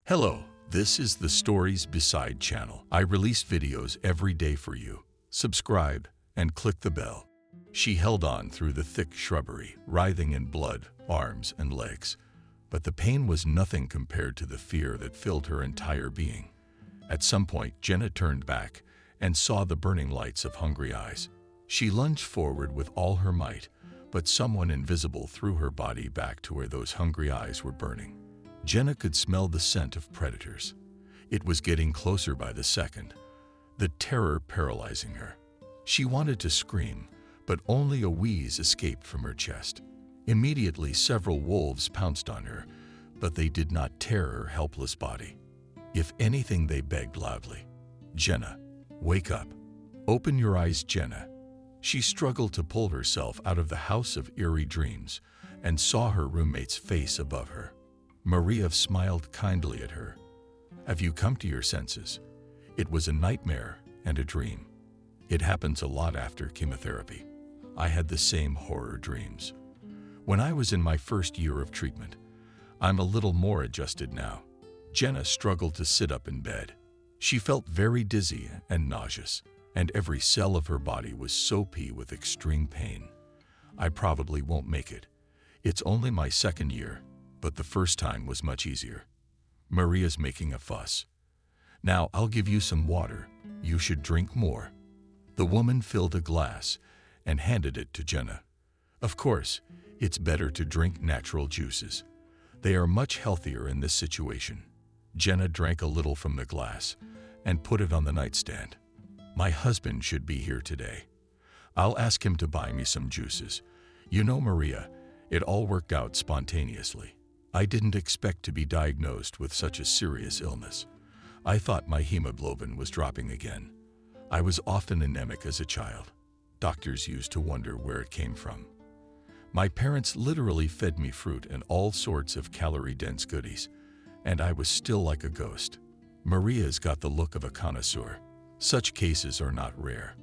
Hello, this is the Stories Beside channel. I release videos every day for you. Subscribe and click the bell. She held on through the thick shrubbery, writhing in blood, arms and legs. But the pain was nothing compared to the fear that filled her entire being. At some point, Jenna turned back and saw the burning lights of hungry eyes. She lunged forward with all her might, but someone invisible threw her body back to where those hungry eyes were burning. Jenna could smell the scent of predators. It was getting closer by the second, the terror paralyzing her. She wanted to scream, but only a wheeze escaped from her chest. Immediately, several wolves pounced on her, but they did not tear her helpless body. If anything, they begged loudly, "Jenna, wake up. Open your eyes, Jenna." She struggled to pull herself out of the house of eerie dreams and saw her roommate's face above her. Maria smiled kindly at her. "Have you come to your senses? It was a nightmare and a dream. It happens a lot after chemotherapy. I had the same horror dreams. When I was in my first year of treatment, I'm a little more adjusted now." Jenna struggled to sit up in bed. She felt very dizzy and nauseous, and every cell of her body was soapy with extreme pain. "I probably won't make it. It's only my second year, but the first time was much easier." Maria's making a fuss. "Now I'll give you some water. You should drink more." The woman filled a glass and handed it to Jenna. "Of course, it's better to drink natural juices. They are much healthier in this situation." Jenna drank a little from the glass and put it on the nightstand. "My husband should be here today. I'll ask him to buy me some juices. You know, Maria, it all worked out spontaneously. I didn't expect to be diagnosed with such a serious illness. I thought my hemoglobin was dropping again. I was often anemic as a child. Doctors used to wonder where it came from. My parents literally fed me fruit and all sorts of calorie-dense goodies, and I was still like a ghost." Maria's got the look of a connoisseur. Such cases are not rare.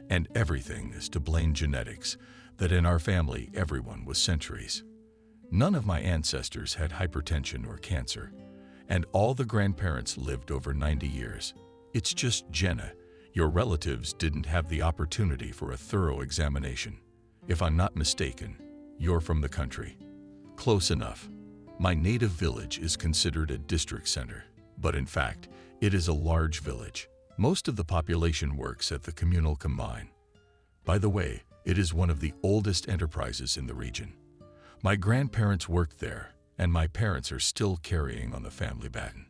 And everything is to blame genetics, that in our family everyone was centuries. None of my ancestors had hypertension or cancer, and all the grandparents lived over 90 years. It's just Jenna. Your relatives didn't have the opportunity for a thorough examination. If I'm not mistaken, you're from the country. Close enough. My native village is considered a district center, but in fact, it is a large village. Most of the population works at the communal combine. By the way, it is one of the oldest enterprises in the region. My grandparents worked there, and my parents are still carrying on the family baton."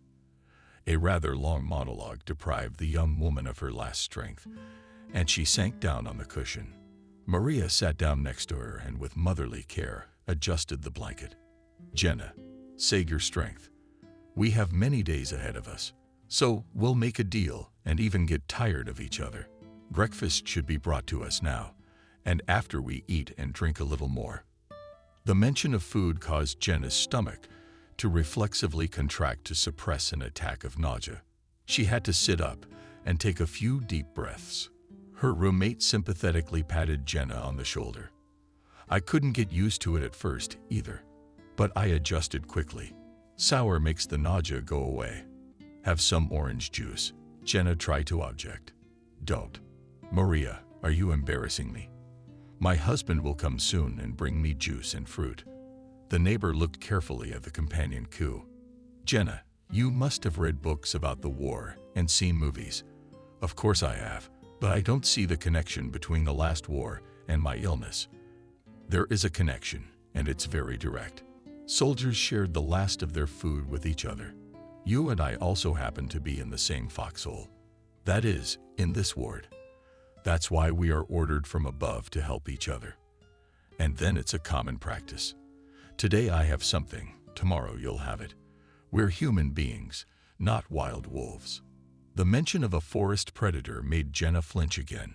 A rather long monologue deprived the young woman of her last strength, and she sank down on the cushion. Maria sat down next to her and with motherly care adjusted the blanket. "Jenna, save your strength. We have many days ahead of us, so we'll make a deal and even get tired of each other. Breakfast should be brought to us now, and after we eat and drink a little more." The mention of food caused Jenna's stomach to reflexively contract to suppress an attack of nausea. She had to sit up and take a few deep breaths. Her roommate sympathetically patted Jenna on the shoulder. "I couldn't get used to it at first either, but I adjusted quickly. Sour makes the nausea go away. Have some orange juice." Jenna tried to object. "Don't. Maria, are you embarrassing me? My husband will come soon and bring me juice and fruit." The neighbor looked carefully at the companion coup. "Jenna, you must have read books about the war and seen movies." "Of course I have, but I don't see the connection between the last war and my illness." "There is a connection, and it's very direct. Soldiers shared the last of their food with each other. You and I also happen to be in the same foxhole. That is, in this ward. That's why we are ordered from above to help each other. And then it's a common practice. Today I have something, tomorrow you'll have it. We're human beings, not wild wolves." The mention of a forest predator made Jenna flinch again.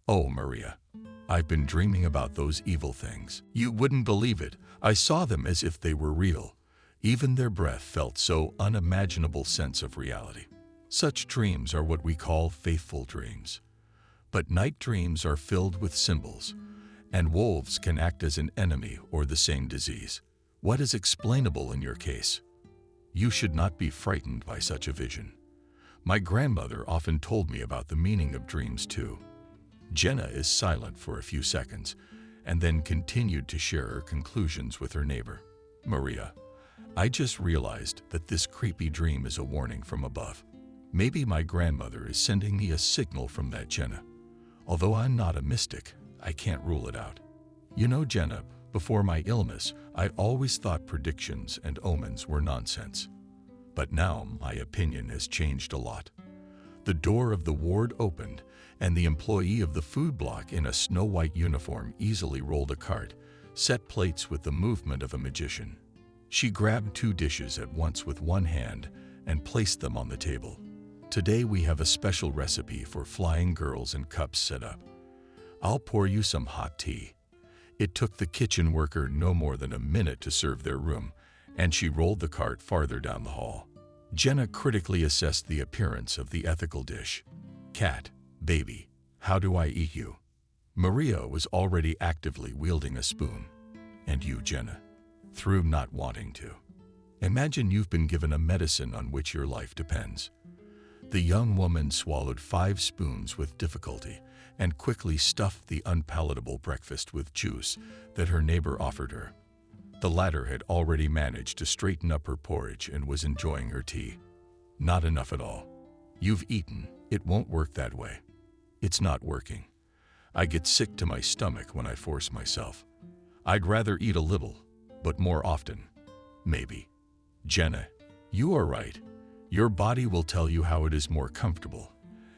"Oh, Maria, I've been dreaming about those evil things. You wouldn't believe it. I saw them as if they were real. Even their breath felt so unimaginable sense of reality. Such dreams are what we call faithful dreams. But night dreams are filled with symbols, and wolves can act as an enemy or the same disease. What is explainable in your case?" You should not be frightened by such a vision. My grandmother often told me about the meaning of dreams too. Jenna is silent for a few seconds and then continued to share her conclusions with her neighbor. Maria, I just realized that this creepy dream is a warning from above. Maybe my grandmother is sending me a signal from that Jenna. Although I'm not a mystic, I can't rule it out. You know, Jenna, before my illness, I always thought predictions and omens were nonsense. But now my opinion has changed a lot. The door of the ward opened, and the employee of the food block in a snow-white uniform easily rolled a cart, set plates with the movement of a magician. She grabbed 2 dishes at once with one hand and placed them on the table. Today we have a special recipe for flying girls and cups set up. I'll pour you some hot tea. It took the kitchen worker no more than a minute to serve their room, and she rolled the cart farther down the hall. Jenna critically assessed the appearance of the ethical dish. Cat, baby, how do I eat you? Maria was already actively wielding a spoon. And you, Jenna? Through not wanting to. Imagine you've been given a medicine on which your life depends. The young woman swallowed 5 spoons with difficulty and quickly stuffed the unpalatable breakfast with juice that her neighbor offered her. The latter had already managed to straighten up her porridge and was enjoying her tea. Not enough at all. You've eaten. It won't work that way. It's not working. I get sick to my stomach when I force myself. I'd rather eat a little, but more often. Maybe. Jenna, you are right. Your body will tell you how it is more comfortable,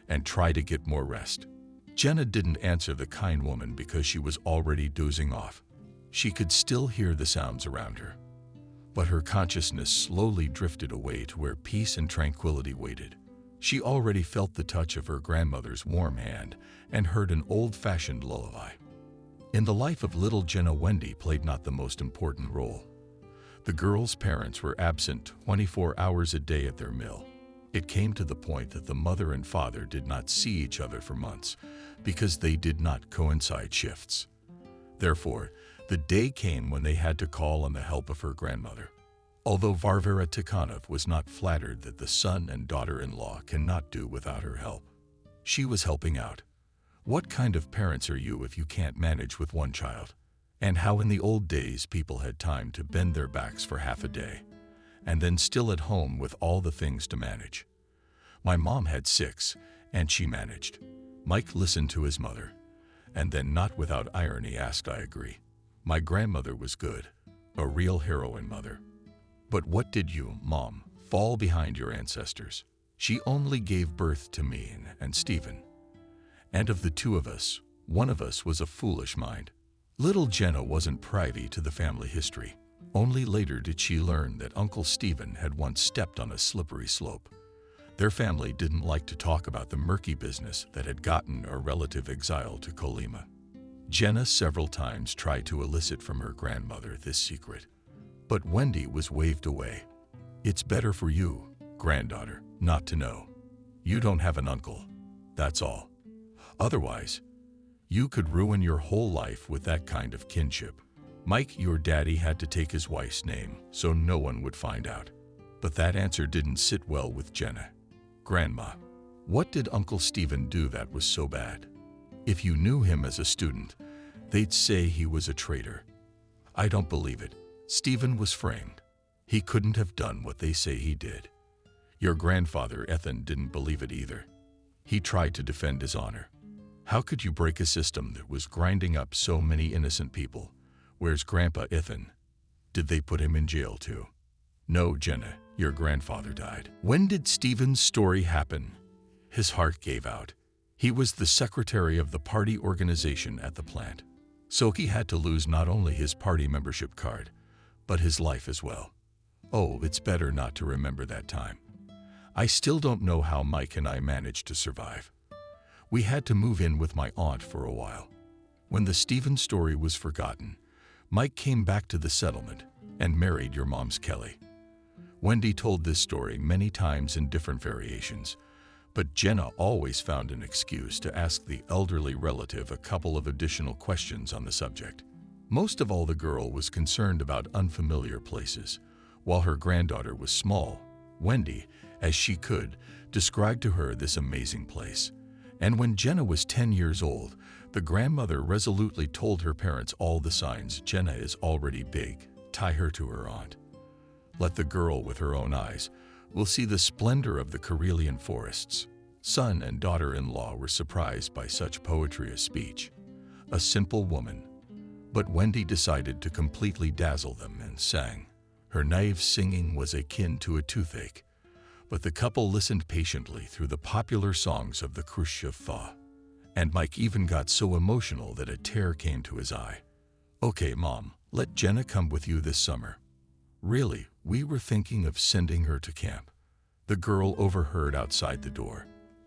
and try to get more rest. Jenna didn't answer the kind woman because she was already dozing off. She could still hear the sounds around her, but her consciousness slowly drifted away to where peace and tranquility waited. She already felt the touch of her grandmother's warm hand and heard an old-fashioned lullaby. In the life of little Jenna, Wendy played not the most important role. The girl's parents were absent 24 hours a day at their mill. It came to the point that the mother and father did not see each other for months because they did not coincide shifts. Therefore, the day came when they had to call on the help of her grandmother. Although Varvara Tikhanov was not flattered that the son and daughter-in-law cannot do without her help, she was helping out. What kind of parents are you if you can't manage with one child? And how in the old days people had time to bend their backs for half a day, and then still at home with all the things to manage. My mom had 6, and she managed. Mike listened to his mother, and then not without irony asked, I agree. My grandmother was good, a real heroine mother. But what did you, Mom, fall behind your ancestors? She only gave birth to me and Stephen. And of the 2 of us, one of us was a foolish mind. Little Jenna wasn't privy to the family history. Only later did she learn that Uncle Stephen had once stepped on a slippery slope. Their family didn't like to talk about the murky business that had gotten a relative exiled to Kolyma. Jenna several times tried to elicit from her grandmother this secret, but Wendy was waved away. It's better for you, granddaughter, not to know. You don't have an uncle, that's all. Otherwise, you could ruin your whole life with that kind of kinship. Mike, your daddy, had to take his wife's name so no one would find out. But that answer didn't sit well with Jenna. Grandma, what did Uncle Stephen do that was so bad? If you knew him as a student, they'd say he was a traitor. I don't believe it. Stephen was framed. He couldn't have done what they say he did. Your grandfather, Ethan, didn't believe it either. He tried to defend his honor. How could you break a system that was grinding up so many innocent people? Where's Grandpa Ethan? Did they put him in jail too? No, Jenna, your grandfather died. When did Stephen's story happen? His heart gave out. He was the secretary of the party organization at the plant. So he had to lose not only his party membership card, but his life as well. Oh, it's better not to remember that time. I still don't know how Mike and I managed to survive. We had to move in with my aunt for a while. When the Stephen story was forgotten, Mike came back to the settlement and married your mom's Kelly. Wendy told this story many times in different variations, but Jenna always found an excuse to ask the elderly relative a couple of additional questions on the subject. Most of all, the girl was concerned about unfamiliar places, While her granddaughter was small, Wendy, as she could, described to her this amazing place. And when Jenna was 10 years old, the grandmother resolutely told her parents all the signs. Jenna is already big. Tie her to her aunt. Let the girl with her own eyes will see the splendor of the Karelian forests. Son and daughter-in-law were surprised by such poetry of speech. A simple woman. But Wendy decided to completely dazzle them and sang. Her naive singing was akin to a toothache, but the couple listened patiently through the popular songs of the Khrushchev Thaw. And Mike even got so emotional that a tear came to his eye. "Okay, Mom, let Jenna come with you this summer." "Really, we were thinking of sending her to camp." The girl overheard outside the door.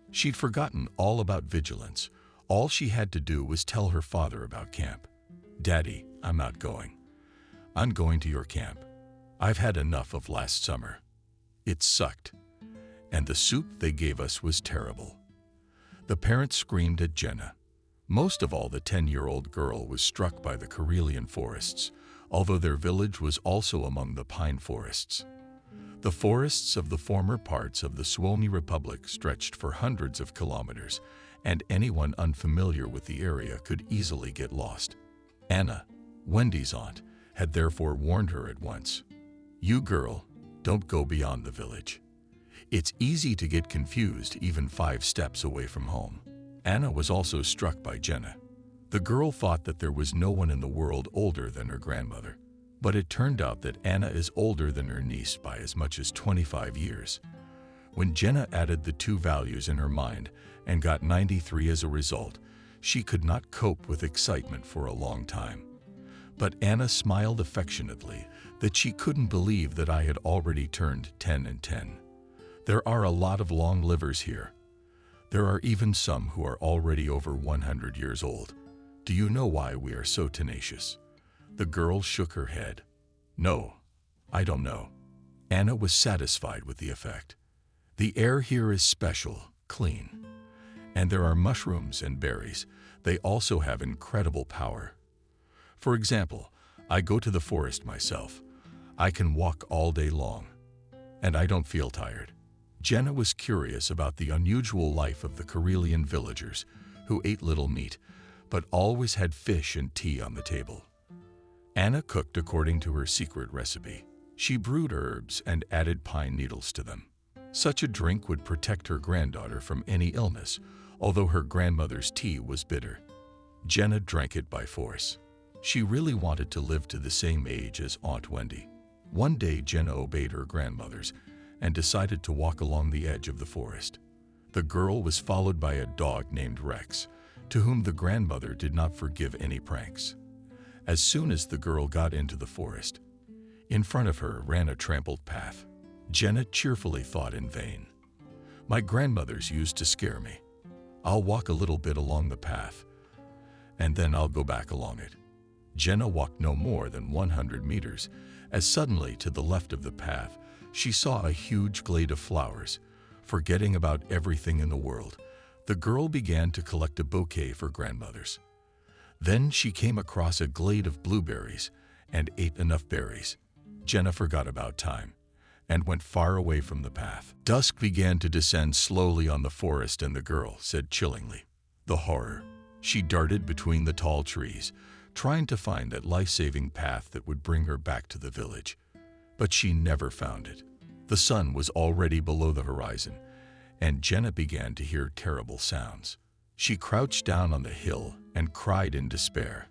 She'd forgotten all about vigilance. All she had to do was tell her father about camp. "Daddy, I'm not going. I'm going to your camp. I've had enough of last summer. It sucked. And the soup they gave us was terrible." The parents screamed at Jenna. Most of all, the 10-year-old girl was struck by the Karelian forests, although their village was also among the pine forests. The forests of the former parts of the Suomi Republic stretched for hundreds of kilometers, and anyone unfamiliar with the area could easily get lost. Anna, Wendy's aunt, had therefore warned her at once. "You girl, don't go beyond the village. It's easy to get confused even 5 steps away from home." Anna was also struck by Jenna. The girl thought that there was no one in the world older than her grandmother. But it turned out that Anna is older than her niece by as much as 25 years. When Jenna added the 2 values in her mind and got 93 as a result, she could not cope with excitement for a long time. But Anna smiled affectionately that she couldn't believe that I had already turned 10 and 10. There are a lot of long livers here. There are even some who are already over 100 years old. Do you know why we are so tenacious? The girl shook her head. "No, I don't know." Anna was satisfied with the effect. "The air here is special, clean. And there are mushrooms and berries. They also have incredible power. For example, I go to the forest myself. I can walk all day long. And I don't feel tired." Jenna was curious about the unusual life of the Karelian villagers, who ate little meat, but always had fish and tea on the table. Anna cooked according to her secret recipe. She brewed herbs and added pine needles to them. Such a drink would protect her granddaughter from any illness, although her grandmother's tea was bitter. Jenna drank it by force. She really wanted to live to the same age as Aunt Wendy. One day, Jenna obeyed her grandmother's and decided to walk along the edge of the forest. The girl was followed by a dog named Rex, to whom the grandmother did not forgive any pranks. As soon as the girl got into the forest, in front of her ran a trampled path. Jenna cheerfully thought in vain. "My grandmothers used to scare me. I'll walk a little bit along the path, and then I'll go back along it." Jenna walked no more than 100 meters, as suddenly to the left of the path, she saw a huge glade of flowers. Forgetting about everything in the world, the girl began to collect a bouquet for grandmothers. Then she came across a glade of blueberries and ate enough berries. Jenna forgot about time and went far away from the path. Dusk began to descend slowly on the forest, and the girl said chillingly, "The horror." She darted between the tall trees, trying to find that life-saving path that would bring her back to the village. But she never found it. The sun was already below the horizon, and Jenna began to hear terrible sounds. She crouched down on the hill and cried in despair.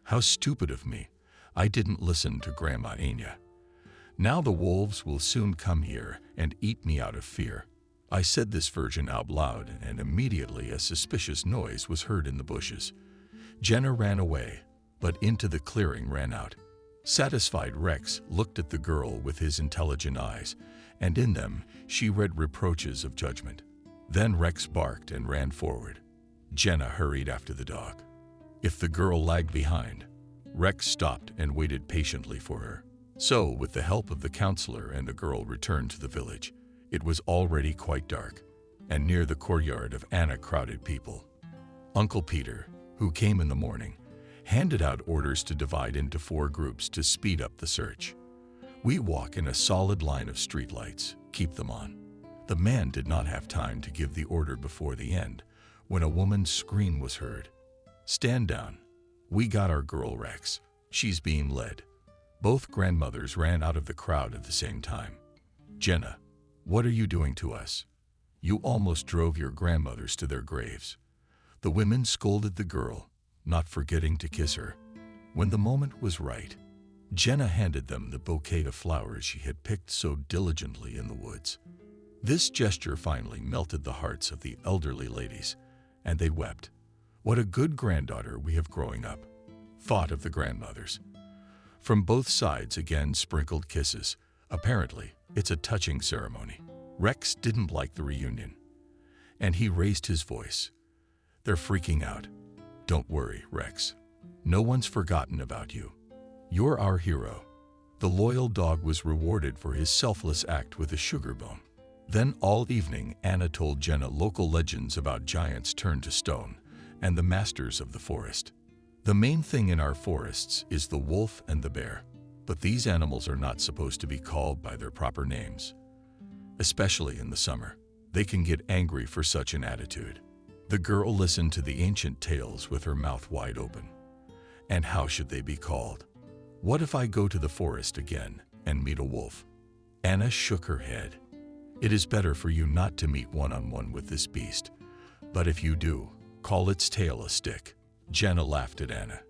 "How stupid of me. I didn't listen to Grandma Anya. Now the wolves will soon come here and eat me out of fear." I said this version out loud, and immediately a suspicious noise was heard in the bushes. Jenna ran away, but into the clearing ran out. Satisfied, Rex looked at the girl with his intelligent eyes, and in them she read reproaches of judgment. Then Rex barked and ran forward. Jenna hurried after the dog. If the girl lagged behind, Rex stopped and waited patiently for her. So, with the help of the counselor and the girl returned to the village. It was already quite dark, and near the courtyard of Anna crowded people. Uncle Peter, who came in the morning, handed out orders to divide into 4 groups to speed up the search. We walk in a solid line of streetlights. Keep them on. The man did not have time to give the order before the end when a woman's scream was heard. Stand down. We got our girl Rex. She's being led. Both grandmothers ran out of the crowd at the same time. Jenna, what are you doing to us? You almost drove your grandmothers to their graves. The women scolded the girl, not forgetting to kiss her. When the moment was right, Jenna handed them the bouquet of flowers she had picked so diligently in the woods. This gesture finally melted the hearts of the elderly ladies, and they wept. What a good granddaughter we have growing up, thought of the grandmothers. From both sides again sprinkled kisses. Apparently, it's a touching ceremony. Rex didn't like the reunion, and he raised his voice. They're freaking out. Don't worry, Rex. No one's forgotten about you. You're our hero. The loyal dog was rewarded for his selfless act with a sugar bone. Then all evening, Anna told Jenna local legends about giants turned to stone and the masters of the forest. The main thing in our forests is the wolf and the bear, but these animals are not supposed to be called by their proper names. Especially in the summer, they can get angry for such an attitude. The girl listened to the ancient tales with her mouth wide open. And how should they be called? What if I go to the forest again and meet a wolf? Anna shook her head. It is better for you not to meet one-on-one with this beast, but if you do, call its tail a stick. Jenna laughed at Anna.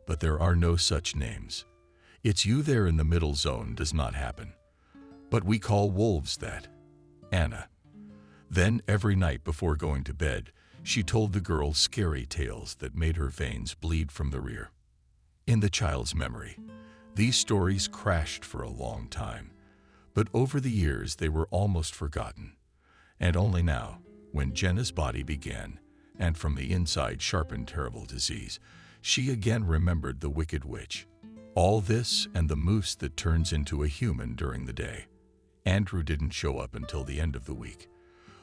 But there are no such names. It's you there in the middle zone does not happen. But we call wolves that. Anna. Then every night before going to bed, she told the girl scary tales that made her veins bleed from the rear. In the child's memory, these stories crashed for a long time, but over the years they were almost forgotten. And only now, when Jenna's body began, and from the inside sharpened terrible disease, she again remembered the wicked witch. All this and the moose that turns into a human during the day. Andrew didn't show up until the end of the week.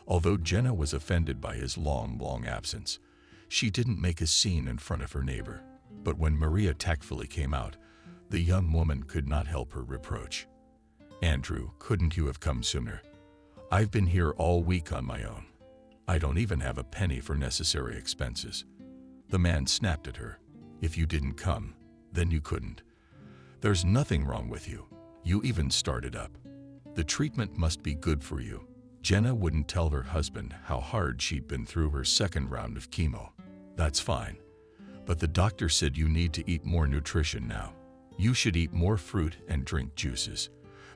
Although Jenna was offended by his long absence, she didn't make a scene in front of her neighbor. But when Maria tactfully came out, the young woman could not help her reproach. Andrew, couldn't you have come sooner? I've been here all week on my own. I don't even have a penny for necessary expenses. The man snapped at her. If you didn't come, then you couldn't. There's nothing wrong with you. You even started up. The treatment must be good for you. Jenna wouldn't tell her husband how hard she'd been through her second round of chemo. That's fine. But the doctor said you need to eat more nutrition now. You should eat more fruit and drink juices.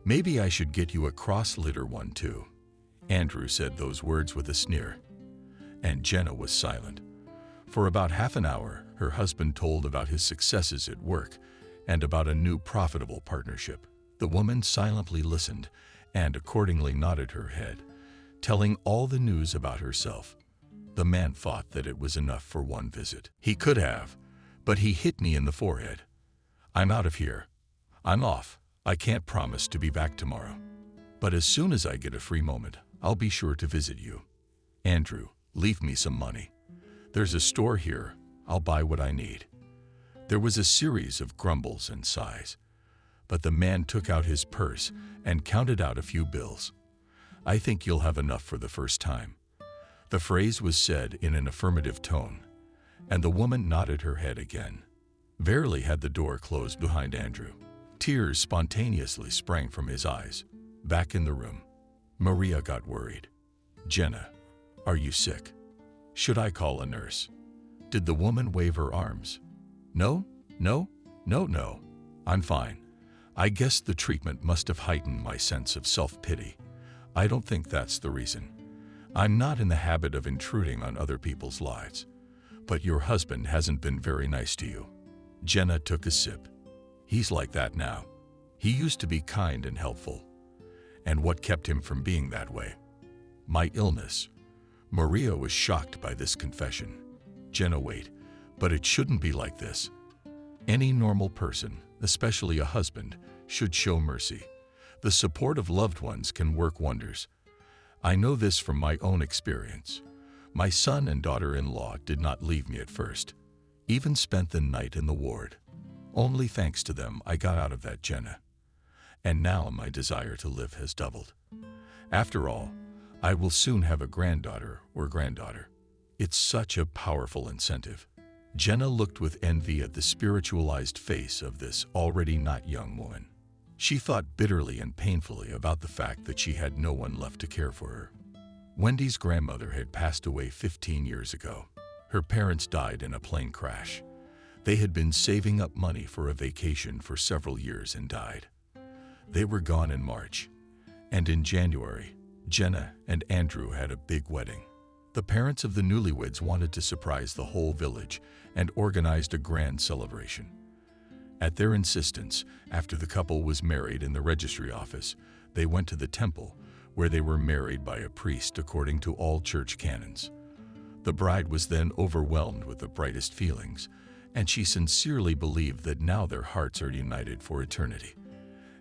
Maybe I should get you a cross-litter one too. Andrew said those words with a sneer. And Jenna was silent. For about half an hour, her husband told about his successes at work and about a new profitable partnership. The woman silently listened and accordingly nodded her head, telling all the news about herself. The man thought that it was enough for one visit. He could have, but he hit me in the forehead. I'm out of here. I'm off. I can't promise to be back tomorrow. But as soon as I get a free moment, I'll be sure to visit you. Andrew, leave me some money. There's a store here. I'll buy what I need. There was a series of grumbles and sighs, but the man took out his purse and counted out a few bills. I think you'll have enough for the first time. The phrase was said in an affirmative tone, and the woman nodded her head again. Barely had the door closed behind Andrew. Tears spontaneously sprang from his eyes. Back in the room, Maria got worried. Jenna, are you sick? Should I call a nurse? Did the woman wave her arms? No. I'm fine. I guess the treatment must have heightened my sense of self-pity. I don't think that's the reason. I'm not in the habit of intruding on other people's lives. But your husband hasn't been very nice to you. Jenna took a sip. He's like that now. He used to be kind and helpful. And what kept him from being that way? My illness. Maria was shocked by this confession. Jenna, wait, but it shouldn't be like this. Any normal person, especially a husband, should show mercy. The support of loved ones can work wonders. I know this from my own experience. My son and daughter-in-law did not leave me at first, even spent the night in the ward. Only thanks to them I got out of that, Jenna. and now my desire to live has doubled. After all, I will soon have a granddaughter or granddaughter. It's such a powerful incentive. Jenna looked with envy at the spiritualized face of this already not young woman. She thought bitterly and painfully about the fact that she had no one left to care for her. Wendy's grandmother had passed away 15 years ago. Her parents died in a plane crash. They had been saving up money for a vacation for several years and died. They were gone in March, and in January, Jenna and Andrew had a big wedding. The parents of the newlyweds wanted to surprise the whole village and organized a grand celebration. At their insistence, after the couple was married in the registry office, they went to the temple, where they were married by a priest according to all church canons. The bride was then overwhelmed with the brightest feelings, and she sincerely believed that now their hearts are united for eternity.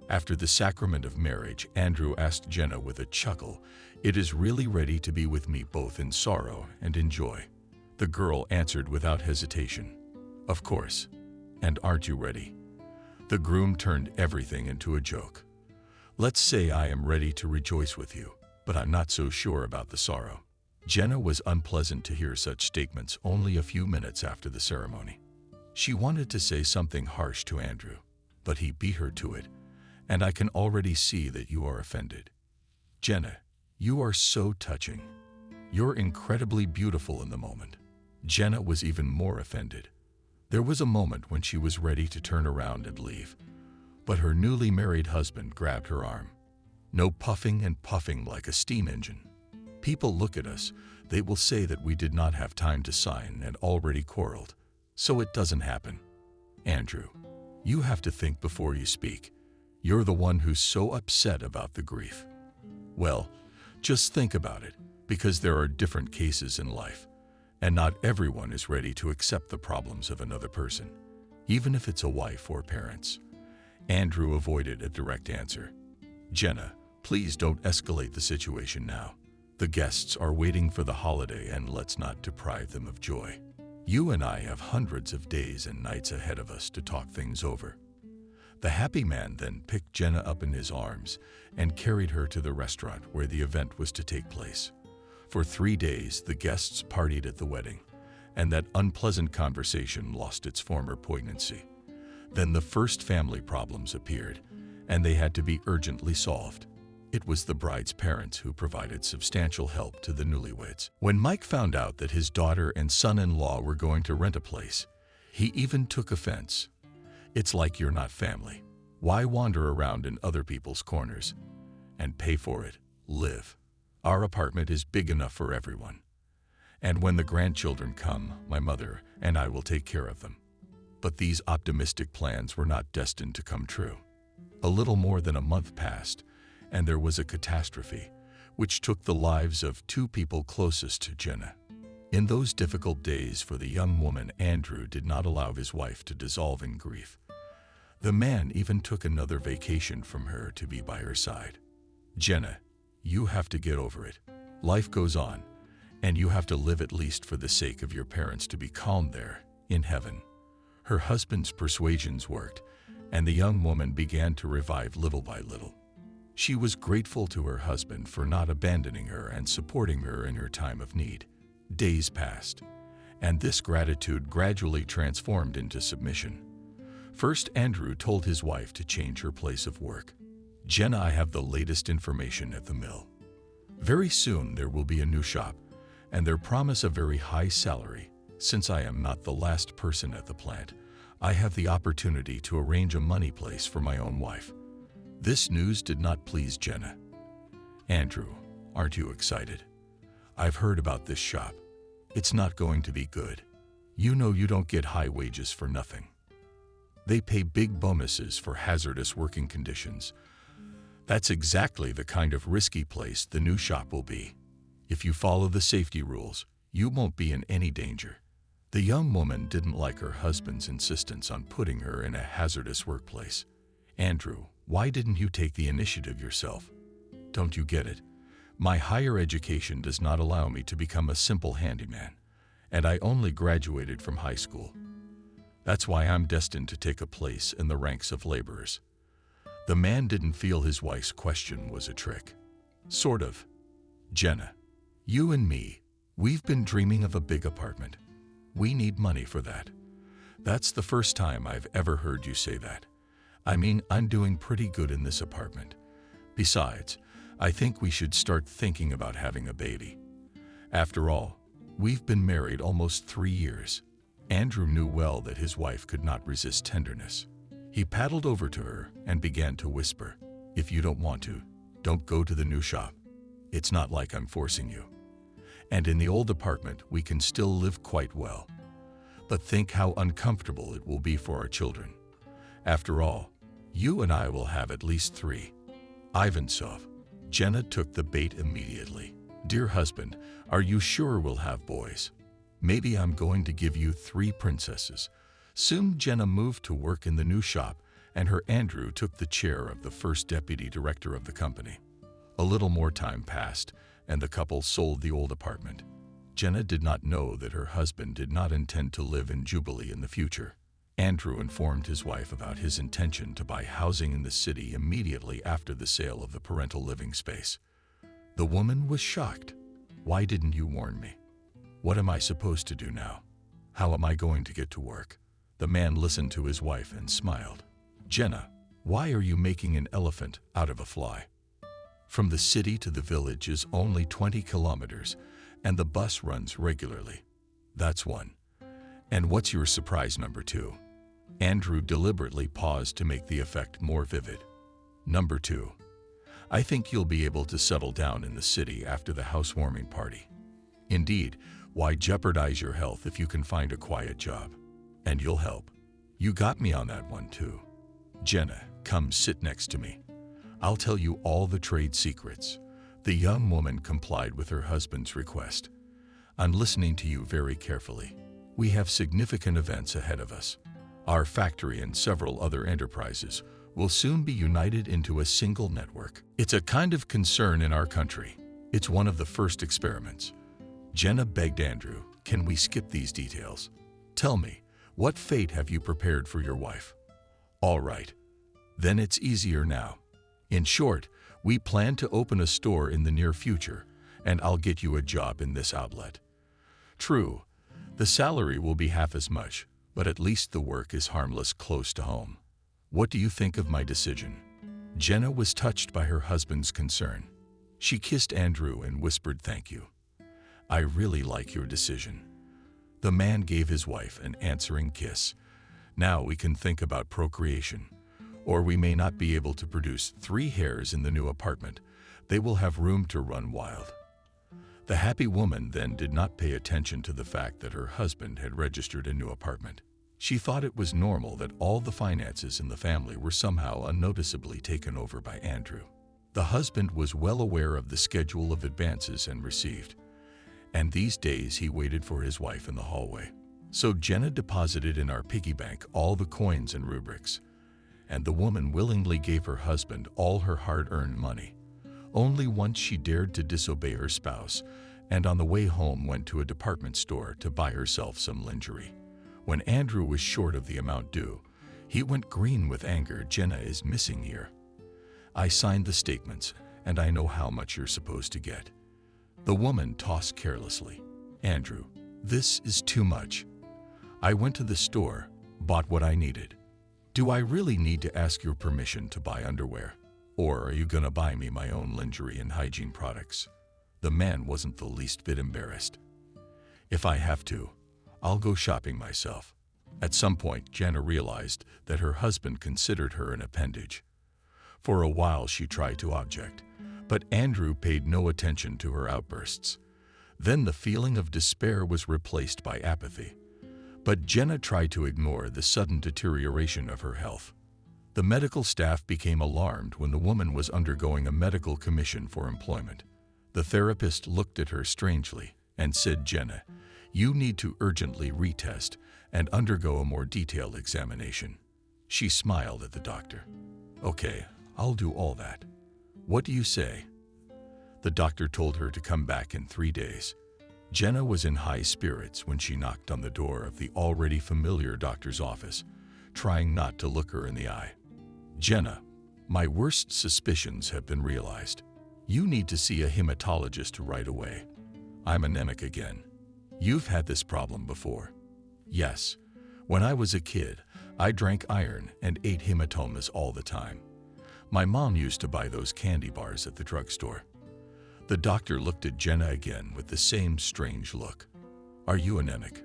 After the sacrament of marriage, Andrew asked Jenna with a chuckle, "It is really ready to be with me both in sorrow and in joy?" The girl answered without hesitation, "Of course. And aren't you ready?" The groom turned everything into a joke. "Let's say I am ready to rejoice with you, but I'm not so sure about the sorrow." Jenna was unpleasant to hear such statements only a few minutes after the ceremony. She wanted to say something harsh to Andrew, but he beat her to it, and I can already see that you are offended. "Jenna, you are so touching. You're incredibly beautiful in the moment." Jenna was even more offended. There was a moment when she was ready to turn around and leave, but her newly married husband grabbed her arm. "No puffing and puffing like a steam engine. People look at us, they will say that we did not have time to sign and already quarreled, so it doesn't happen. Andrew, you have to think before you speak. You're the one who's so upset about the grief. Well, just think about it, because there are different cases in life, and not everyone is ready to accept the problems of another person, even if it's a wife or parents." Andrew avoided a direct answer. "Jenna, please don't escalate the situation now. The guests are waiting for the holiday, and let's not deprive them of joy. You and I have hundreds of days and nights ahead of us to talk things over." The happy man then picked Jenna up in his arms and carried her to the restaurant where the event was to take place. For 3 days, the guests partied at the wedding, and that unpleasant conversation lost its former poignancy. Then the first family problems appeared, and they had to be urgently solved. It was the bride's parents who provided substantial help to the newlyweds. When Mike found out that his daughter and son-in-law were going to rent a place, he even took offense. "It's like you're not family. Why wander around in other people's corners? And pay for it. Live. Our apartment is big enough for everyone. And when the grandchildren come, my mother and I will take care of them." But these optimistic plans were not destined to come true. A little more than a month passed, and there was a catastrophe, which took the lives of 2 people closest to Jenna. In those difficult days for the young woman, Andrew did not allow his wife to dissolve in grief. The man even took another vacation from her to be by her side. "Jenna, you have to get over it. Life goes on, and you have to live at least for the sake of your parents to be calm there, in heaven." Her husband's persuasions worked, and the young woman began to revive little by little. She was grateful to her husband for not abandoning her and supporting her in her time of need. Days passed, and this gratitude gradually transformed into submission. First, Andrew told his wife to change her place of work. "Jenna, I have the latest information at the mill. Very soon there will be a new shop, and they promise a very high salary. Since I am not the last person at the plant, I have the opportunity to arrange a money place for my own wife." This news did not please Jenna. "Andrew, aren't you excited? I've heard about this shop. It's not going to be good. You know you don't get high wages for nothing. They pay big bonuses for hazardous working conditions. That's exactly the kind of risky place the new shop will be. If you follow the safety rules, you won't be in any danger." The young woman didn't like her husband's insistence on putting her in a hazardous workplace. "Andrew, why didn't you take the initiative yourself? Don't you get it? My higher education does not allow me to become a simple handyman, and I only graduated from high school. That's why I'm destined to take a place in the ranks of laborers." The man didn't feel his wife's question was a trick. Sort of. Jenna, you and me, we've been dreaming of a big apartment. We need money for that. That's the first time I've ever heard you say that. I mean, I'm doing pretty good in this apartment. Besides, I think we should start thinking about having a baby. After all, we've been married almost 3 years. Andrew knew well that his wife could not resist tenderness. He paddled over to her and began to whisper, "If you don't want to, don't go to the new shop. It's not like I'm forcing you. And in the old apartment, we can still live quite well. But think how uncomfortable it will be for our children. After all, you and I will have at least 3. Ivansov." Jenna took the bait immediately. "Dear husband, are you sure we'll have boys? Maybe I'm going to give you 3 princesses." Soon Jenna moved to work in the new shop, and her Andrew took the chair of the first deputy director of the company. A little more time passed, and the couple sold the old apartment. Jenna did not know that her husband did not intend to live in Jubilee in the future. Andrew informed his wife about his intention to buy housing in the city immediately after the sale of the parental living space. The woman was shocked. "Why didn't you warn me? What am I supposed to do now? How am I going to get to work?" The man listened to his wife and smiled. "Jenna, why are you making an elephant out of a fly? From the city to the village is only 20 kilometers, and the bus runs regularly. That's one. And what's your surprise number 2? Andrew deliberately paused to make the effect more vivid. "Number 2. I think you'll be able to settle down in the city after the housewarming party. Indeed, why jeopardize your health if you can find a quiet job? And you'll help. You got me on that one too. Jenna, come sit next to me. I'll tell you all the trade secrets." The young woman complied with her husband's request. "I'm listening to you very carefully. We have significant events ahead of us. Our factory and several other enterprises will soon be united into a single network. It's a kind of concern in our country. It's one of the first experiments." Jenna begged Andrew, "Can we skip these details? Tell me, what fate have you prepared for your wife?" "All right. Then it's easier now. In short, we plan to open a store in the near future, and I'll get you a job in this outlet. True, the salary will be half as much, but at least the work is harmless close to home. What do you think of my decision?" Jenna was touched by her husband's concern. She kissed Andrew and whispered thank you. "I really like your decision." The man gave his wife an answering kiss. "Now we can think about procreation. Or we may not be able to produce 3 hairs in the new apartment. They will have room to run wild." The happy woman then did not pay attention to the fact that her husband had registered a new apartment. She thought it was normal that all the finances in the family were somehow unnoticeably taken over by Andrew. The husband was well aware of the schedule of advances and received, and these days he waited for his wife in the hallway. So Jenna deposited in our piggy bank all the coins and rubrics, and the woman willingly gave her husband all her hard-earned money. Only once she dared to disobey her spouse, and on the way home went to a department store to buy herself some lingerie. When Andrew was short of the amount due, he went green with anger. "Jenna is missing here. I signed the statements, and I know how much you're supposed to get." The woman tossed carelessly. "Andrew, this is too much. I went to the store, bought what I needed. Do I really need to ask your permission to buy underwear? Or are you gonna buy me my own lingerie and hygiene products?" The man wasn't the least bit embarrassed. "If I have to, I'll go shopping myself." At some point, Jenna realized that her husband considered her an appendage. For a while she tried to object, but Andrew paid no attention to her outbursts. Then the feeling of despair was replaced by apathy. But Jenna tried to ignore the sudden deterioration of her health. The medical staff became alarmed when the woman was undergoing a medical commission for employment. The therapist looked at her strangely and said, "Jenna, you need to urgently retest and undergo a more detailed examination." She smiled at the doctor. "Okay, I'll do all that. What do you say?" The doctor told her to come back in 3 days. Jenna was in high spirits when she knocked on the door of the already familiar doctor's office, trying not to look her in the eye. "Jenna, My worst suspicions have been realized. You need to see a hematologist right away. I'm anemic again. You've had this problem before. Yes. When I was a kid, I drank iron and ate hematomas all the time. My mom used to buy those candy bars at the drugstore. The doctor looked at Jenna again with the same strange look. Are you anemic?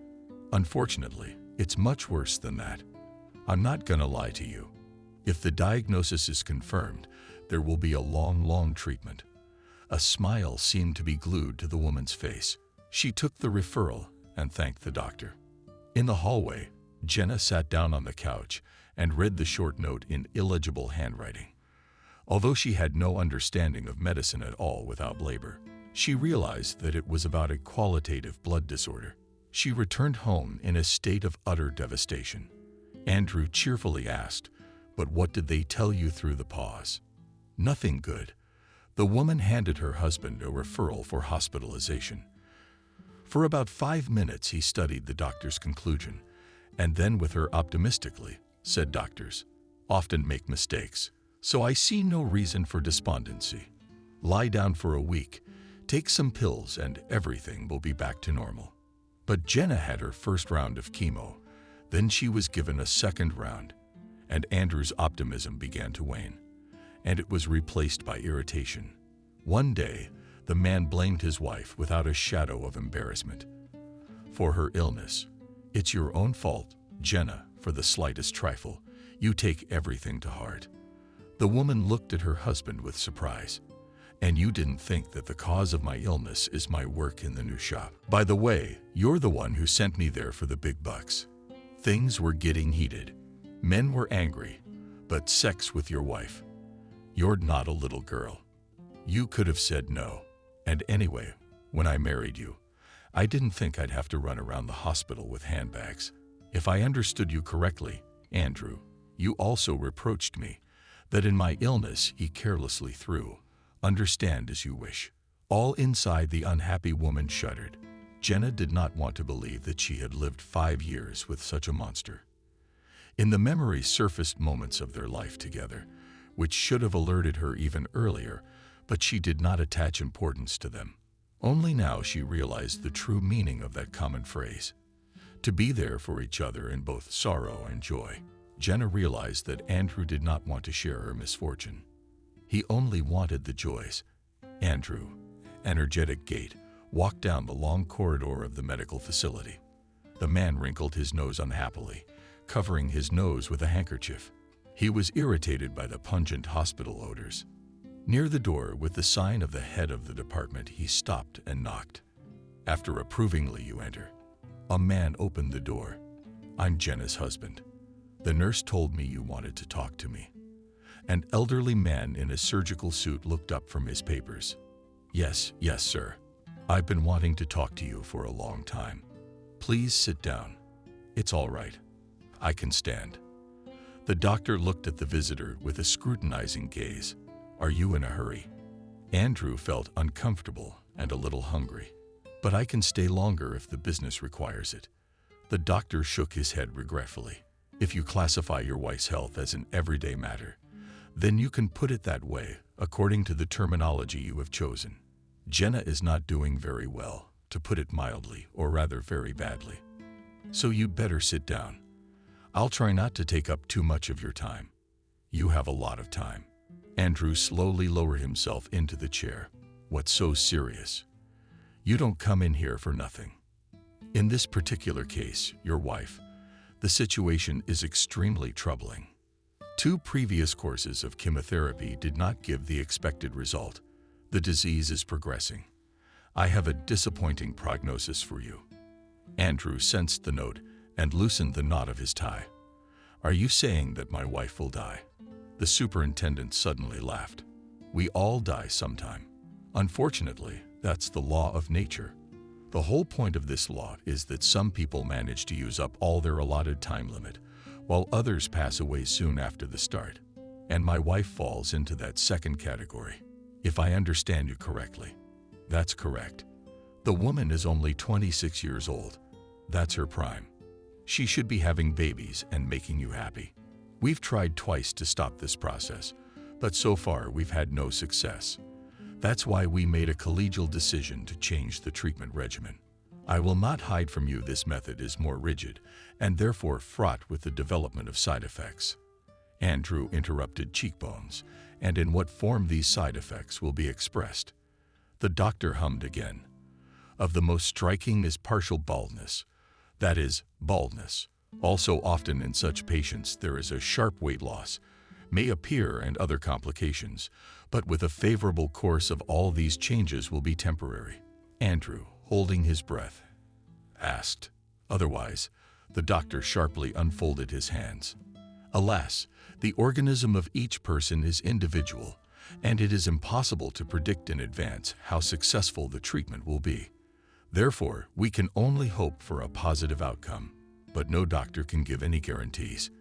Unfortunately, it's much worse than that. I'm not gonna lie to you. If the diagnosis is confirmed, there will be a long treatment. A smile seemed to be glued to the woman's face. She took the referral and thanked the doctor. In the hallway, Jenna sat down on the couch and read the short note in illegible handwriting. Although she had no understanding of medicine at all without labor, she realized that it was about a qualitative blood disorder. She returned home in a state of utter devastation. Andrew cheerfully asked, "But what did they tell you?" through the pause. Nothing good. The woman handed her husband a referral for hospitalization. For about 5 minutes he studied the doctor's conclusion, and then with her optimistically, said, "Doctors often make mistakes, so I see no reason for despondency. Lie down for a week, take some pills, and everything will be back to normal." But Jenna had her first round of chemo. Then she was given a second round, and Andrew's optimism began to wane, and it was replaced by irritation. One day, the man blamed his wife without a shadow of embarrassment for her illness. "It's your own fault, Jenna, for the slightest trifle. You take everything to heart." The woman looked at her husband with surprise. "And you didn't think that the cause of my illness is my work in the new shop? By the way, you're the one who sent me there for the big bucks." Things were getting heated. Men were angry. "But sex with your wife? You're not a little girl. You could have said no. And anyway, when I married you, I didn't think I'd have to run around the hospital with handbags. If I understood you correctly, Andrew, you also reproached me that in my illness he carelessly threw. Understand as you wish." All inside the unhappy woman shuddered. Jenna did not want to believe that she had lived 5 years with such a monster. In the memory surfaced moments of their life together, which should have alerted her even earlier, but she did not attach importance to them. Only now she realized the true meaning of that common phrase. To be there for each other in both sorrow and joy. Jenna realized that Andrew did not want to share her misfortune. He only wanted the joys. Andrew, energetic gait, walked down the long corridor of the medical facility. The man wrinkled his nose unhappily, covering his nose with a handkerchief. He was irritated by the pungent hospital odors. Near the door, with the sign of the head of the department, he stopped and knocked. After approvingly, "You enter." A man opened the door. "I'm Jenna's husband. The nurse told me you wanted to talk to me." An elderly man in a surgical suit looked up from his papers. Yes, sir. I've been wanting to talk to you for a long time. Please sit down." "It's all right. I can stand." The doctor looked at the visitor with a scrutinizing gaze. "Are you in a hurry?" Andrew felt uncomfortable and a little hungry. "But I can stay longer if the business requires it." The doctor shook his head regretfully. "If you classify your wife's health as an everyday matter, then you can put it that way, according to the terminology you have chosen. Jenna is not doing very well, to put it mildly, or rather very badly. So you'd better sit down. I'll try not to take up too much of your time. You have a lot of time." Andrew slowly lowered himself into the chair. "What's so serious? You don't come in here for nothing. In this particular case, your wife, the situation is extremely troubling. 2 previous courses of chemotherapy did not give the expected result. The disease is progressing. I have a disappointing prognosis for you." Andrew sensed the note and loosened the knot of his tie. "Are you saying that my wife will die?" The superintendent suddenly laughed. "We all die sometime. Unfortunately, that's the law of nature. The whole point of this law is that some people manage to use up all their allotted time limit, while others pass away soon after the start. And my wife falls into that second category, if I understand you correctly." "That's correct. The woman is only 26 years old. That's her prime. She should be having babies and making you happy. We've tried twice to stop this process, but so far we've had no success. That's why we made a collegial decision to change the treatment regimen. I will not hide from you this method is more rigid and therefore fraught with the development of side effects. Andrew interrupted cheekbones, and in what form these side effects will be expressed. The doctor hummed again. Of the most striking is partial baldness, that is, baldness. Also often in such patients there is a sharp weight loss, may appear and other complications, but with a favorable course of all these changes will be temporary. Andrew, holding his breath, asked. Otherwise, the doctor sharply unfolded his hands. Alas, the organism of each person is individual, and it is impossible to predict in advance how successful the treatment will be. Therefore, we can only hope for a positive outcome, but no doctor can give any guarantees.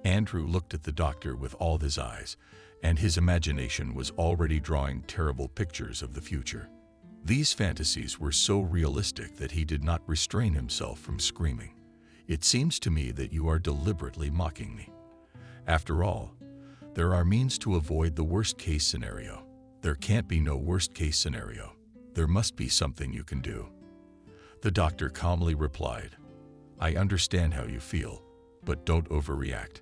Andrew looked at the doctor with all his eyes, and his imagination was already drawing terrible pictures of the future. These fantasies were so realistic that he did not restrain himself from screaming. "It seems to me that you are deliberately mocking me. After all, there are means to avoid the worst-case scenario. There can't be no worst-case scenario. There must be something you can do." The doctor calmly replied, "I understand how you feel, but don't overreact.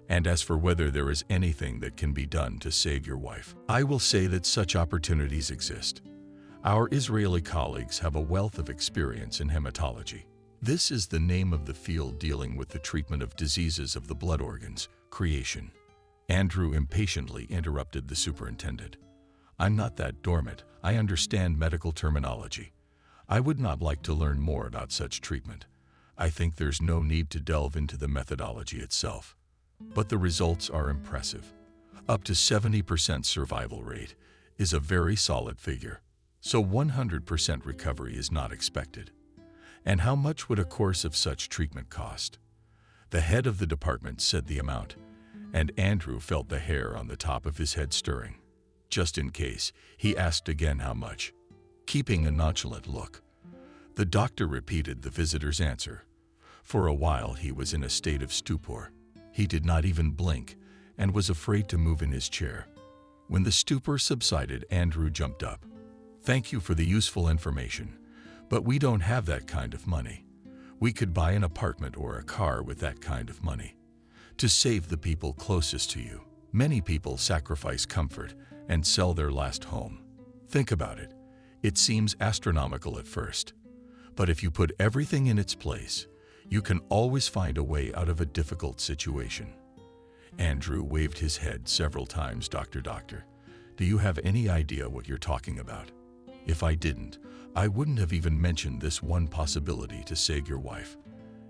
And as for whether there is anything that can be done to save your wife, I will say that such opportunities exist. Our Israeli colleagues have a wealth of experience in hematology. This is the name of the field dealing with the treatment of diseases of the blood organs, creation." Andrew impatiently interrupted the superintendent. "I'm not that dormant. I understand medical terminology. I would not like to learn more about such treatment. I think there's no need to delve into the methodology itself. But the results are impressive. Up to 70% survival rate is a very solid figure, so 100% recovery is not expected. And how much would a course of such treatment cost?" The head of the department said the amount, and Andrew felt the hair on the top of his head stirring. Just in case, he asked again how much. Keeping a nonchalant look, the doctor repeated the visitor's answer. For a while he was in a state of stupor. He did not even blink and was afraid to move in his chair. When the stupor subsided, Andrew jumped up. "Thank you for the useful information, but we don't have that kind of money. We could buy an apartment or a car with that kind of money. To save the people closest to you, many people sacrifice comfort and sell their last home. Think about it. It seems astronomical at first, but if you put everything in its place, you can always find a way out of a difficult situation." Andrew waved his head several times. Doctor, do you have any idea what you're talking about? If I didn't, I wouldn't have even mentioned this one possibility to save your wife.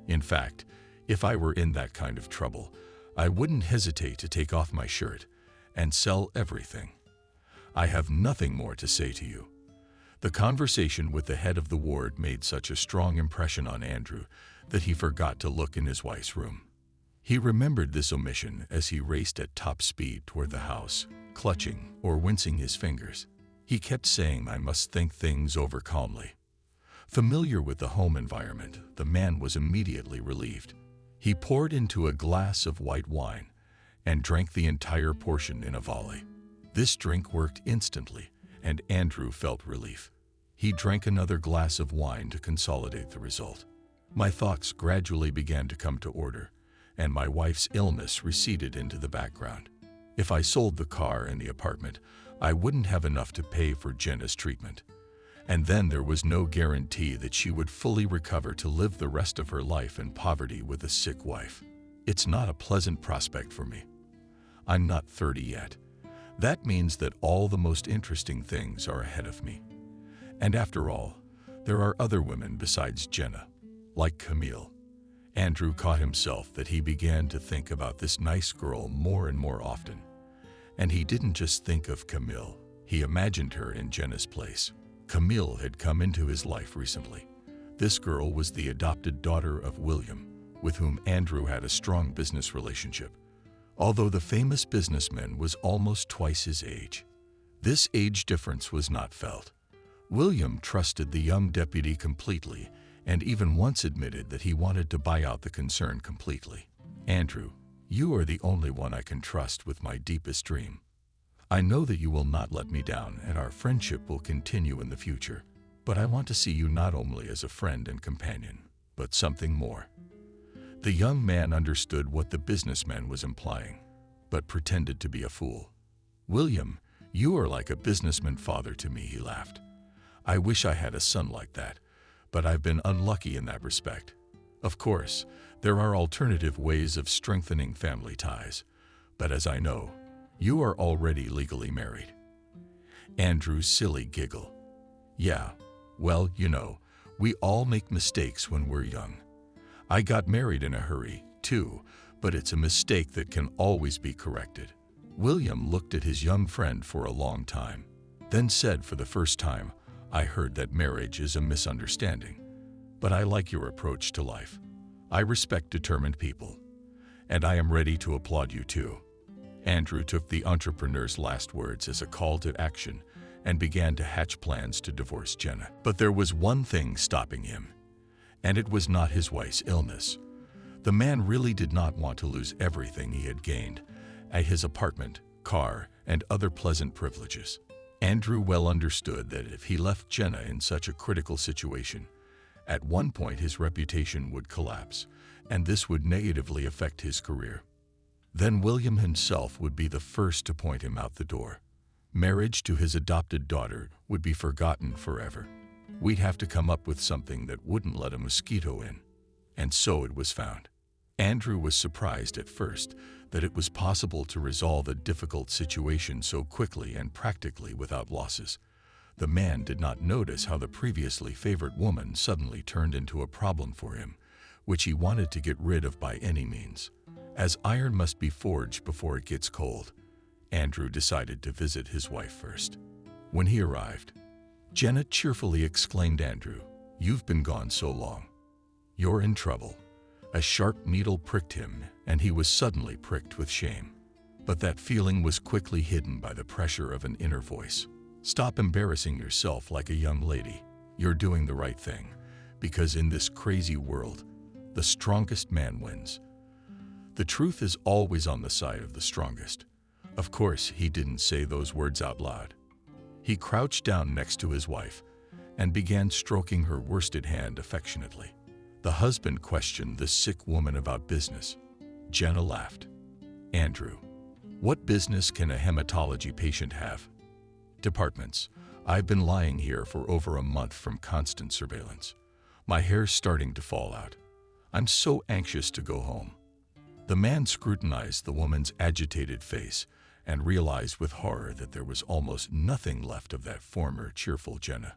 In fact, if I were in that kind of trouble, I wouldn't hesitate to take off my shirt and sell everything. I have nothing more to say to you." The conversation with the head of the ward made such a strong impression on Andrew that he forgot to look in his wife's room. He remembered this omission as he raced at top speed toward the house, clutching or wincing his fingers. He kept saying, "I must think things over calmly." Familiar with the home environment, the man was immediately relieved. He poured into a glass of white wine and drank the entire portion in a volley. This drink worked instantly, and Andrew felt relief. He drank another glass of wine to consolidate the result. My thoughts gradually began to come to order, and my wife's illness receded into the background. If I sold the car and the apartment, I wouldn't have enough to pay for Jenna's treatment. And then there was no guarantee that she would fully recover to live the rest of her life in poverty with a sick wife. It's not a pleasant prospect for me. I'm not 30 yet. That means that all the most interesting things are ahead of me. And after all, there are other women besides Jenna, like Camille. Andrew caught himself that he began to think about this nice girl more and more often. And he didn't just think of Camille, he imagined her in Jenna's place. Camille had come into his life recently. This girl was the adopted daughter of William, with whom Andrew had a strong business relationship, although the famous businessman was almost twice his age. This age difference was not felt. William trusted the young deputy completely and even once admitted that he wanted to buy out the concern completely. "Andrew, you are the only one I can trust with my deepest dream. I know that you will not let me down and our friendship will continue in the future, but I want to see you not only as a friend and companion, but something more." The young man understood what the businessman was implying, but pretended to be a fool. "William, you are like a businessman father to me," he laughed. "I wish I had a son like that, but I've been unlucky in that respect. Of course, there are alternative ways of strengthening family ties, but as I know, you are already legally married." Andrew's silly giggle. "Yeah, well, we all make mistakes when we're young. I got married in a hurry, too, but it's a mistake that can always be corrected." William looked at his young friend for a long time, then said for the first time, "I heard that marriage is a misunderstanding, but I like your approach to life. I respect determined people, and I am ready to applaud you too." Andrew took the entrepreneur's last words as a call to action and began to hatch plans to divorce Jenna. But there was one thing stopping him, and it was not his wife's illness. The man really did not want to lose everything he had gained, his apartment, car, and other pleasant privileges. Andrew well understood that if he left Jenna in such a critical situation, at one point his reputation would collapse, and this would negatively affect his career. Then William himself would be the first to point him out the door. Marriage to his adopted daughter would be forgotten forever. We'd have to come up with something that wouldn't let a mosquito in. And so it was found. Andrew was surprised at first that it was possible to resolve a difficult situation so quickly and practically without losses. The man did not notice how the previously favored woman suddenly turned into a problem for him, which he wanted to get rid of by any means. As iron must be forged before it gets cold, Andrew decided to visit his wife first. When he arrived, Jenna cheerfully exclaimed, "Andrew, you've been gone so long. You're in trouble." A sharp needle pricked him, and he was suddenly pricked with shame. But that feeling was quickly hidden by the pressure of an inner voice. "Stop embarrassing yourself like a young lady. You're doing the right thing, because in this crazy world, the strongest man wins. The truth is always on the side of the strongest." Of course, he didn't say those words out loud. He crouched down next to his wife and began stroking her worsted hand affectionately. The husband questioned the sick woman about business. Jenna laughed. "Andrew, what business can a hematology patient have? Departments. I've been lying here for over a month from constant surveillance. My hair's starting to fall out. I'm so anxious to go home." The man scrutinized the woman's agitated face and realized with horror that there was almost nothing left of that former cheerful Jenna.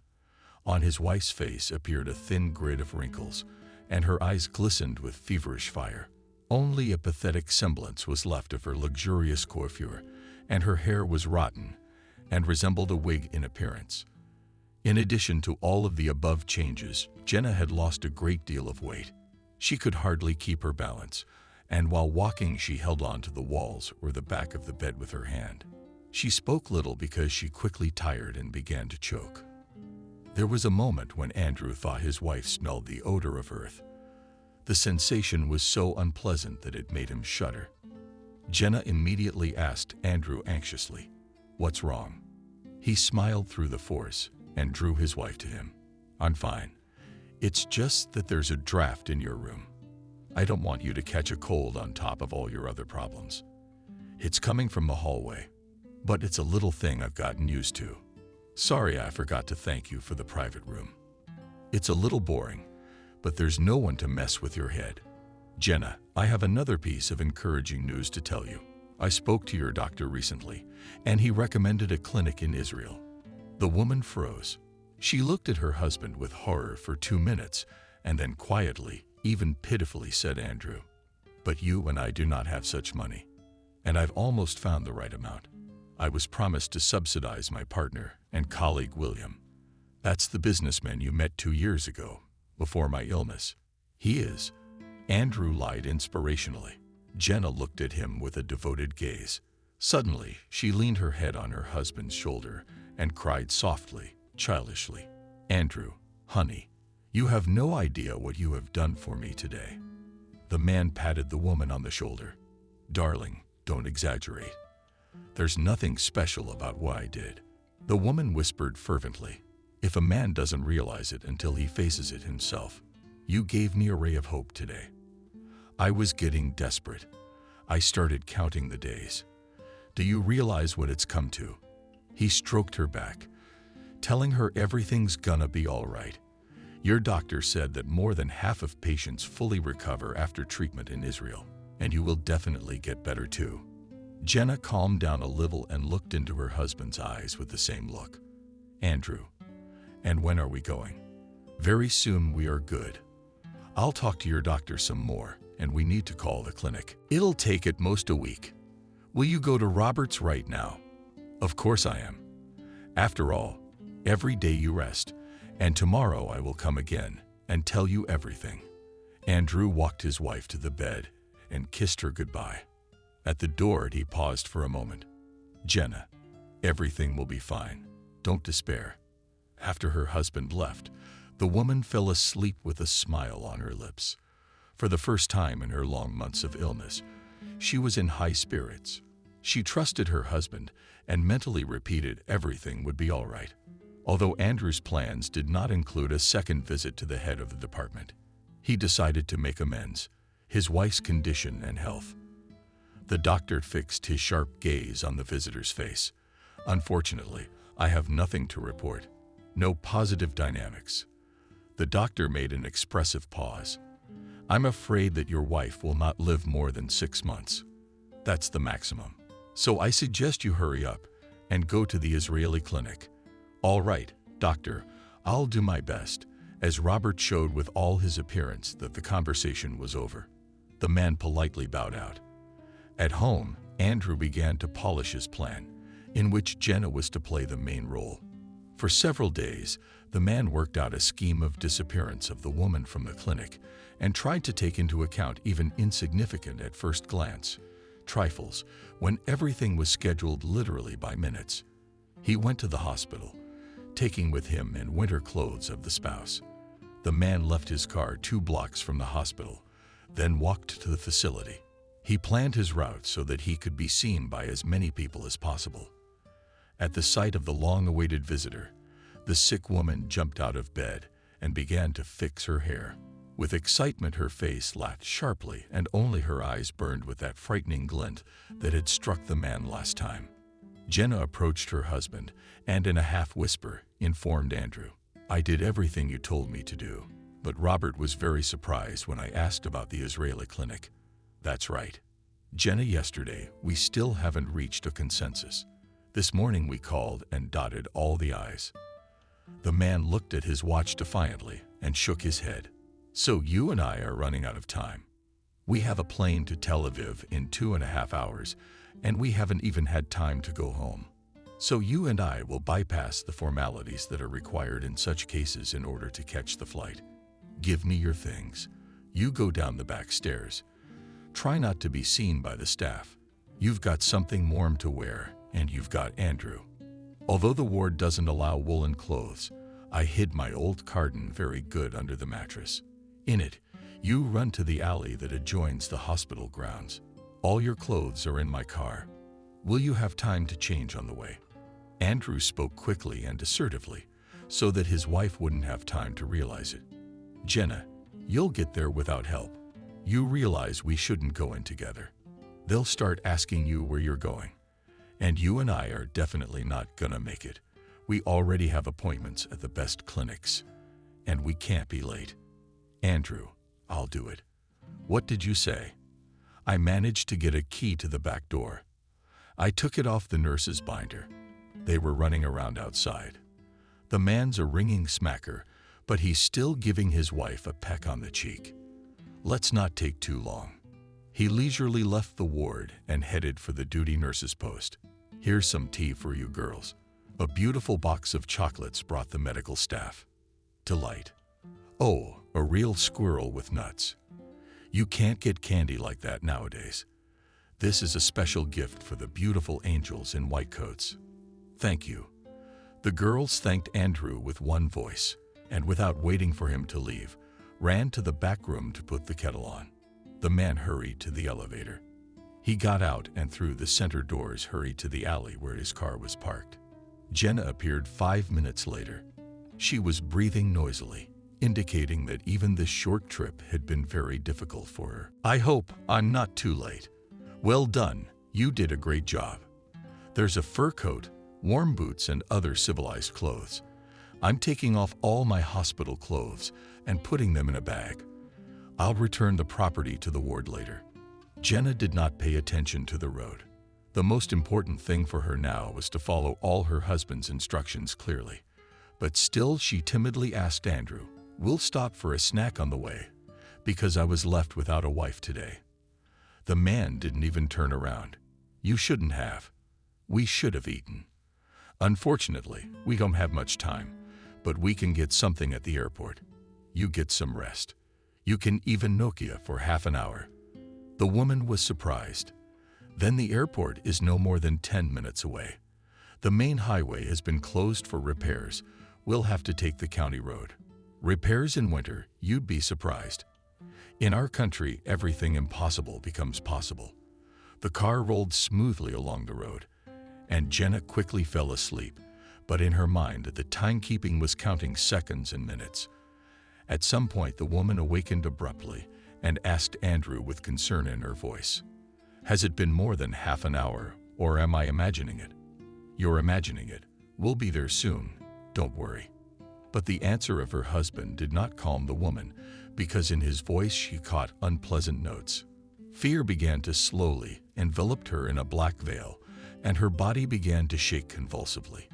On his wife's face appeared a thin grid of wrinkles, and her eyes glistened with feverish fire. Only a pathetic semblance was left of her luxurious coiffure, and her hair was rotten and resembled a wig in appearance. In addition to all of the above changes, Jenna had lost a great deal of weight. She could hardly keep her balance, and while walking she held on to the walls or the back of the bed with her hand. She spoke little because she quickly tired and began to choke. There was a moment when Andrew thought his wife smelled the odor of earth. The sensation was so unpleasant that it made him shudder. Jenna immediately asked Andrew anxiously, "What's wrong?" He smiled through the force and drew his wife to him. "I'm fine. It's just that there's a draft in your room. I don't want you to catch a cold on top of all your other problems. It's coming from the hallway, but it's a little thing I've gotten used to. Sorry I forgot to thank you for the private room. It's a little boring, but there's no one to mess with your head. Jenna, I have another piece of encouraging news to tell you. I spoke to your doctor recently, and he recommended a clinic in Israel." The woman froze. She looked at her husband with horror for 2 minutes, and then quietly, even pitifully said, "Andrew, but you and I do not have such money, and I've almost found the right amount. I was promised to subsidize my partner and colleague William. That's the businessman you met 2 years ago, before my illness. He is." Andrew lied inspirationally. Jenna looked at him with a devoted gaze. Suddenly, she leaned her head on her husband's shoulder and cried softly, childishly, "Andrew, honey, you have no idea what you have done for me today." The man patted the woman on the shoulder. "Darling, don't exaggerate. There's nothing special about what I did. The woman whispered fervently, if a man doesn't realize it until he faces it himself. You gave me a ray of hope today. I was getting desperate. I started counting the days. Do you realize what it's come to? He stroked her back, telling her everything's gonna be all right. Your doctor said that more than half of patients fully recover after treatment in Israel, and you will definitely get better too. Jenna calmed down a little and looked into her husband's eyes with the same look. Andrew, and when are we going? Very soon we are good. I'll talk to your doctor some more, and we need to call the clinic. It'll take at most a week. Will you go to Robert's right now? Of course I am. After all, every day you rest, and tomorrow I will come again and tell you everything. Andrew walked his wife to the bed and kissed her goodbye. At the door, he paused for a moment. Jenna, everything will be fine. Don't despair. After her husband left, the woman fell asleep with a smile on her lips. For the first time in her long months of illness, she was in high spirits. She trusted her husband and mentally repeated everything would be all right. Although Andrew's plans did not include a second visit to the head of the department, he decided to make amends, his wife's condition and health. The doctor fixed his sharp gaze on the visitor's face. Unfortunately, I have nothing to report. No positive dynamics. The doctor made an expressive pause. I'm afraid that your wife will not live more than 6 months. That's the maximum. So I suggest you hurry up and go to the Israeli clinic. All right, doctor, I'll do my best, as Robert showed with all his appearance that the conversation was over. The man politely bowed out. At home, Andrew began to polish his plan, in which Jenna was to play the main role. For several days, the man worked out a scheme of disappearance of the woman from the clinic and tried to take into account even insignificant at first glance trifles when everything was scheduled literally by minutes. He went to the hospital, taking with him in winter clothes of the spouse. The man left his car 2 blocks from the hospital, then walked to the facility. He planned his route so that he could be seen by as many people as possible. At the sight of the long-awaited visitor, the sick woman jumped out of bed and began to fix her hair. With excitement, her face laughed sharply, and only her eyes burned with that frightening glint that had struck the man last time. Jenna approached her husband and, in a half-whisper, informed Andrew, I did everything you told me to do, but Robert was very surprised when I asked about the Israeli clinic. That's right. Jenna, yesterday, we still haven't reached a consensus. This morning we called and dotted all the I's. The man looked at his watch defiantly and shook his head. So you and I are running out of time. We have a plane to Tel Aviv in 2.5 hours, and we haven't even had time to go home. So you and I will bypass the formalities that are required in such cases in order to catch the flight. Give me your things. You go down the back stairs. Try not to be seen by the staff. You've got something warm to wear, and you've got Andrew. Although the ward doesn't allow woolen clothes, I hid my old carton very good under the mattress. In it, you run to the alley that adjoins the hospital grounds. All your clothes are in my car. Will you have time to change on the way? Andrew spoke quickly and assertively, so that his wife wouldn't have time to realize it. Jenna, you'll get there without help. You realize we shouldn't go in together. They'll start asking you where you're going. And you and I are definitely not gonna make it. We already have appointments at the best clinics, and we can't be late. Andrew, I'll do it. What did you say? I managed to get a key to the back door. I took it off the nurse's binder. They were running around outside. The man's a ringing smacker, but he's still giving his wife a peck on the cheek. Let's not take too long. He leisurely left the ward and headed for the duty nurse's post. Here's some tea for you girls. A beautiful box of chocolates brought the medical staff. Delight. Oh, a real squirrel with nuts. You can't get candy like that nowadays. This is a special gift for the beautiful angels in white coats. Thank you. The girls thanked Andrew with one voice, and without waiting for him to leave, ran to the back room to put the kettle on. The man hurried to the elevator. He got out and through the center doors hurried to the alley where his car was parked. Jenna appeared 5 minutes later. She was breathing noisily, indicating that even this short trip had been very difficult for her. "I hope I'm not too late." "Well done, you did a great job. There's a fur coat, warm boots, and other civilized clothes. I'm taking off all my hospital clothes and putting them in a bag. I'll return the property to the ward later." Jenna did not pay attention to the road. The most important thing for her now was to follow all her husband's instructions clearly. But still she timidly asked Andrew, "We'll stop for a snack on the way, because I was left without a wife today." The man didn't even turn around. "You shouldn't have. We should have eaten. Unfortunately, we don't have much time, but we can get something at the airport. You get some rest. You can even Nokia for half an hour." The woman was surprised. "Then the airport is no more than 10 minutes away. The main highway has been closed for repairs. We'll have to take the county road." Repairs in winter, you'd be surprised. In our country, everything impossible becomes possible. The car rolled smoothly along the road, and Jenna quickly fell asleep, but in her mind the timekeeping was counting seconds and minutes. At some point the woman awakened abruptly and asked Andrew with concern in her voice, "Has it been more than half an hour, or am I imagining it?" "You're imagining it. We'll be there soon. Don't worry." But the answer of her husband did not calm the woman, because in his voice she caught unpleasant notes. Fear began to slowly envelop her in a black veil, and her body began to shake convulsively.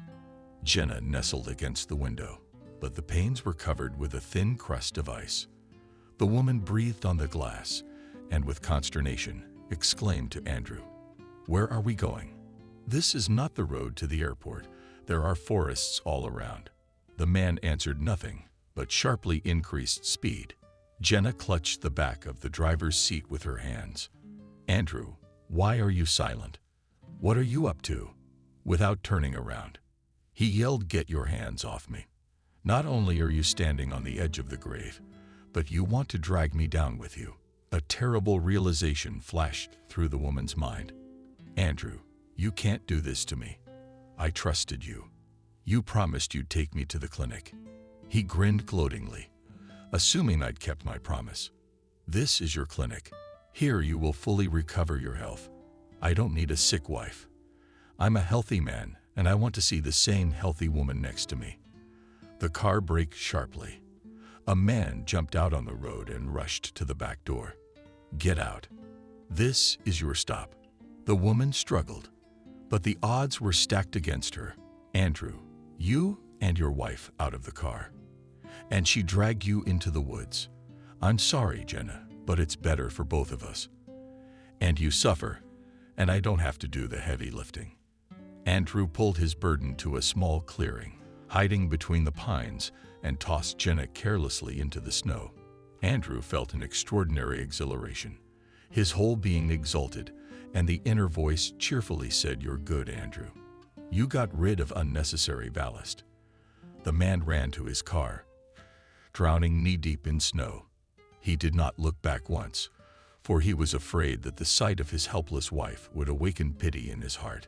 Jenna nestled against the window, but the panes were covered with a thin crust of ice. The woman breathed on the glass, and with consternation, exclaimed to Andrew, "Where are we going?" "This is not the road to the airport. There are forests all around." The man answered nothing, but sharply increased speed. Jenna clutched the back of the driver's seat with her hands. "Andrew, why are you silent? What are you up to?" Without turning around, he yelled, "Get your hands off me. Not only are you standing on the edge of the grave, but you want to drag me down with you." A terrible realization flashed through the woman's mind. "Andrew, you can't do this to me. I trusted you. You promised you'd take me to the clinic." He grinned gloatingly, assuming I'd kept my promise. "This is your clinic. Here you will fully recover your health. I don't need a sick wife. I'm a healthy man, and I want to see the same healthy woman next to me." The car braked sharply. A man jumped out on the road and rushed to the back door. "Get out. This is your stop." The woman struggled, but the odds were stacked against her. "Andrew, you and your wife out of the car. And she dragged you into the woods. I'm sorry, Jenna, but it's better for both of us. And you suffer, and I don't have to do the heavy lifting." Andrew pulled his burden to a small clearing, hiding between the pines, and tossed Jenna carelessly into the snow. Andrew felt an extraordinary exhilaration. His whole being exulted, and the inner voice cheerfully said, "You're good, Andrew. You got rid of unnecessary ballast." The man ran to his car, drowning knee-deep in snow. He did not look back once, for he was afraid that the sight of his helpless wife would awaken pity in his heart.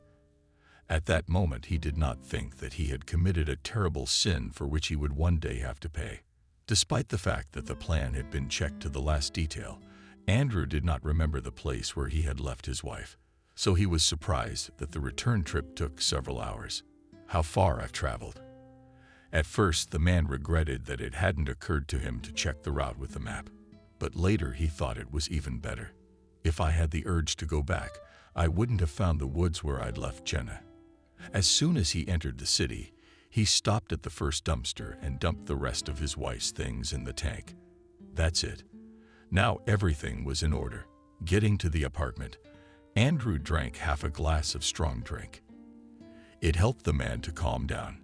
At that moment he did not think that he had committed a terrible sin for which he would one day have to pay. Despite the fact that the plan had been checked to the last detail, Andrew did not remember the place where he had left his wife, so he was surprised that the return trip took several hours. "How far I've traveled." At first, the man regretted that it hadn't occurred to him to check the route with the map, but later he thought it was even better. "If I had the urge to go back, I wouldn't have found the woods where I'd left Jenna." As soon as he entered the city, he stopped at the first dumpster and dumped the rest of his wife's things in the tank. That's it. Now everything was in order. Getting to the apartment, Andrew drank half a glass of strong drink. It helped the man to calm down.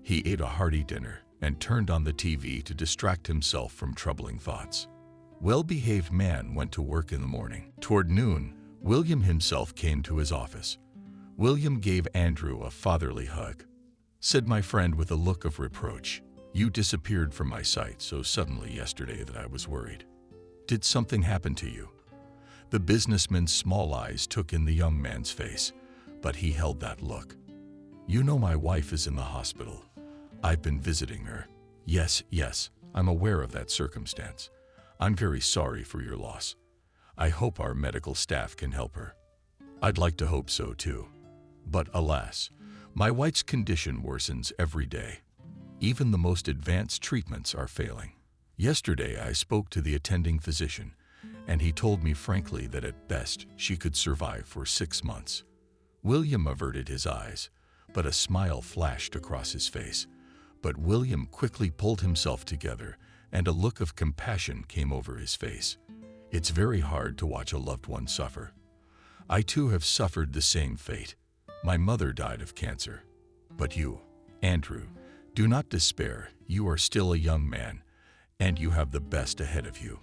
He ate a hearty dinner and turned on the TV to distract himself from troubling thoughts. Well-behaved man went to work in the morning. Toward noon, William himself came to his office. William gave Andrew a fatherly hug. Said my friend with a look of reproach, "You disappeared from my sight so suddenly yesterday that I was worried. Did something happen to you?" The businessman's small eyes took in the young man's face, but he held that look. "You know my wife is in the hospital. I've been visiting her." Yes, I'm aware of that circumstance. I'm very sorry for your loss. I hope our medical staff can help her." "I'd like to hope so too. But alas, my wife's condition worsens every day. Even the most advanced treatments are failing. Yesterday I spoke to the attending physician, and he told me frankly that at best she could survive for 6 months." William averted his eyes, but a smile flashed across his face. But William quickly pulled himself together, and a look of compassion came over his face. "It's very hard to watch a loved one suffer. I too have suffered the same fate. My mother died of cancer. But you, Andrew, do not despair. You are still a young man, and you have the best ahead of you."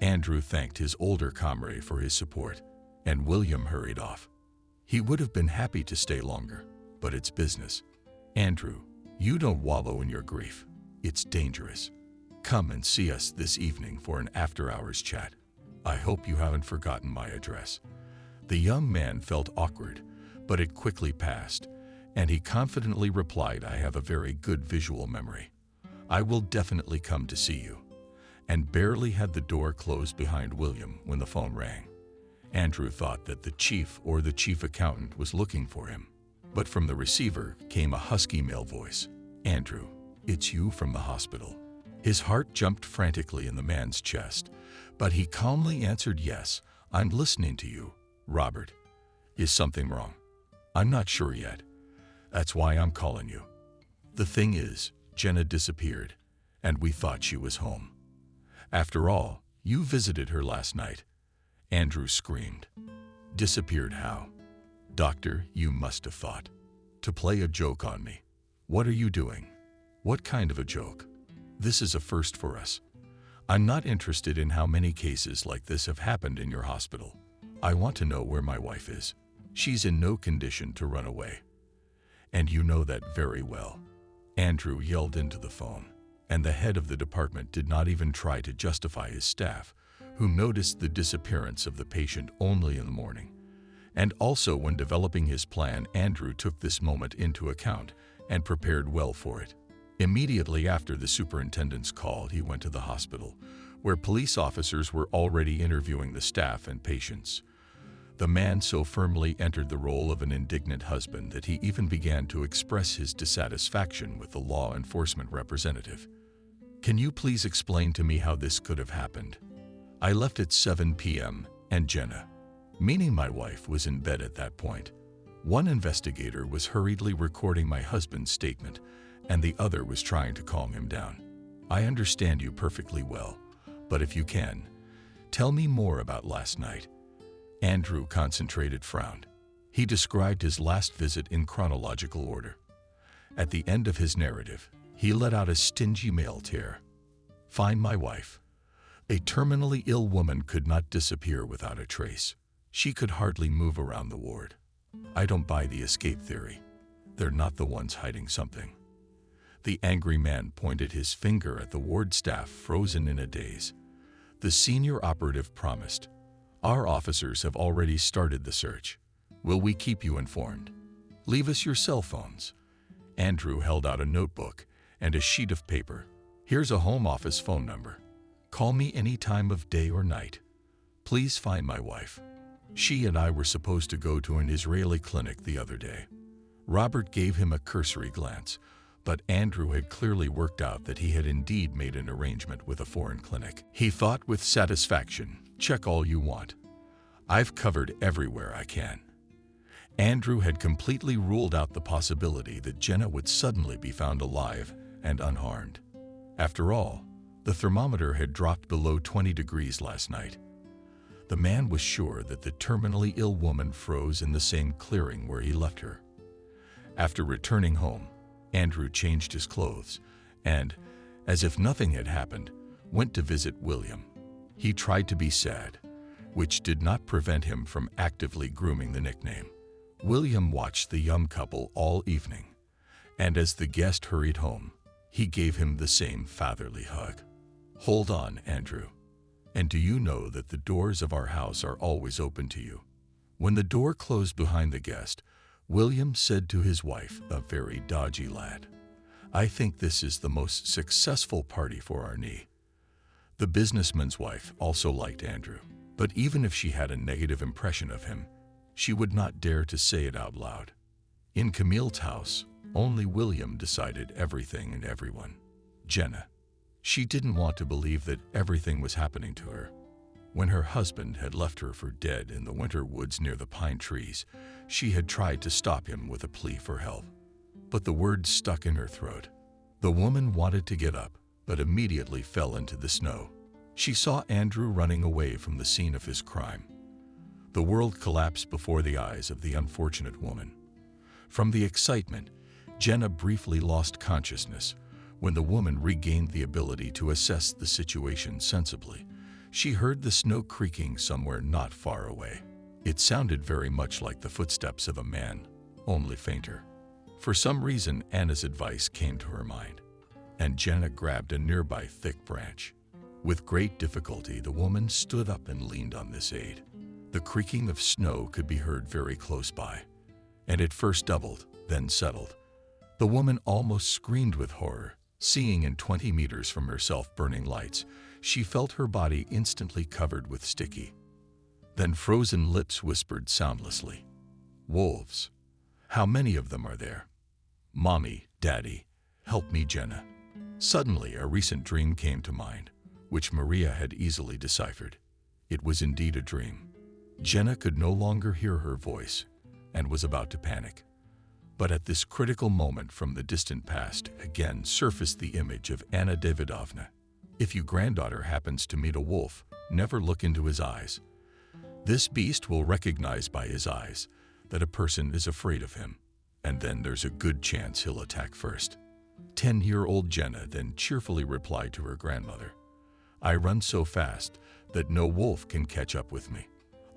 Andrew thanked his older comrade for his support, and William hurried off. He would have been happy to stay longer, but it's business. "Andrew, you don't wallow in your grief. It's dangerous. Come and see us this evening for an after-hours chat. I hope you haven't forgotten my address." The young man felt awkward, but it quickly passed, and he confidently replied, "I have a very good visual memory. I will definitely come to see you." And barely had the door closed behind William when the phone rang. Andrew thought that the chief or the chief accountant was looking for him. But from the receiver came a husky male voice. "Andrew, it's you from the hospital." His heart jumped frantically in the man's chest, but he calmly answered, "Yes, I'm listening to you, Robert. Is something wrong?" "I'm not sure yet. That's why I'm calling you. The thing is, Jenna disappeared, and we thought she was home. After all, you visited her last night." Andrew screamed. "Disappeared how? Doctor, you must have thought to play a joke on me. What are you doing? What kind of a joke? This is a first for us. I'm not interested in how many cases like this have happened in your hospital. I want to know where my wife is. She's in no condition to run away. And you know that very well." Andrew yelled into the phone, and the head of the department did not even try to justify his staff, who noticed the disappearance of the patient only in the morning. And also when developing his plan, Andrew took this moment into account and prepared well for it. Immediately after the superintendent's call, he went to the hospital, where police officers were already interviewing the staff and patients. The man so firmly entered the role of an indignant husband that he even began to express his dissatisfaction with the law enforcement representative. "Can you please explain to me how this could have happened? I left at 7 p.m. and Jenna," meaning my wife, was in bed at that point. "One investigator was hurriedly recording my husband's statement, and the other was trying to calm him down. I understand you perfectly well, but if you can, tell me more about last night." Andrew concentrated frowned. He described his last visit in chronological order. At the end of his narrative, he let out a stingy male tear. "Find my wife. A terminally ill woman could not disappear without a trace. She could hardly move around the ward. I don't buy the escape theory. They're not the ones hiding something." The angry man pointed his finger at the ward staff, frozen in a daze. The senior operative promised, "Our officers have already started the search. Will we keep you informed? Leave us your cell phones." Andrew held out a notebook and a sheet of paper. "Here's a home office phone number. Call me any time of day or night. Please find my wife. She and I were supposed to go to an Israeli clinic the other day." Robert gave him a cursory glance, but Andrew had clearly worked out that he had indeed made an arrangement with a foreign clinic. He thought with satisfaction, "Check all you want. I've covered everywhere I can." Andrew had completely ruled out the possibility that Jenna would suddenly be found alive and unharmed. After all, the thermometer had dropped below 20 degrees last night. The man was sure that the terminally ill woman froze in the same clearing where he left her. After returning home, Andrew changed his clothes and, as if nothing had happened, went to visit William. He tried to be sad, which did not prevent him from actively grooming the nickname. William watched the young couple all evening, and as the guest hurried home, he gave him the same fatherly hug. "Hold on, Andrew. And do you know that the doors of our house are always open to you? When the door closed behind the guest, William said to his wife, a very dodgy lad, "I think this is the most successful party for our knee." The businessman's wife also liked Andrew, but even if she had a negative impression of him, she would not dare to say it out loud. In Camille's house, only William decided everything and everyone. Jenna. She didn't want to believe that everything was happening to her. When her husband had left her for dead in the winter woods near the pine trees, she had tried to stop him with a plea for help. But the words stuck in her throat. The woman wanted to get up, but immediately fell into the snow. She saw Andrew running away from the scene of his crime. The world collapsed before the eyes of the unfortunate woman. From the excitement, Jenna briefly lost consciousness. When the woman regained the ability to assess the situation sensibly, she heard the snow creaking somewhere not far away. It sounded very much like the footsteps of a man, only fainter. For some reason, Anna's advice came to her mind, and Jenna grabbed a nearby thick branch. With great difficulty, the woman stood up and leaned on this aid. The creaking of snow could be heard very close by, and it first doubled, then settled. The woman almost screamed with horror. Seeing in 20 meters from herself burning lights, she felt her body instantly covered with sticky. Then frozen lips whispered soundlessly, "Wolves. How many of them are there? Mommy, Daddy, help me, Jenna." Suddenly, a recent dream came to mind, which Maria had easily deciphered. It was indeed a dream. Jenna could no longer hear her voice and was about to panic. But at this critical moment from the distant past again surfaced the image of Anna Davidovna. If your granddaughter happens to meet a wolf, never look into his eyes. This beast will recognize by his eyes that a person is afraid of him, and then there's a good chance he'll attack first. 10-year-old Jenna then cheerfully replied to her grandmother, "I run so fast that no wolf can catch up with me.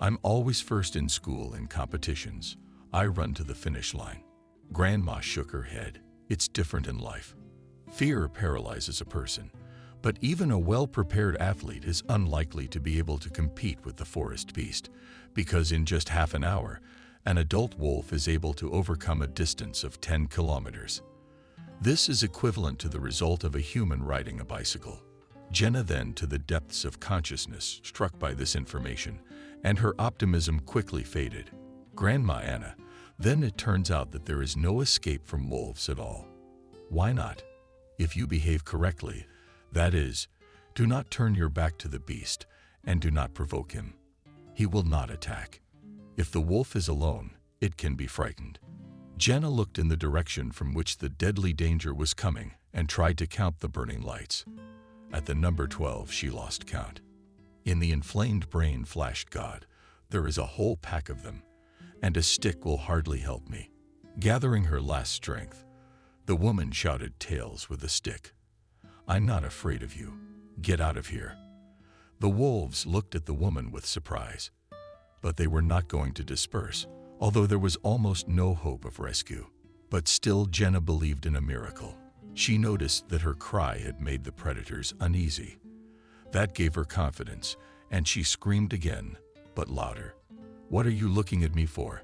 I'm always first in school in competitions. I run to the finish line." Grandma shook her head. It's different in life. Fear paralyzes a person, but even a well-prepared athlete is unlikely to be able to compete with the forest beast, because in just half an hour, an adult wolf is able to overcome a distance of 10 kilometers. This is equivalent to the result of a human riding a bicycle. Jenna then, to the depths of consciousness, struck by this information, and her optimism quickly faded. Grandma Anna, then it turns out that there is no escape from wolves at all. Why not? If you behave correctly, that is, do not turn your back to the beast and do not provoke him. He will not attack. If the wolf is alone, it can be frightened. Jenna looked in the direction from which the deadly danger was coming and tried to count the burning lights. At the number 12, she lost count. In the inflamed brain flashed God, "There is a whole pack of them, and a stick will hardly help me." Gathering her last strength, the woman shouted tales with a stick. "I'm not afraid of you. Get out of here." The wolves looked at the woman with surprise, but they were not going to disperse, although there was almost no hope of rescue. But still, Jenna believed in a miracle. She noticed that her cry had made the predators uneasy. That gave her confidence, and she screamed again, but louder. "What are you looking at me for?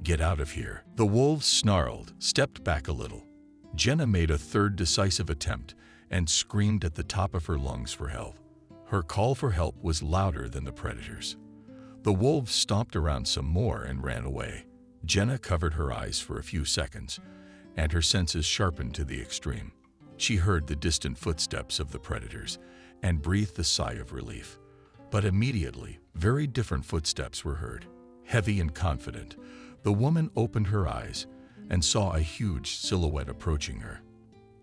Get out of here." The wolves snarled, stepped back a little. Jenna made a third decisive attempt and screamed at the top of her lungs for help. Her call for help was louder than the predators. The wolves stomped around some more and ran away. Jenna covered her eyes for a few seconds, and her senses sharpened to the extreme. She heard the distant footsteps of the predators and breathed a sigh of relief. But immediately, very different footsteps were heard. Heavy and confident, the woman opened her eyes and saw a huge silhouette approaching her.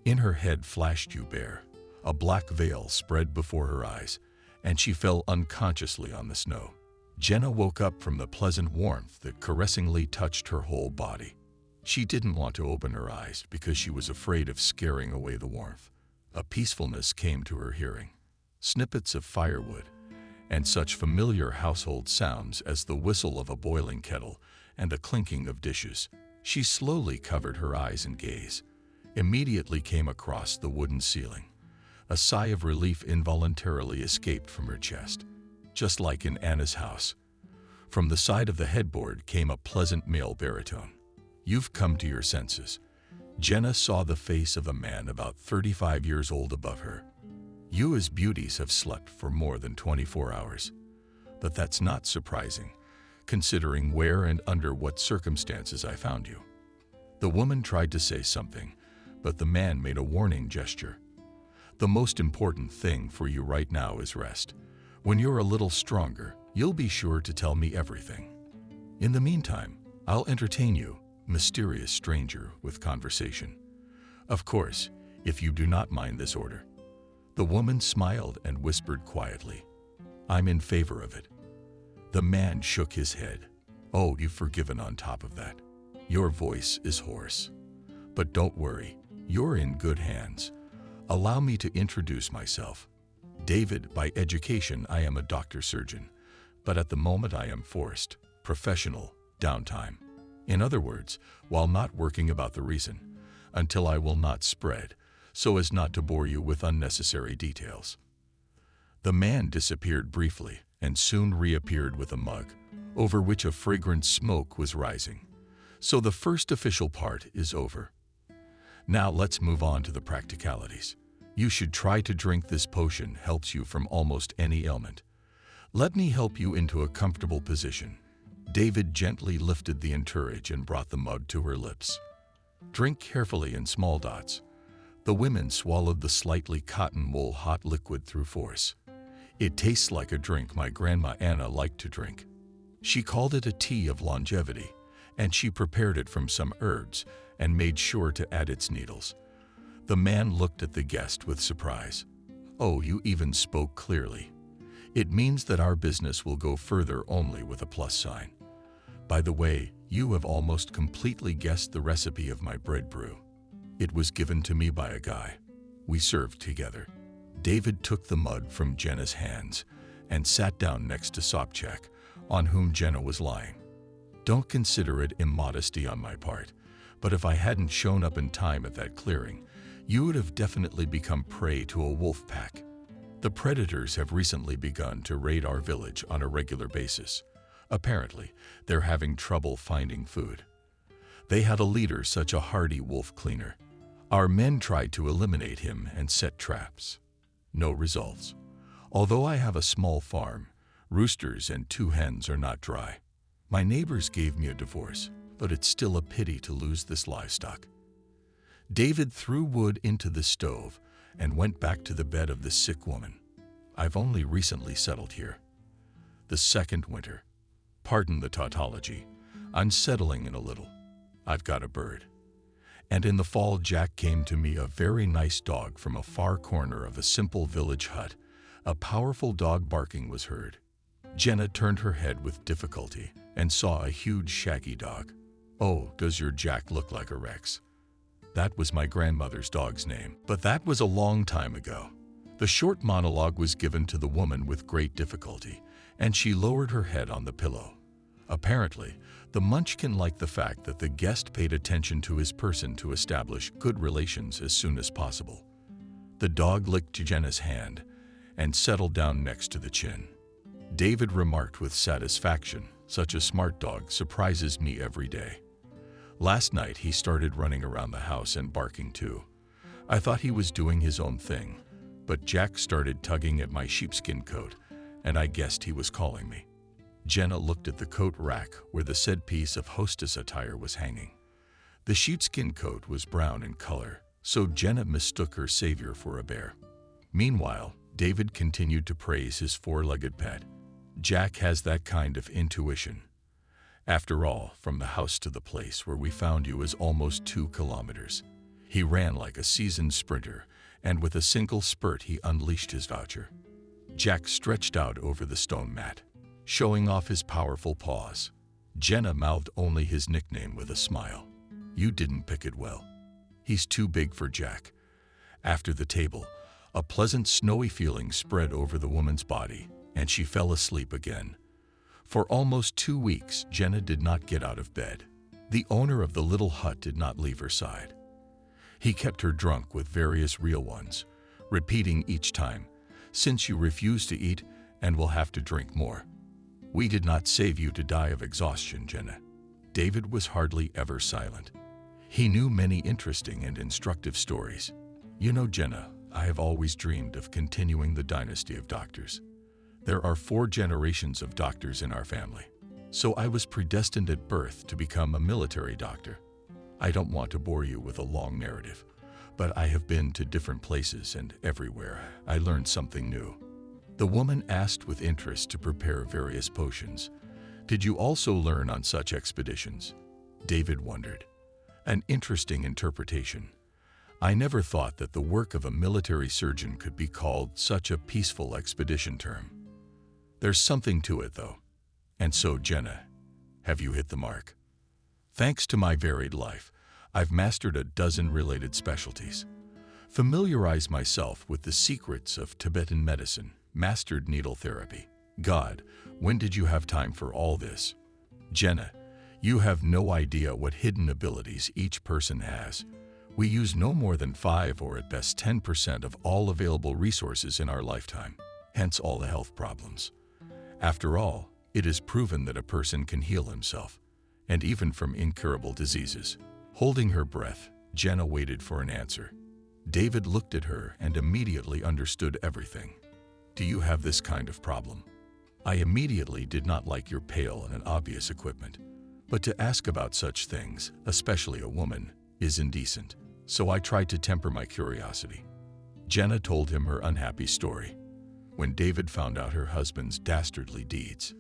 In her head flashed Hubert. A black veil spread before her eyes, and she fell unconsciously on the snow. Jenna woke up from the pleasant warmth that caressingly touched her whole body. She didn't want to open her eyes because she was afraid of scaring away the warmth. A peacefulness came to her hearing. Snippets of firewood, and such familiar household sounds as the whistle of a boiling kettle and the clinking of dishes. She slowly covered her eyes and gaze. Immediately came across the wooden ceiling. A sigh of relief involuntarily escaped from her chest. just like in Anna's house. From the side of the headboard came a pleasant male baritone. "You've come to your senses." Jenna saw the face of a man about 35 years old above her. "You as beauties have slept for more than 24 hours. But that's not surprising, considering where and under what circumstances I found you." The woman tried to say something, but the man made a warning gesture. "The most important thing for you right now is rest. When you're a little stronger, you'll be sure to tell me everything. In the meantime, I'll entertain you, mysterious stranger, with conversation. Of course, if you do not mind this order." The woman smiled and whispered quietly, "I'm in favor of it." The man shook his head. "Oh, you've forgiven on top of that. Your voice is hoarse. But don't worry, you're in good hands. Allow me to introduce myself. David, by education I am a doctor-surgeon, but at the moment I am forced, professional, downtime. In other words, while not working about the reason, until I will not spread, so as not to bore you with unnecessary details." The man disappeared briefly and soon reappeared with a mug, over which a fragrant smoke was rising. So the first official part is over. Now let's move on to the practicalities. You should try to drink this potion. Helps you from almost any ailment. Let me help you into a comfortable position. David gently lifted the entourage and brought the mug to her lips. "Drink carefully in small dots." The women swallowed the slightly cotton wool hot liquid through force. "It tastes like a drink my grandma Anna liked to drink. She called it a tea of longevity, and she prepared it from some herbs and made sure to add its needles." The man looked at the guest with surprise. "Oh, you even spoke clearly. It means that our business will go further only with a plus sign. By the way, you have almost completely guessed the recipe of my bread brew. It was given to me by a guy. We served together." David took the mug from Jenna's hands and sat down next to Sobchak, on whom Jenna was lying. "Don't consider it immodesty on my part, but if I hadn't shown up in time at that clearing, you would have definitely become prey to a wolf pack. The predators have recently begun to raid our village on a regular basis. Apparently, they're having trouble finding food. They had a leader, such a hardy wolf cleaner. Our men tried to eliminate him and set traps. No results. Although I have a small farm, roosters and 2 hens are not dry. My neighbors gave me a divorce, but it's still a pity to lose this livestock." David threw wood into the stove and went back to the bed of the sick woman. "I've only recently settled here. The second winter. Pardon the tautology. I'm settling in a little. I've got a bird. And in the fall Jack came to me, a very nice dog from a far corner of a simple village hut. A powerful dog barking was heard." Jenna turned her head with difficulty and saw a huge shaggy dog. "Oh, does your Jack look like a Rex?" "That was my grandmother's dog's name, but that was a long time ago." The short monologue was given to the woman with great difficulty, and she lowered her head on the pillow. Apparently, the Munchkin liked the fact that the guest paid attention to his person to establish good relations as soon as possible. The dog licked Jenna's hand and settled down next to the chin. David remarked with satisfaction, "Such a smart dog surprises me every day. Last night he started running around the house and barking too. I thought he was doing his own thing, but Jack started tugging at my sheepskin coat, and I guessed he was calling me." Jenna looked at the coat rack where the said piece of hostess attire was hanging. The sheepskin coat was brown in color, so Jenna mistook her savior for a bear. Meanwhile, David continued to praise his 4-legged pet. "Jack has that kind of intuition. After all, from the house to the place where we found you is almost 2 kilometers. He ran like a seasoned sprinter, and with a single spurt he unleashed his voucher." Jack stretched out over the stone mat, showing off his powerful paws. Jenna mouthed only his nickname with a smile. "You didn't pick it well. He's too big for Jack." After the table, a pleasant snowy feeling spread over the woman's body, and she fell asleep again. For almost 2 weeks, Jenna did not get out of bed. The owner of the little hut did not leave her side. He kept her drunk with various real ones, repeating each time, "Since you refuse to eat, and will have to drink more. We did not save you to die of exhaustion, Jenna. David was hardly ever silent. He knew many interesting and instructive stories. You know, Jenna, I have always dreamed of continuing the dynasty of doctors. There are 4 generations of doctors in our family, so I was predestined at birth to become a military doctor. I don't want to bore you with a long narrative, but I have been to different places, and everywhere I learned something new. The woman asked with interest to prepare various potions. Did you also learn on such expeditions? David wondered. An interesting interpretation. I never thought that the work of a military surgeon could be called such a peaceful expedition term. There's something to it, though. And so, Jenna, have you hit the mark? Thanks to my varied life, I've mastered a dozen related specialties. Familiarized myself with the secrets of Tibetan medicine, mastered needle therapy. God, when did you have time for all this? Jenna, you have no idea what hidden abilities each person has. We use no more than 5 or at best 10% of all available resources in our lifetime, hence all the health problems. After all, it is proven that a person can heal himself, and even from incurable diseases. Holding her breath, Jenna waited for an answer. David looked at her and immediately understood everything. Do you have this kind of problem? I immediately did not like your pale and obvious equipment. But to ask about such things, especially a woman, is indecent. So I tried to temper my curiosity. Jenna told him her unhappy story. When David found out her husband's dastardly deeds,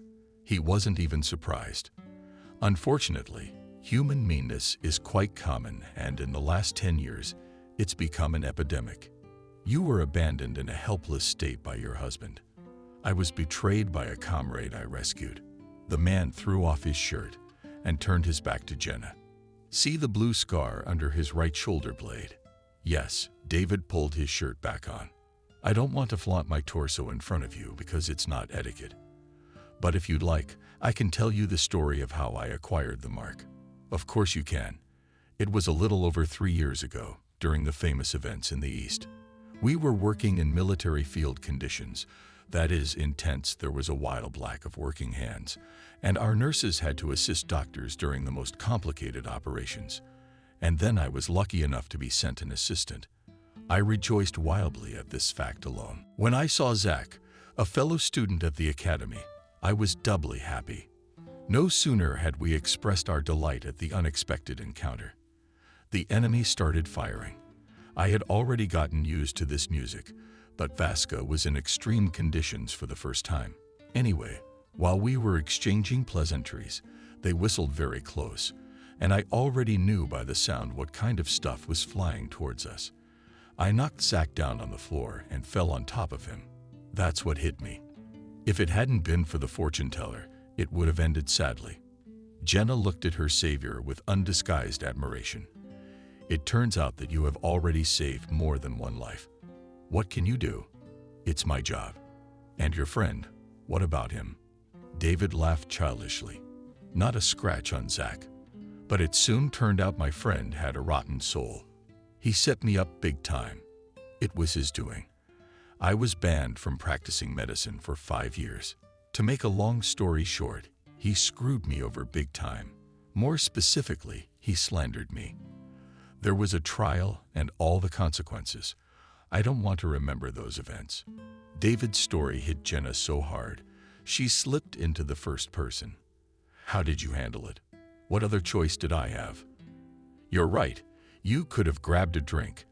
he wasn't even surprised. Unfortunately, human meanness is quite common, and in the last 10 years, it's become an epidemic. You were abandoned in a helpless state by your husband. I was betrayed by a comrade I rescued. The man threw off his shirt and turned his back to Jenna. See the blue scar under his right shoulder blade? Yes, David pulled his shirt back on. I don't want to flaunt my torso in front of you because it's not etiquette. But if you'd like, I can tell you the story of how I acquired the mark. Of course you can. It was a little over 3 years ago, during the famous events in the East. We were working in military field conditions. That is, intense. There was a wild lack of working hands, and our nurses had to assist doctors during the most complicated operations. And then I was lucky enough to be sent an assistant. I rejoiced wildly at this fact alone. When I saw Zach, a fellow student at the academy, I was doubly happy. No sooner had we expressed our delight at the unexpected encounter. The enemy started firing. I had already gotten used to this music, but Vasca was in extreme conditions for the first time. Anyway, while we were exchanging pleasantries, they whistled very close, and I already knew by the sound what kind of stuff was flying towards us. I knocked Zach down on the floor and fell on top of him. That's what hit me. If it hadn't been for the fortune teller, it would have ended sadly. Jenna looked at her savior with undisguised admiration. It turns out that you have already saved more than one life. What can you do? It's my job. And your friend, what about him? David laughed childishly. Not a scratch on Zach. But it soon turned out my friend had a rotten soul. He set me up big time. It was his doing. I was banned from practicing medicine for 5 years. To make a long story short, he screwed me over big time. More specifically, he slandered me. There was a trial and all the consequences. I don't want to remember those events. David's story hit Jenna so hard, she slipped into the first person. How did you handle it? What other choice did I have? You're right, you could have grabbed a drink,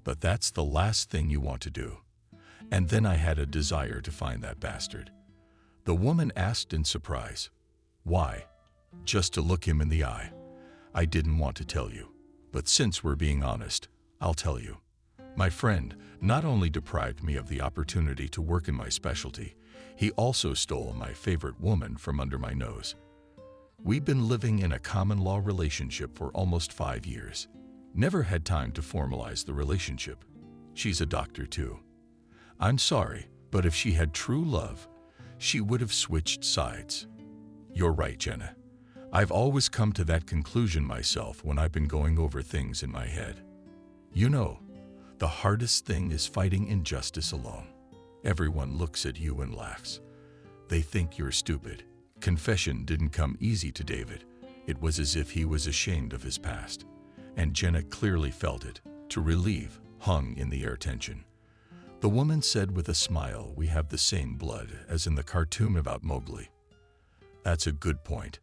but that's the last thing you want to do. And then I had a desire to find that bastard. The woman asked in surprise. Why? Just to look him in the eye. I didn't want to tell you, but since we're being honest, I'll tell you. My friend not only deprived me of the opportunity to work in my specialty, he also stole my favorite woman from under my nose. We've been living in a common law relationship for almost 5 years. Never had time to formalize the relationship. She's a doctor too. I'm sorry, but if she had true love, she would have switched sides. You're right, Jenna. I've always come to that conclusion myself when I've been going over things in my head. You know, the hardest thing is fighting injustice alone. Everyone looks at you and laughs. They think you're stupid. Confession didn't come easy to David. It was as if he was ashamed of his past. And Jenna clearly felt it. To relieve hung in the air tension. The woman said with a smile, "We have the same blood as in the cartoon about Mowgli." That's a good point.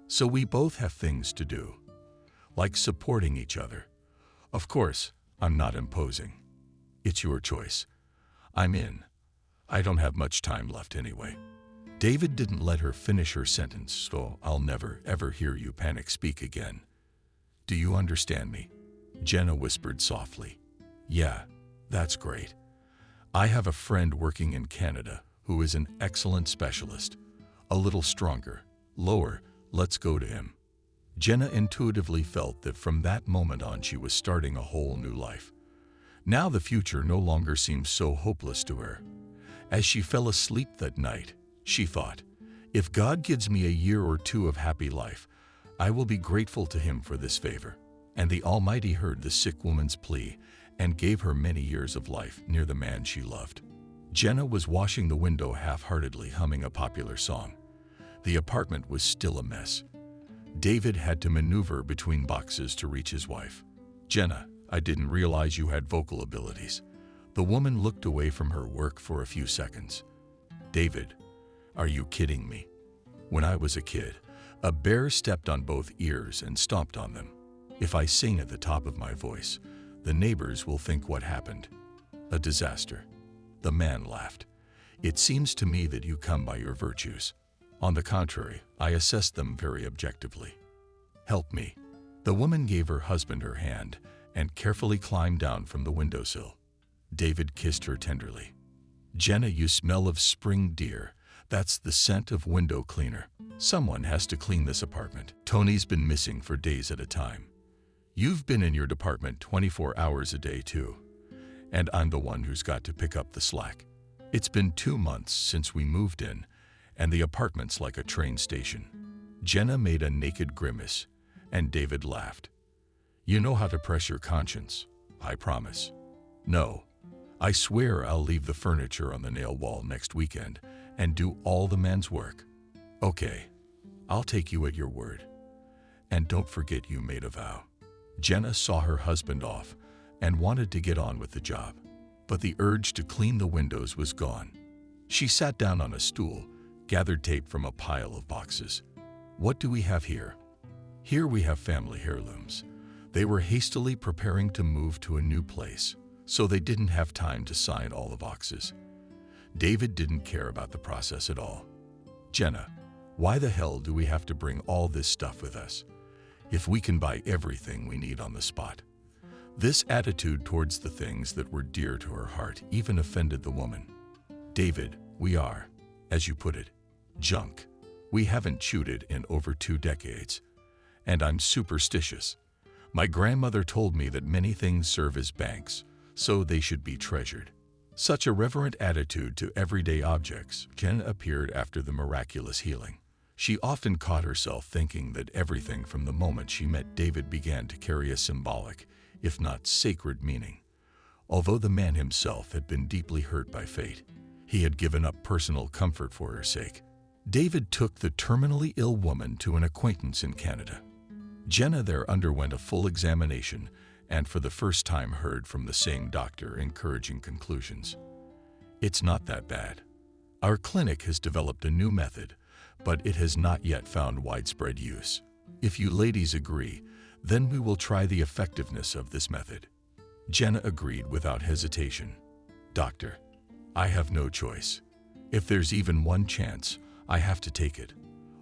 So we both have things to do, like supporting each other. Of course, I'm not imposing. It's your choice. I'm in. I don't have much time left anyway. David didn't let her finish her sentence, so I'll never, ever hear you panic speak again. Do you understand me? Jenna whispered softly. Yeah, that's great. I have a friend working in Canada who is an excellent specialist. A little stronger, lower, let's go to him. Jenna intuitively felt that from that moment on she was starting a whole new life. Now the future no longer seemed so hopeless to her. As she fell asleep that night, she thought, if God gives me a year or two of happy life, I will be grateful to him for this favor. And the Almighty heard the sick woman's plea and gave her many years of life near the man she loved. Jenna was washing the window half-heartedly, humming a popular song. The apartment was still a mess. David had to maneuver between boxes to reach his wife. Jenna, I didn't realize you had vocal abilities. The woman looked away from her work for a few seconds. David, are you kidding me? When I was a kid, a bear stepped on both ears and stomped on them. If I sing at the top of my voice, the neighbors will think what happened. A disaster. The man laughed. It seems to me that you come by your virtues. On the contrary, I assess them very objectively. Help me. The woman gave her husband her hand and carefully climbed down from the windowsill. David kissed her tenderly. Jenna, you smell of spring, dear. That's the scent of window cleaner. Someone has to clean this apartment. Tony's been missing for days at a time. You've been in your department 24 hours a day too. And I'm the one who's got to pick up the slack. It's been 2 months since we moved in, and the apartment's like a train station. Jenna made a naked grimace, and David laughed. You know how to press your conscience, I promise. No, I swear I'll leave the furniture on the nail wall next weekend and do all the man's work. Okay, I'll take you at your word. And don't forget you made a vow. Jenna saw her husband off and wanted to get on with the job, but the urge to clean the windows was gone. She sat down on a stool, gathered tape from a pile of boxes. What do we have here? Here we have family heirlooms. They were hastily preparing to move to a new place, so they didn't have time to sign all the boxes. David didn't care about the process at all. Jenna, why the hell do we have to bring all this stuff with us if we can buy everything we need on the spot? This attitude towards the things that were dear to her heart even offended the woman. David, we are, as you put it, junk. We haven't chewed it in over 2 decades. And I'm superstitious. My grandmother told me that many things serve as banks, so they should be treasured. Such a reverent attitude to everyday objects, Jenna appeared after the miraculous healing. She often caught herself thinking that everything from the moment she met David began to carry a symbolic, if not sacred, meaning. Although the man himself had been deeply hurt by fate, he had given up personal comfort for her sake. David took the terminally ill woman to an acquaintance in Canada. Jenna there underwent a full examination and for the first time heard from the same doctor encouraging conclusions. It's not that bad. Our clinic has developed a new method, but it has not yet found widespread use. If you ladies agree, then we will try the effectiveness of this method. Jenna agreed without hesitation. Doctor, I have no choice. If there's even one chance, I have to take it.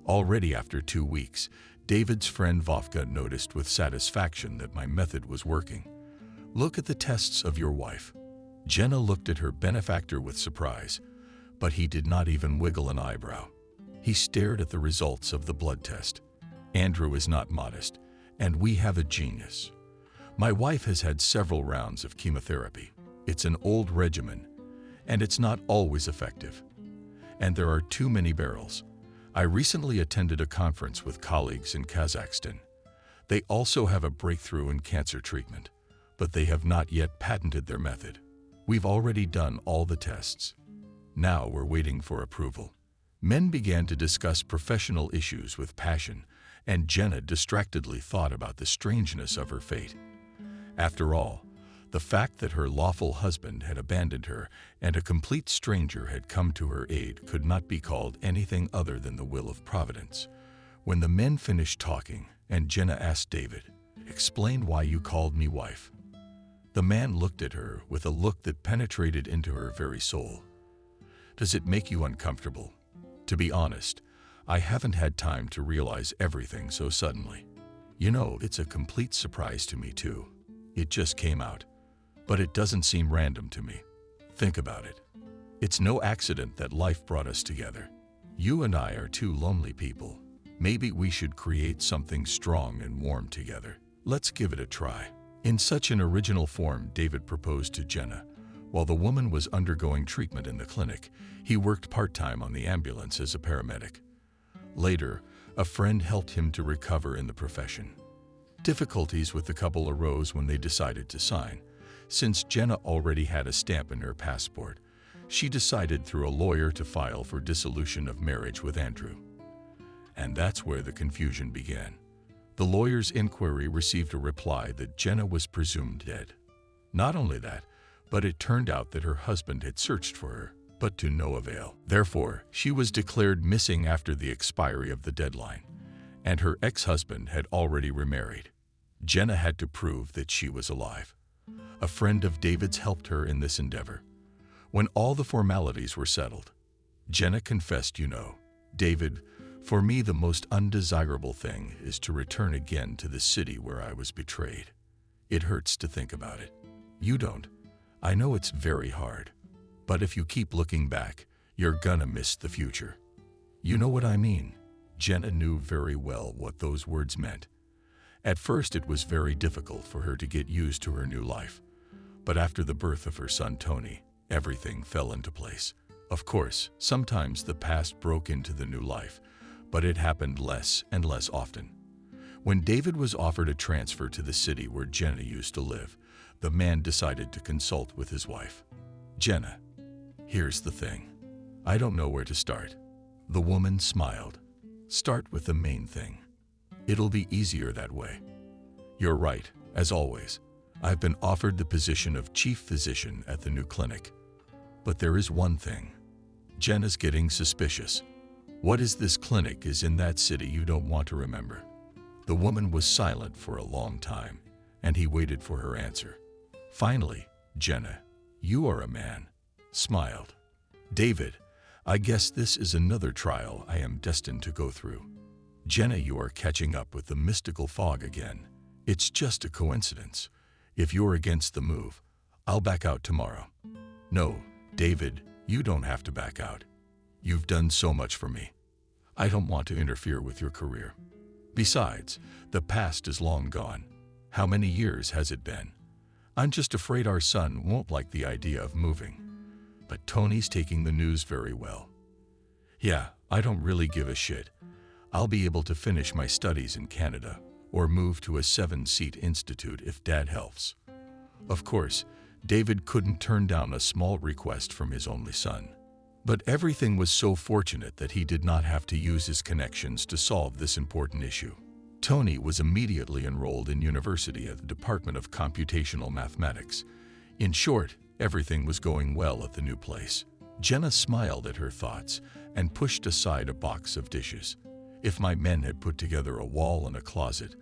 Already after 2 weeks, David's friend Vovka noticed with satisfaction that my method was working. Look at the tests of your wife. Jenna looked at her benefactor with surprise, but he did not even wiggle an eyebrow. He stared at the results of the blood test. Andrew is not modest, and we have a genius. My wife has had several rounds of chemotherapy. It's an old regimen, and it's not always effective. And there are too many barrels. I recently attended a conference with colleagues in Kazakhstan. They also have a breakthrough in cancer treatment, but they have not yet patented their method. We've already done all the tests. Now we're waiting for approval. Men began to discuss professional issues with passion, and Jenna distractedly thought about the strangeness of her fate. After all, the fact that her lawful husband had abandoned her and a complete stranger had come to her aid could not be called anything other than the will of Providence. When the men finished talking, and Jenna asked David, "Explain why you called me wife." The man looked at her with a look that penetrated into her very soul. "Does it make you uncomfortable? To be honest, I haven't had time to realize everything so suddenly. You know, it's a complete surprise to me too. It just came out. But it doesn't seem random to me. Think about it. It's no accident that life brought us together. You and I are two lonely people. Maybe we should create something strong and warm together. Let's give it a try." In such an original form, David proposed to Jenna. While the woman was undergoing treatment in the clinic, he worked part-time on the ambulance as a paramedic. Later, a friend helped him to recover in the profession. Difficulties with the couple arose when they decided to sign. Since Jenna already had a stamp in her passport, she decided through a lawyer to file for dissolution of marriage with Andrew. And that's where the confusion began. The lawyer's inquiry received a reply that Jenna was presumed dead. Not only that, but it turned out that her husband had searched for her, but to no avail. Therefore, she was declared missing after the expiry of the deadline, and her ex-husband had already remarried. Jenna had to prove that she was alive. A friend of David's helped her in this endeavor. When all the formalities were settled, Jenna confessed, "You know, David, for me the most undesirable thing is to return again to the city where I was betrayed. It hurts to think about it. You don't. I know it's very hard. But if you keep looking back, you're gonna miss the future." You know what I mean? Jenna knew very well what those words meant. At first, it was very difficult for her to get used to her new life. But after the birth of her son Tony, everything fell into place. Of course, sometimes the past broke into the new life, but it happened less and less often. When David was offered a transfer to the city where Jenna used to live, the man decided to consult with his wife. "Jenna, here's the thing. I don't know where to start." The woman smiled. "Start with the main thing. It'll be easier that way. You're right, as always. I've been offered the position of chief physician at the new clinic. But there is one thing. Jenna's getting suspicious. What is this clinic is in that city you don't want to remember?" The woman was silent for a long time, and he waited for her answer. Finally, Jenna, "You are a man," smiled. "David, I guess this is another trial I am destined to go through." "Jenna, you are catching up with the mystical fog again. It's just a coincidence. If you're against the move, I'll back out tomorrow." "No, David, you don't have to back out. You've done so much for me. I don't want to interfere with your career. Besides, the past is long gone. How many years has it been? I'm just afraid our son won't like the idea of moving. But Tony's taking the news very well. Yeah, I don't really give a shit. I'll be able to finish my studies in Canada or move to a 7-seat institute if Dad helps." Of course, David couldn't turn down a small request from his only son. But everything was so fortunate that he did not have to use his connections to solve this important issue. Tony was immediately enrolled in university at the Department of Computational Mathematics. In short, everything was going well at the new place. Jenna smiled at her thoughts and pushed aside a box of dishes. If my men had put together a wall and a closet,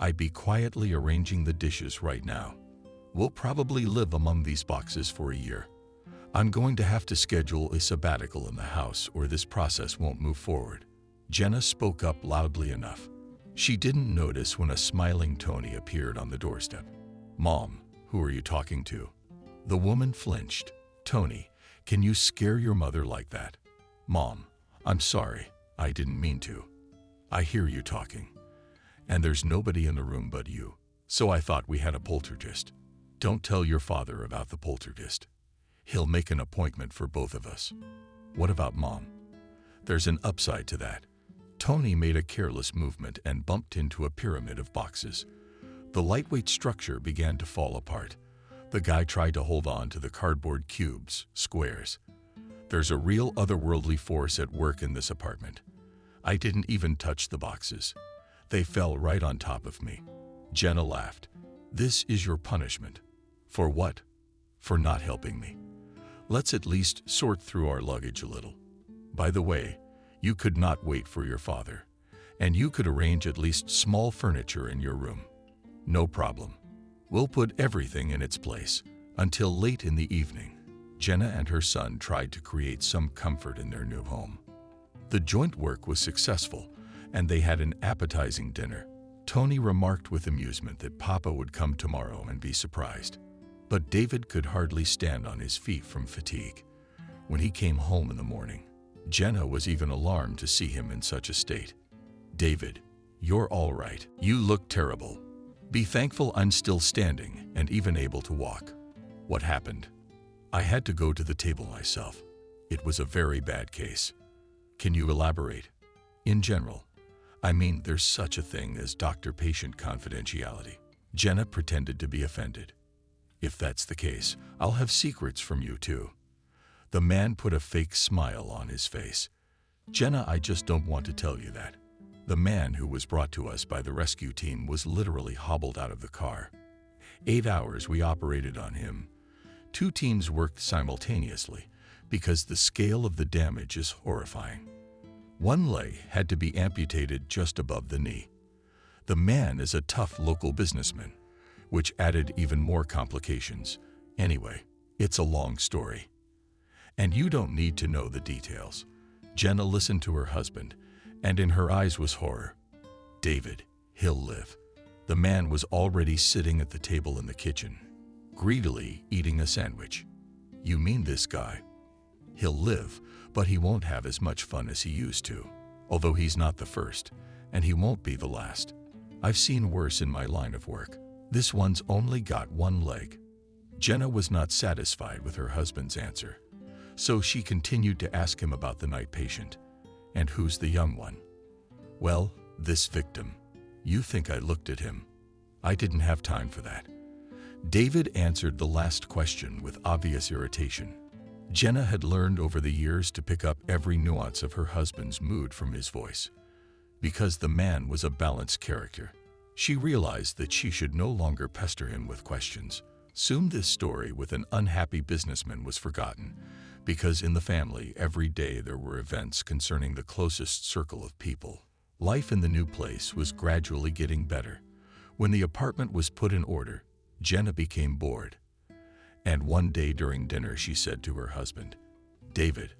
I'd be quietly arranging the dishes right now. We'll probably live among these boxes for a year. I'm going to have to schedule a sabbatical in the house or this process won't move forward. Jenna spoke up loudly enough. She didn't notice when a smiling Tony appeared on the doorstep. "Mom, who are you talking to?" The woman flinched. "Tony, can you scare your mother like that?" "Mom, I'm sorry. I didn't mean to. I hear you talking. And there's nobody in the room but you, so I thought we had a poltergeist." "Don't tell your father about the poltergeist. He'll make an appointment for both of us." "What about Mom?" "There's an upside to that." Tony made a careless movement and bumped into a pyramid of boxes. The lightweight structure began to fall apart. The guy tried to hold on to the cardboard cubes, squares. There's a real otherworldly force at work in this apartment. I didn't even touch the boxes. They fell right on top of me. Jenna laughed. This is your punishment. For what? For not helping me. Let's at least sort through our luggage a little. By the way, you could not wait for your father, and you could arrange at least small furniture in your room. No problem. We'll put everything in its place. Until late in the evening, Jenna and her son tried to create some comfort in their new home. The joint work was successful, and they had an appetizing dinner. Tony remarked with amusement that Papa would come tomorrow and be surprised. But David could hardly stand on his feet from fatigue. When he came home in the morning, Jenna was even alarmed to see him in such a state. David, you're all right. You look terrible. Be thankful I'm still standing and even able to walk. What happened? I had to go to the table myself. It was a very bad case. Can you elaborate? In general, I mean, there's such a thing as doctor-patient confidentiality. Jenna pretended to be offended. If that's the case, I'll have secrets from you too. The man put a fake smile on his face. Jenna, I just don't want to tell you that. The man who was brought to us by the rescue team was literally hobbled out of the car. 8 hours we operated on him. 2 teams worked simultaneously because the scale of the damage is horrifying. One leg had to be amputated just above the knee. The man is a tough local businessman, which added even more complications. Anyway, it's a long story. And you don't need to know the details. Jenna listened to her husband, and in her eyes was horror. David, he'll live. The man was already sitting at the table in the kitchen, greedily eating a sandwich. You mean this guy? He'll live, but he won't have as much fun as he used to. Although he's not the first, and he won't be the last. I've seen worse in my line of work. This one's only got 1 leg. Jenna was not satisfied with her husband's answer, so she continued to ask him about the night patient. And who's the young one? Well, this victim. You think I looked at him? I didn't have time for that. David answered the last question with obvious irritation. Jenna had learned over the years to pick up every nuance of her husband's mood from his voice. Because the man was a balanced character, she realized that she should no longer pester him with questions. Soon this story with an unhappy businessman was forgotten, because in the family every day there were events concerning the closest circle of people. Life in the new place was gradually getting better. When the apartment was put in order, Jenna became bored. And one day during dinner she said to her husband, David,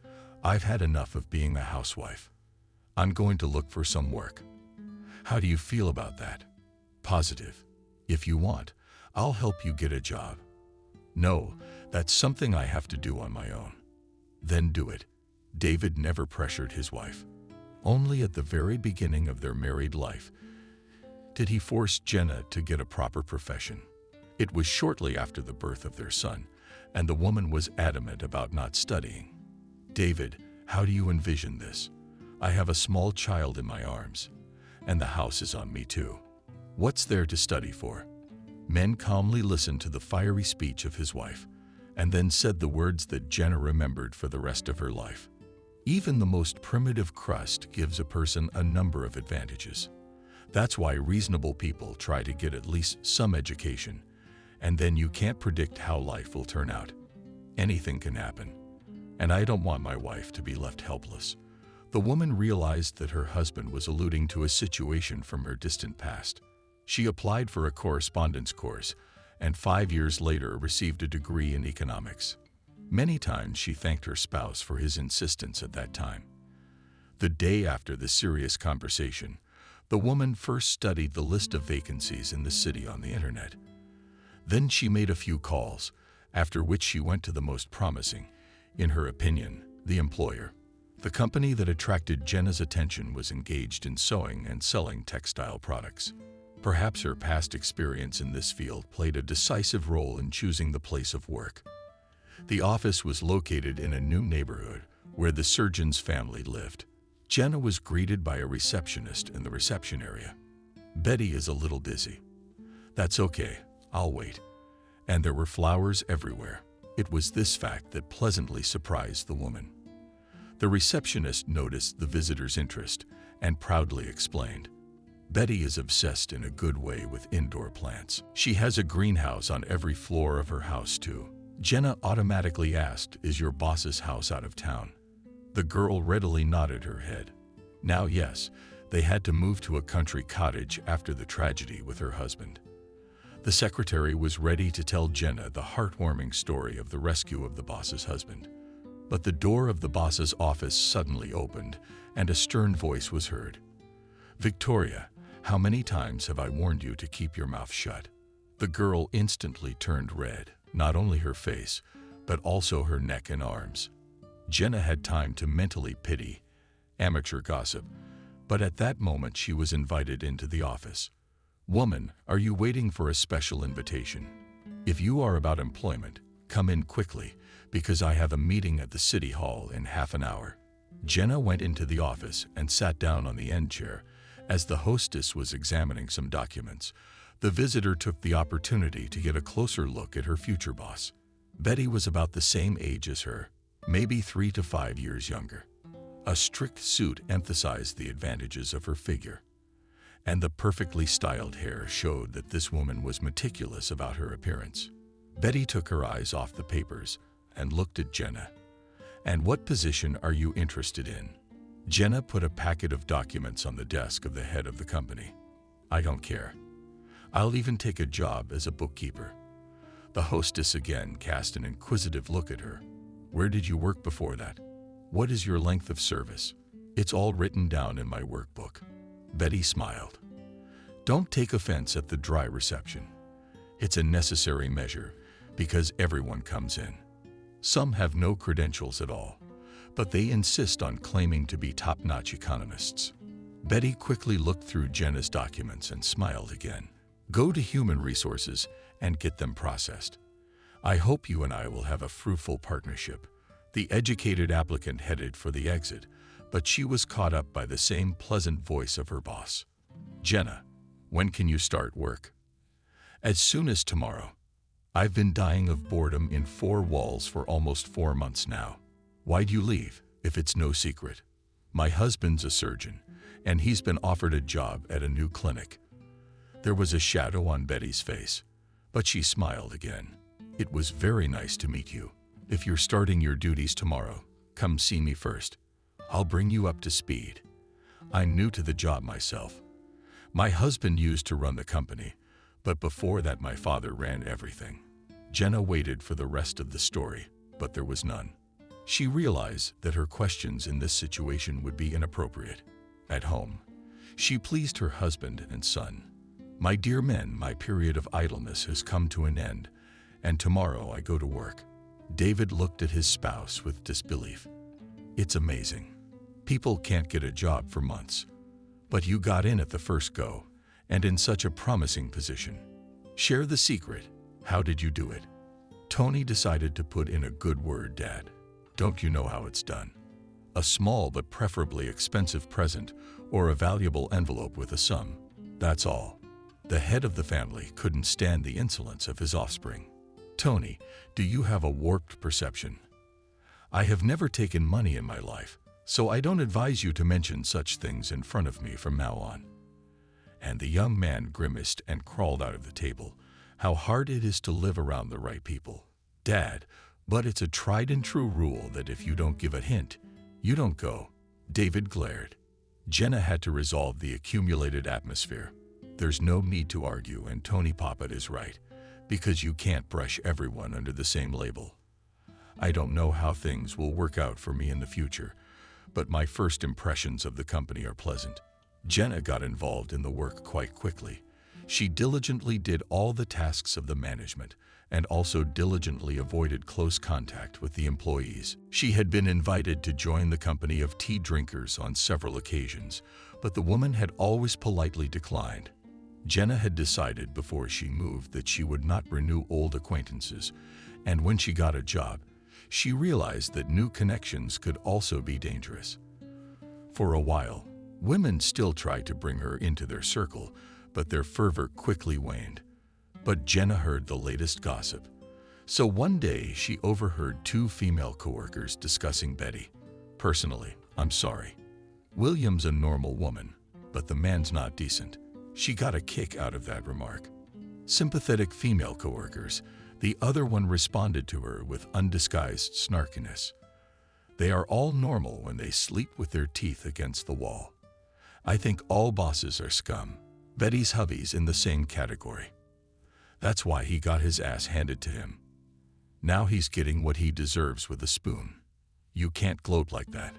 I've had enough of being a housewife. I'm going to look for some work. How do you feel about that? Positive. If you want, I'll help you get a job. No, that's something I have to do on my own. Then do it. David never pressured his wife. Only at the very beginning of their married life did he force Jenna to get a proper profession. It was shortly after the birth of their son, and the woman was adamant about not studying. David, how do you envision this? I have a small child in my arms, and the house is on me too. What's there to study for? Men calmly listened to the fiery speech of his wife, and then said the words that Jenna remembered for the rest of her life. Even the most primitive crust gives a person a number of advantages. That's why reasonable people try to get at least some education, and then you can't predict how life will turn out. Anything can happen, and I don't want my wife to be left helpless. The woman realized that her husband was alluding to a situation from her distant past. She applied for a correspondence course, and 5 years later received a degree in economics. Many times she thanked her spouse for his insistence at that time. The day after the serious conversation, the woman first studied the list of vacancies in the city on the internet. Then she made a few calls, after which she went to the most promising, in her opinion, the employer. The company that attracted Jenna's attention was engaged in sewing and selling textile products. Perhaps her past experience in this field played a decisive role in choosing the place of work. The office was located in a new neighborhood where the surgeon's family lived. Jenna was greeted by a receptionist in the reception area. Betty is a little dizzy. That's okay, I'll wait. And there were flowers everywhere. It was this fact that pleasantly surprised the woman. The receptionist noticed the visitor's interest and proudly explained, "Betty is obsessed in a good way with indoor plants. She has a greenhouse on every floor of her house too." Jenna automatically asked, "Is your boss's house out of town?" The girl readily nodded her head. Now yes, they had to move to a country cottage after the tragedy with her husband. The secretary was ready to tell Jenna the heartwarming story of the rescue of the boss's husband. But the door of the boss's office suddenly opened, and a stern voice was heard. "Victoria, how many times have I warned you to keep your mouth shut?" The girl instantly turned red, not only her face, but also her neck and arms. Jenna had time to mentally pity amateur gossip, but at that moment she was invited into the office. "Woman, are you waiting for a special invitation? If you are about employment, come in quickly, because I have a meeting at the city hall in half an hour." Jenna went into the office and sat down on the end chair. As the hostess was examining some documents, the visitor took the opportunity to get a closer look at her future boss. Betty was about the same age as her, maybe 3 to 5 years younger. A strict suit emphasized the advantages of her figure, and the perfectly styled hair showed that this woman was meticulous about her appearance. Betty took her eyes off the papers and looked at Jenna. "And what position are you interested in?" Jenna put a packet of documents on the desk of the head of the company. "I don't care. I'll even take a job as a bookkeeper." The hostess again cast an inquisitive look at her. "Where did you work before that? What is your length of service?" "It's all written down in my workbook." Betty smiled. "Don't take offense at the dry reception. It's a necessary measure because everyone comes in. Some have no credentials at all, but they insist on claiming to be top-notch economists." Betty quickly looked through Jenna's documents and smiled again. "Go to human resources and get them processed. I hope you and I will have a fruitful partnership." The educated applicant headed for the exit, but she was caught up by the same pleasant voice of her boss. "Jenna, when can you start work?" "As soon as tomorrow. I've been dying of boredom in 4 walls for almost 4 months now." "Why'd you leave, if it's no secret?" "My husband's a surgeon, and he's been offered a job at a new clinic." There was a shadow on Betty's face, but she smiled again. "It was very nice to meet you. If you're starting your duties tomorrow, come see me first. I'll bring you up to speed. I'm new to the job myself. My husband used to run the company, but before that my father ran everything." Jenna waited for the rest of the story, but there was none. She realized that her questions in this situation would be inappropriate. At home, she pleased her husband and son. "My dear men, my period of idleness has come to an end, and tomorrow I go to work." David looked at his spouse with disbelief. "It's amazing. People can't get a job for months. But you got in at the first go, and in such a promising position. Share the secret. How did you do it?" Tony decided to put in a good word, Dad. "Don't you know how it's done? A small but preferably expensive present or a valuable envelope with a sum. That's all." The head of the family couldn't stand the insolence of his offspring. "Tony, do you have a warped perception? I have never taken money in my life, so I don't advise you to mention such things in front of me from now on." And the young man grimaced and crawled out of the table. How hard it is to live around the right people. "Dad, but it's a tried and true rule that if you don't give a hint, you don't go." David glared. Jenna had to resolve the accumulated atmosphere. There's no need to argue, and Tony Poppet is right, because you can't brush everyone under the same label. I don't know how things will work out for me in the future, but my first impressions of the company are pleasant. Jenna got involved in the work quite quickly. She diligently did all the tasks of the management and also diligently avoided close contact with the employees. She had been invited to join the company of tea drinkers on several occasions, but the woman had always politely declined. Jenna had decided before she moved that she would not renew old acquaintances, and when she got a job, she realized that new connections could also be dangerous. For a while, women still tried to bring her into their circle, but their fervor quickly waned. But Jenna heard the latest gossip. So one day she overheard 2 female coworkers discussing Betty. Personally, I'm sorry. William's a normal woman, but the man's not decent. She got a kick out of that remark. Sympathetic female coworkers, the other one responded to her with undisguised snarkiness. They are all normal when they sleep with their teeth against the wall. I think all bosses are scum. Betty's hubby's in the same category. That's why he got his ass handed to him. Now he's getting what he deserves with a spoon. You can't gloat like that.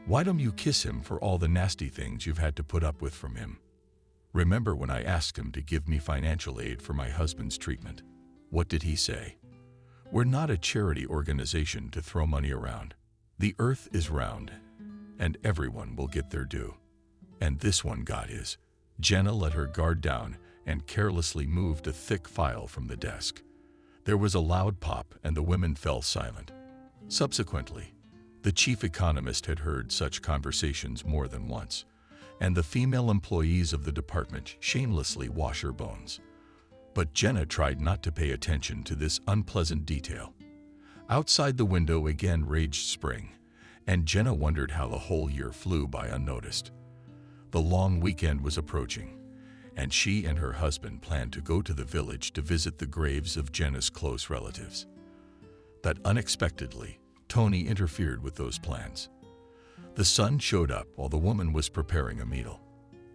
Why don't you kiss him for all the nasty things you've had to put up with from him? Remember when I asked him to give me financial aid for my husband's treatment? What did he say? We're not a charity organization to throw money around. The earth is round, and everyone will get their due. And this one got his. Jenna let her guard down and carelessly moved a thick file from the desk. There was a loud pop and the women fell silent. Subsequently, the chief economist had heard such conversations more than once, and the female employees of the department shamelessly wash her bones. But Jenna tried not to pay attention to this unpleasant detail. Outside the window again raged spring, and Jenna wondered how the whole year flew by unnoticed. The long weekend was approaching, and she and her husband planned to go to the village to visit the graves of Jenna's close relatives. But unexpectedly, Tony interfered with those plans. The son showed up while the woman was preparing a meal.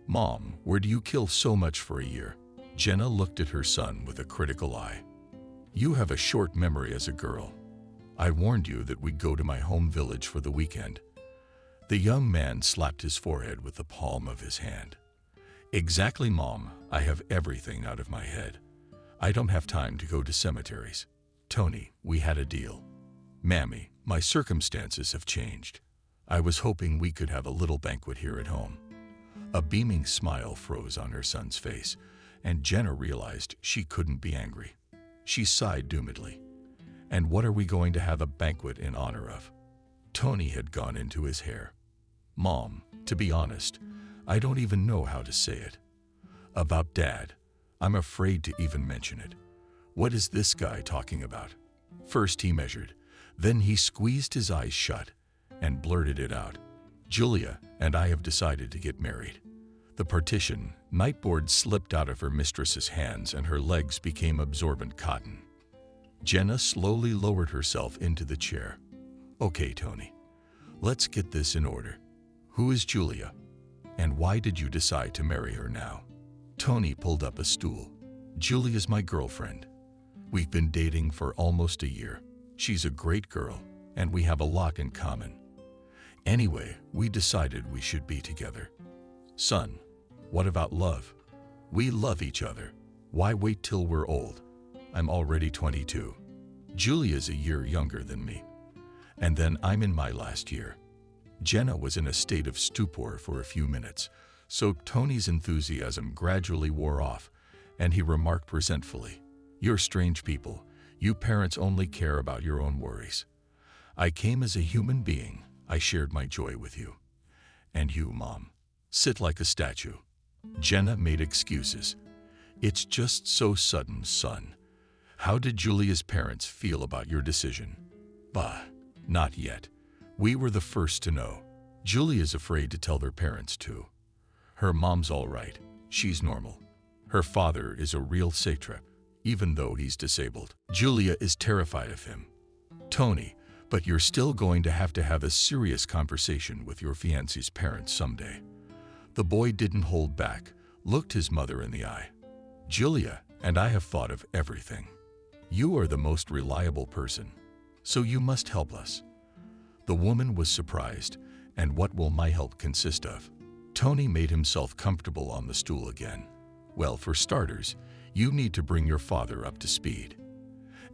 "Mom, where do you kill so much for a year?" Jenna looked at her son with a critical eye. "You have a short memory as a girl. I warned you that we'd go to my home village for the weekend." The young man slapped his forehead with the palm of his hand. "Exactly, Mom. I have everything out of my head. I don't have time to go to cemeteries. Tony, we had a deal." "Mammy, my circumstances have changed. I was hoping we could have a little banquet here at home." A beaming smile froze on her son's face, and Jenna realized she couldn't be angry. She sighed doomedly. "And what are we going to have a banquet in honor of?" Tony had gone into his hair. "Mom, to be honest, I don't even know how to say it. About Dad, I'm afraid to even mention it. What is this guy talking about?" First he measured, then he squeezed his eyes shut and blurted it out. "Julia and I have decided to get married." The partition nightboard slipped out of her mistress's hands and her legs became absorbent cotton. Jenna slowly lowered herself into the chair. "Okay, Tony, let's get this in order. Who is Julia? And why did you decide to marry her now?" Tony pulled up a stool. "Julia's my girlfriend. We've been dating for almost a year. She's a great girl, and we have a lot in common. Anyway, we decided we should be together." "Son, what about love? We love each other. Why wait till we're old? I'm already 22. Julia's a year younger than me. And then I'm in my last year." Jenna was in a state of stupor for a few minutes, so Tony's enthusiasm gradually wore off, and he remarked resentfully, "You're strange people. You parents only care about your own worries. I came as a human being. I shared my joy with you. And you, Mom, sit like a statue." Jenna made excuses. "It's just so sudden, son. How did Julia's parents feel about your decision?" "Bah, not yet. We were the first to know. Julia's afraid to tell their parents too. Her mom's all right. She's normal. Her father is a real satrap, even though he's disabled. Julia is terrified of him." "Tony, but you're still going to have a serious conversation with your fiancé's parents someday." The boy didn't hold back, looked his mother in the eye. "Julia and I have thought of everything. You are the most reliable person, so you must help us." The woman was surprised, and what will my help consist of? Tony made himself comfortable on the stool again. "Well, for starters, you need to bring your father up to speed.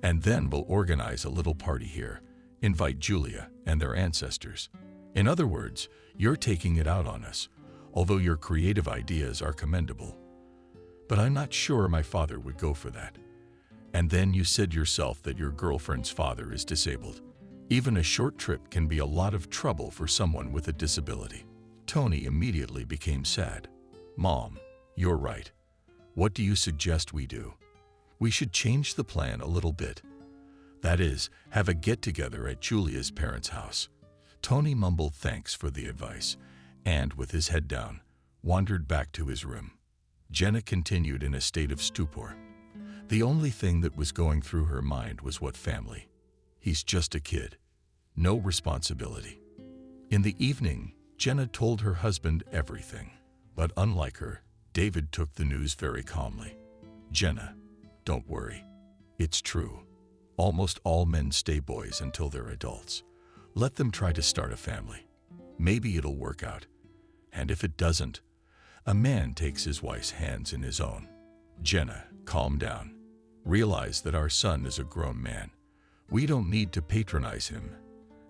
And then we'll organize a little party here, invite Julia and their ancestors. In other words, you're taking it out on us, although your creative ideas are commendable. But I'm not sure my father would go for that. And then you said yourself that your girlfriend's father is disabled. Even a short trip can be a lot of trouble for someone with a disability." Tony immediately became sad. "Mom, you're right. What do you suggest we do? We should change the plan a little bit. That is, have a get-together at Julia's parents' house. Tony mumbled thanks for the advice and, with his head down, wandered back to his room. Jenna continued in a state of stupor. The only thing that was going through her mind was what family? He's just a kid. No responsibility. In the evening, Jenna told her husband everything. But unlike her, David took the news very calmly. Jenna, don't worry. It's true. Almost all men stay boys until they're adults. Let them try to start a family. Maybe it'll work out. And if it doesn't, a man takes his wife's hands in his own. Jenna, calm down. Realize that our son is a grown man. We don't need to patronize him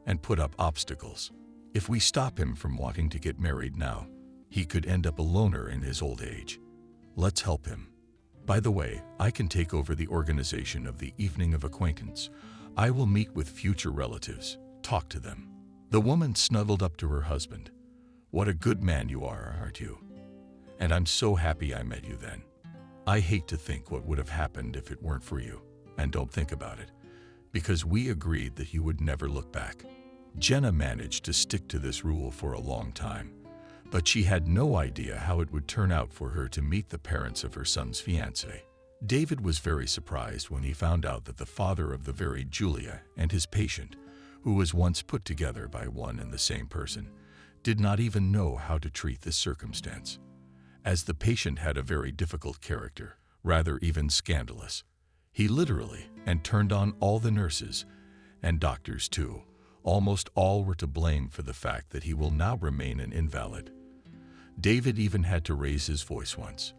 and put up obstacles. If we stop him from wanting to get married now, he could end up a loner in his old age. Let's help him. By the way, I can take over the organization of the Evening of Acquaintance. I will meet with future relatives, talk to them. The woman snuggled up to her husband. What a good man you are, aren't you? And I'm so happy I met you then. I hate to think what would have happened if it weren't for you. And don't think about it, because we agreed that you would never look back. Jenna managed to stick to this rule for a long time, but she had no idea how it would turn out for her to meet the parents of her son's fiancée. David was very surprised when he found out that the father of the very Julia and his patient, who was once put together by one and the same person, did not even know how to treat this circumstance. As the patient had a very difficult character, rather even scandalous, he literally and turned on all the nurses and doctors too. Almost all were to blame for the fact that he will now remain an invalid. David even had to raise his voice once.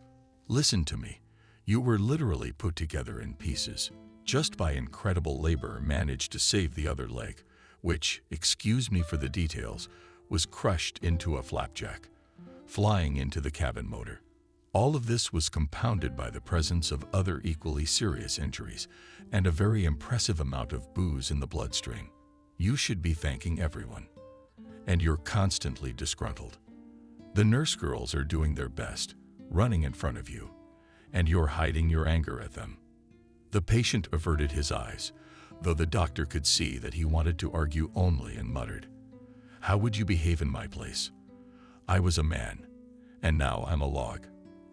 Listen to me. You were literally put together in pieces. Just by incredible labor managed to save the other leg, which, excuse me for the details, was crushed into a flapjack, flying into the cabin motor. All of this was compounded by the presence of other equally serious injuries and a very impressive amount of booze in the bloodstream. You should be thanking everyone. And you're constantly disgruntled. The nurse girls are doing their best, running in front of you, and you're hiding your anger at them. The patient averted his eyes, though the doctor could see that he wanted to argue only, and muttered, "How would you behave in my place? I was a man, and now I'm a log.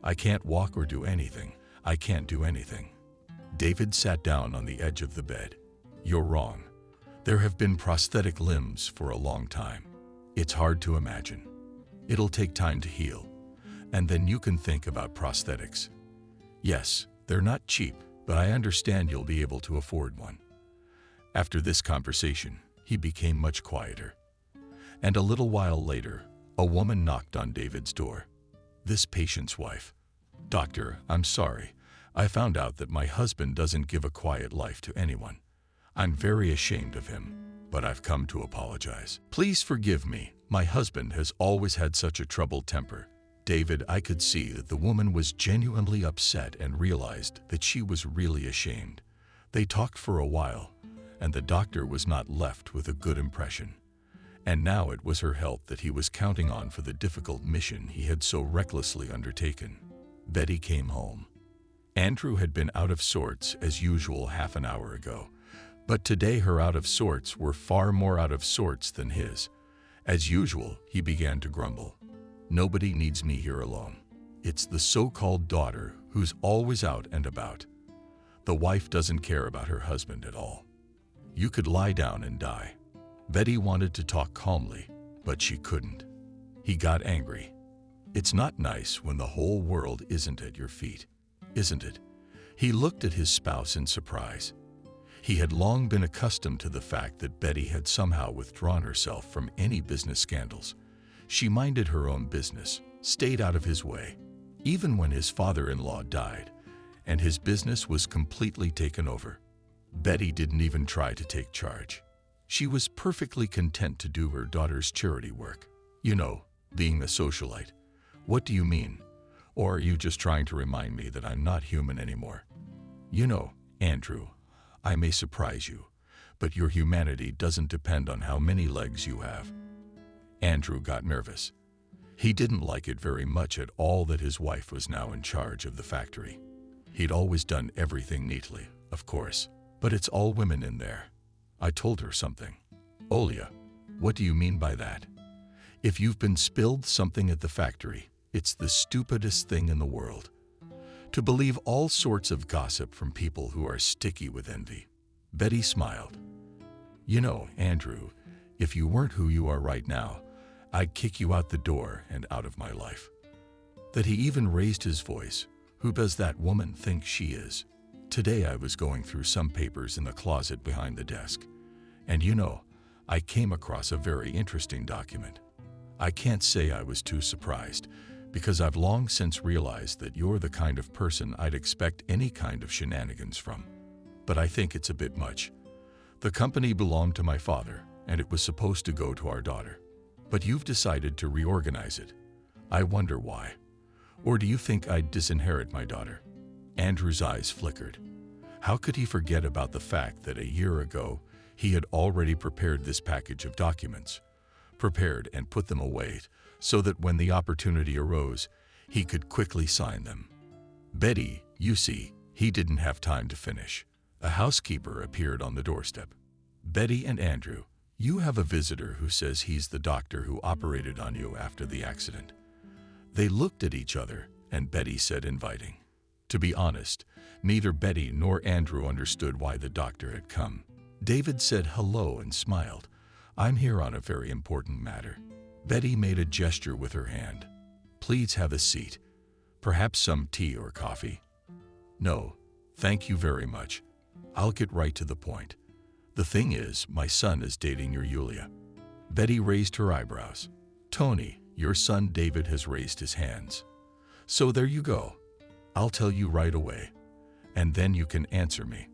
I can't walk or do anything. I can't do anything." David sat down on the edge of the bed. "You're wrong. There have been prosthetic limbs for a long time. It's hard to imagine. It'll take time to heal, and then you can think about prosthetics. Yes, they're not cheap, but I understand you'll be able to afford one." After this conversation, he became much quieter. And a little while later, a woman knocked on David's door. This patient's wife. "Doctor, I'm sorry. I found out that my husband doesn't give a quiet life to anyone. I'm very ashamed of him, but I've come to apologize. Please forgive me. My husband has always had such a troubled temper." David, I could see that the woman was genuinely upset and realized that she was really ashamed. They talked for a while, and the doctor was not left with a good impression. And now it was her health that he was counting on for the difficult mission he had so recklessly undertaken. Betty came home. Andrew had been out of sorts as usual half an hour ago, but today her out of sorts were far more out of sorts than his. As usual, he began to grumble. "Nobody needs me here alone. It's the so-called daughter who's always out and about. The wife doesn't care about her husband at all. You could lie down and die." Betty wanted to talk calmly, but she couldn't. He got angry. It's not nice when the whole world isn't at your feet, isn't it? He looked at his spouse in surprise. He had long been accustomed to the fact that Betty had somehow withdrawn herself from any business scandals. She minded her own business, stayed out of his way, even when his father-in-law died, and his business was completely taken over. Betty didn't even try to take charge. She was perfectly content to do her daughter's charity work. You know, being a socialite. What do you mean? Or are you just trying to remind me that I'm not human anymore? You know, Andrew, I may surprise you, but your humanity doesn't depend on how many legs you have. Andrew got nervous. He didn't like it very much at all that his wife was now in charge of the factory. He'd always done everything neatly, of course, but it's all women in there. I told her something. Olia, What do you mean by that? If you've been spilled something at the factory, it's the stupidest thing in the world. To believe all sorts of gossip from people who are sticky with envy. Betty smiled. You know, Andrew, if you weren't who you are right now, I'd kick you out the door and out of my life. That he even raised his voice. Who does that woman think she is? Today I was going through some papers in the closet behind the desk. And you know, I came across a very interesting document. I can't say I was too surprised, because I've long since realized that you're the kind of person I'd expect any kind of shenanigans from. But I think it's a bit much. The company belonged to my father, and it was supposed to go to our daughter. But you've decided to reorganize it. I wonder why. Or do you think I'd disinherit my daughter? Andrew's eyes flickered. How could he forget about the fact that a year ago he had already prepared this package of documents, prepared and put them away so that when the opportunity arose, he could quickly sign them. Betty, you see, he didn't have time to finish. A housekeeper appeared on the doorstep. Betty and Andrew, you have a visitor who says he's the doctor who operated on you after the accident. They looked at each other, and Betty said inviting. To be honest, neither Betty nor Andrew understood why the doctor had come. David said hello and smiled. I'm here on a very important matter. Betty made a gesture with her hand. Please have a seat. Perhaps some tea or coffee. No, thank you very much. I'll get right to the point. The thing is, my son is dating your Yulia. Betty raised her eyebrows. Tony, your son David has raised his hands. So there you go. I'll tell you right away, and then you can answer me.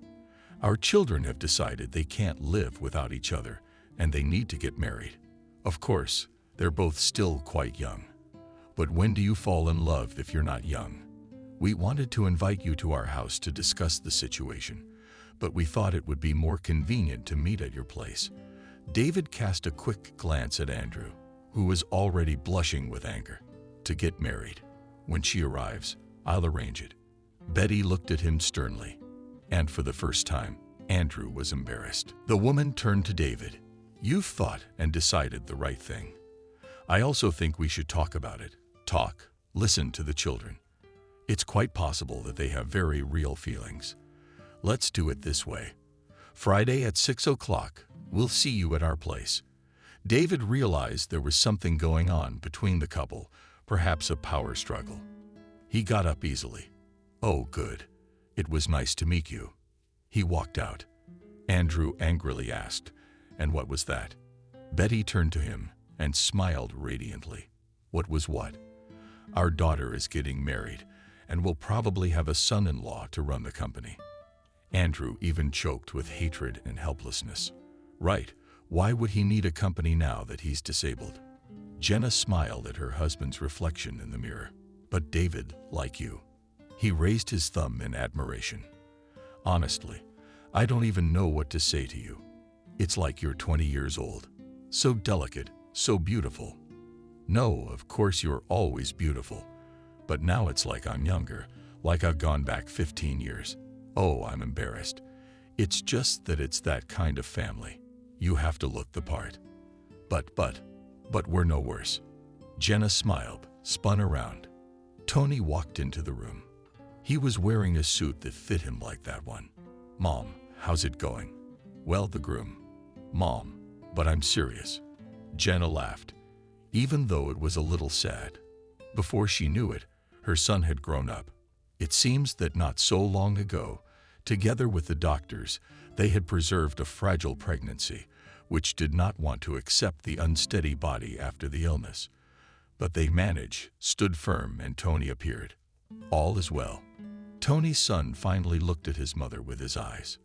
Our children have decided they can't live without each other, and they need to get married. Of course, they're both still quite young. But when do you fall in love if you're not young? We wanted to invite you to our house to discuss the situation, but we thought it would be more convenient to meet at your place. David cast a quick glance at Andrew, who was already blushing with anger. To get married. When she arrives, I'll arrange it. Betty looked at him sternly, and for the first time, Andrew was embarrassed. The woman turned to David. You've thought and decided the right thing. I also think we should talk about it. Talk. Listen to the children. It's quite possible that they have very real feelings. Let's do it this way. Friday at 6 o'clock, we'll see you at our place. David realized there was something going on between the couple, perhaps a power struggle. He got up easily. Oh, good. It was nice to meet you. He walked out. Andrew angrily asked, and what was that? Betty turned to him and smiled radiantly. What was what? Our daughter is getting married, and will probably have a son-in-law to run the company. Andrew even choked with hatred and helplessness. Right, why would he need a company now that he's disabled? Jenna smiled at her husband's reflection in the mirror. But David, like you. He raised his thumb in admiration. Honestly, I don't even know what to say to you. It's like you're 20 years old. So delicate, so beautiful. No, of course you're always beautiful. But now it's like I'm younger, like I've gone back 15 years. Oh, I'm embarrassed. It's just that it's that kind of family. You have to look the part. But we're no worse. Jenna smiled, spun around. Tony walked into the room. He was wearing a suit that fit him like that one. Mom, how's it going? Well, the groom. Mom, but I'm serious. Jenna laughed, even though it was a little sad. Before she knew it, her son had grown up. It seems that not so long ago, together with the doctors, they had preserved a fragile pregnancy, which did not want to accept the unsteady body after the illness. But they managed, stood firm, and Tony appeared. All is well. Tony's son finally looked at his mother with his eyes.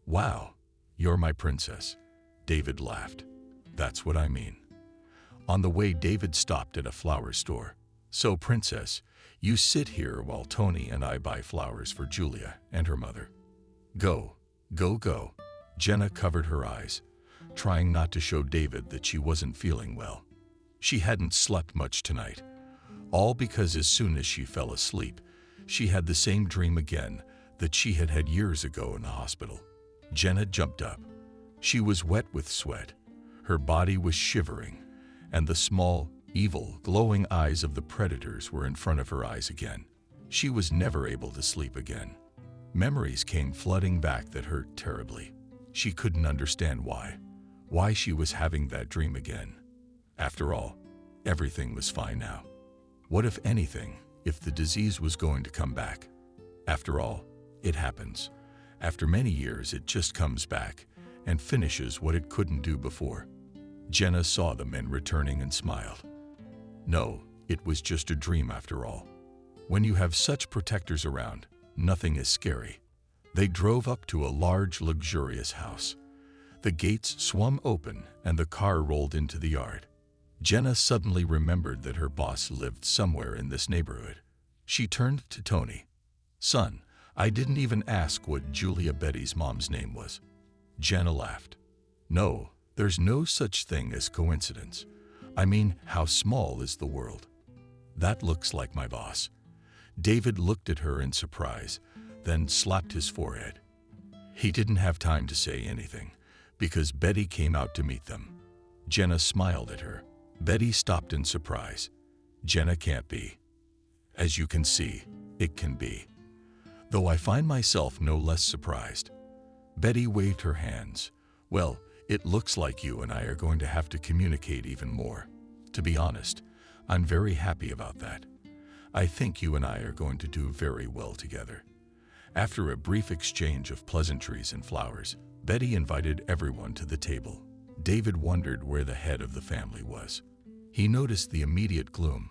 Wow, you're my princess. David laughed. That's what I mean. On the way, David stopped at a flower store. So, princess, you sit here while Tony and I buy flowers for Julia and her mother. Go. Jenna covered her eyes, trying not to show David that she wasn't feeling well. She hadn't slept much tonight, all because as soon as she fell asleep, she had the same dream again that she had had years ago in the hospital. Jenna jumped up. She was wet with sweat. Her body was shivering, and the small, evil, glowing eyes of the predators were in front of her eyes again. She was never able to sleep again. Memories came flooding back that hurt terribly. She couldn't understand why she was having that dream again. After all, everything was fine now. What if anything, if the disease was going to come back? After all, it happens. After many years, it just comes back and finishes what it couldn't do before. Jenna saw the men returning and smiled. No, it was just a dream after all. When you have such protectors around, nothing is scary. They drove up to a large, luxurious house. The gates swung open and the car rolled into the yard. Jenna suddenly remembered that her boss lived somewhere in this neighborhood. She turned to Tony. "Son, I didn't even ask what Julia Betty's mom's name was." Jenna laughed. "No, there's no such thing as coincidence. I mean, how small is the world?" "That looks like my boss." David looked at her in surprise, then slapped his forehead. He didn't have time to say anything, because Betty came out to meet them. Jenna smiled at her. Betty stopped in surprise. "Jenna can't be." "As you can see, it can be. Though I find myself no less surprised." Betty waved her hands. "Well, it looks like you and I are going to have to communicate even more. To be honest, I'm very happy about that. I think you and I are going to do very well together." After a brief exchange of pleasantries and flowers, Betty invited everyone to the table. David wondered where the head of the family was. He noticed the immediate gloom,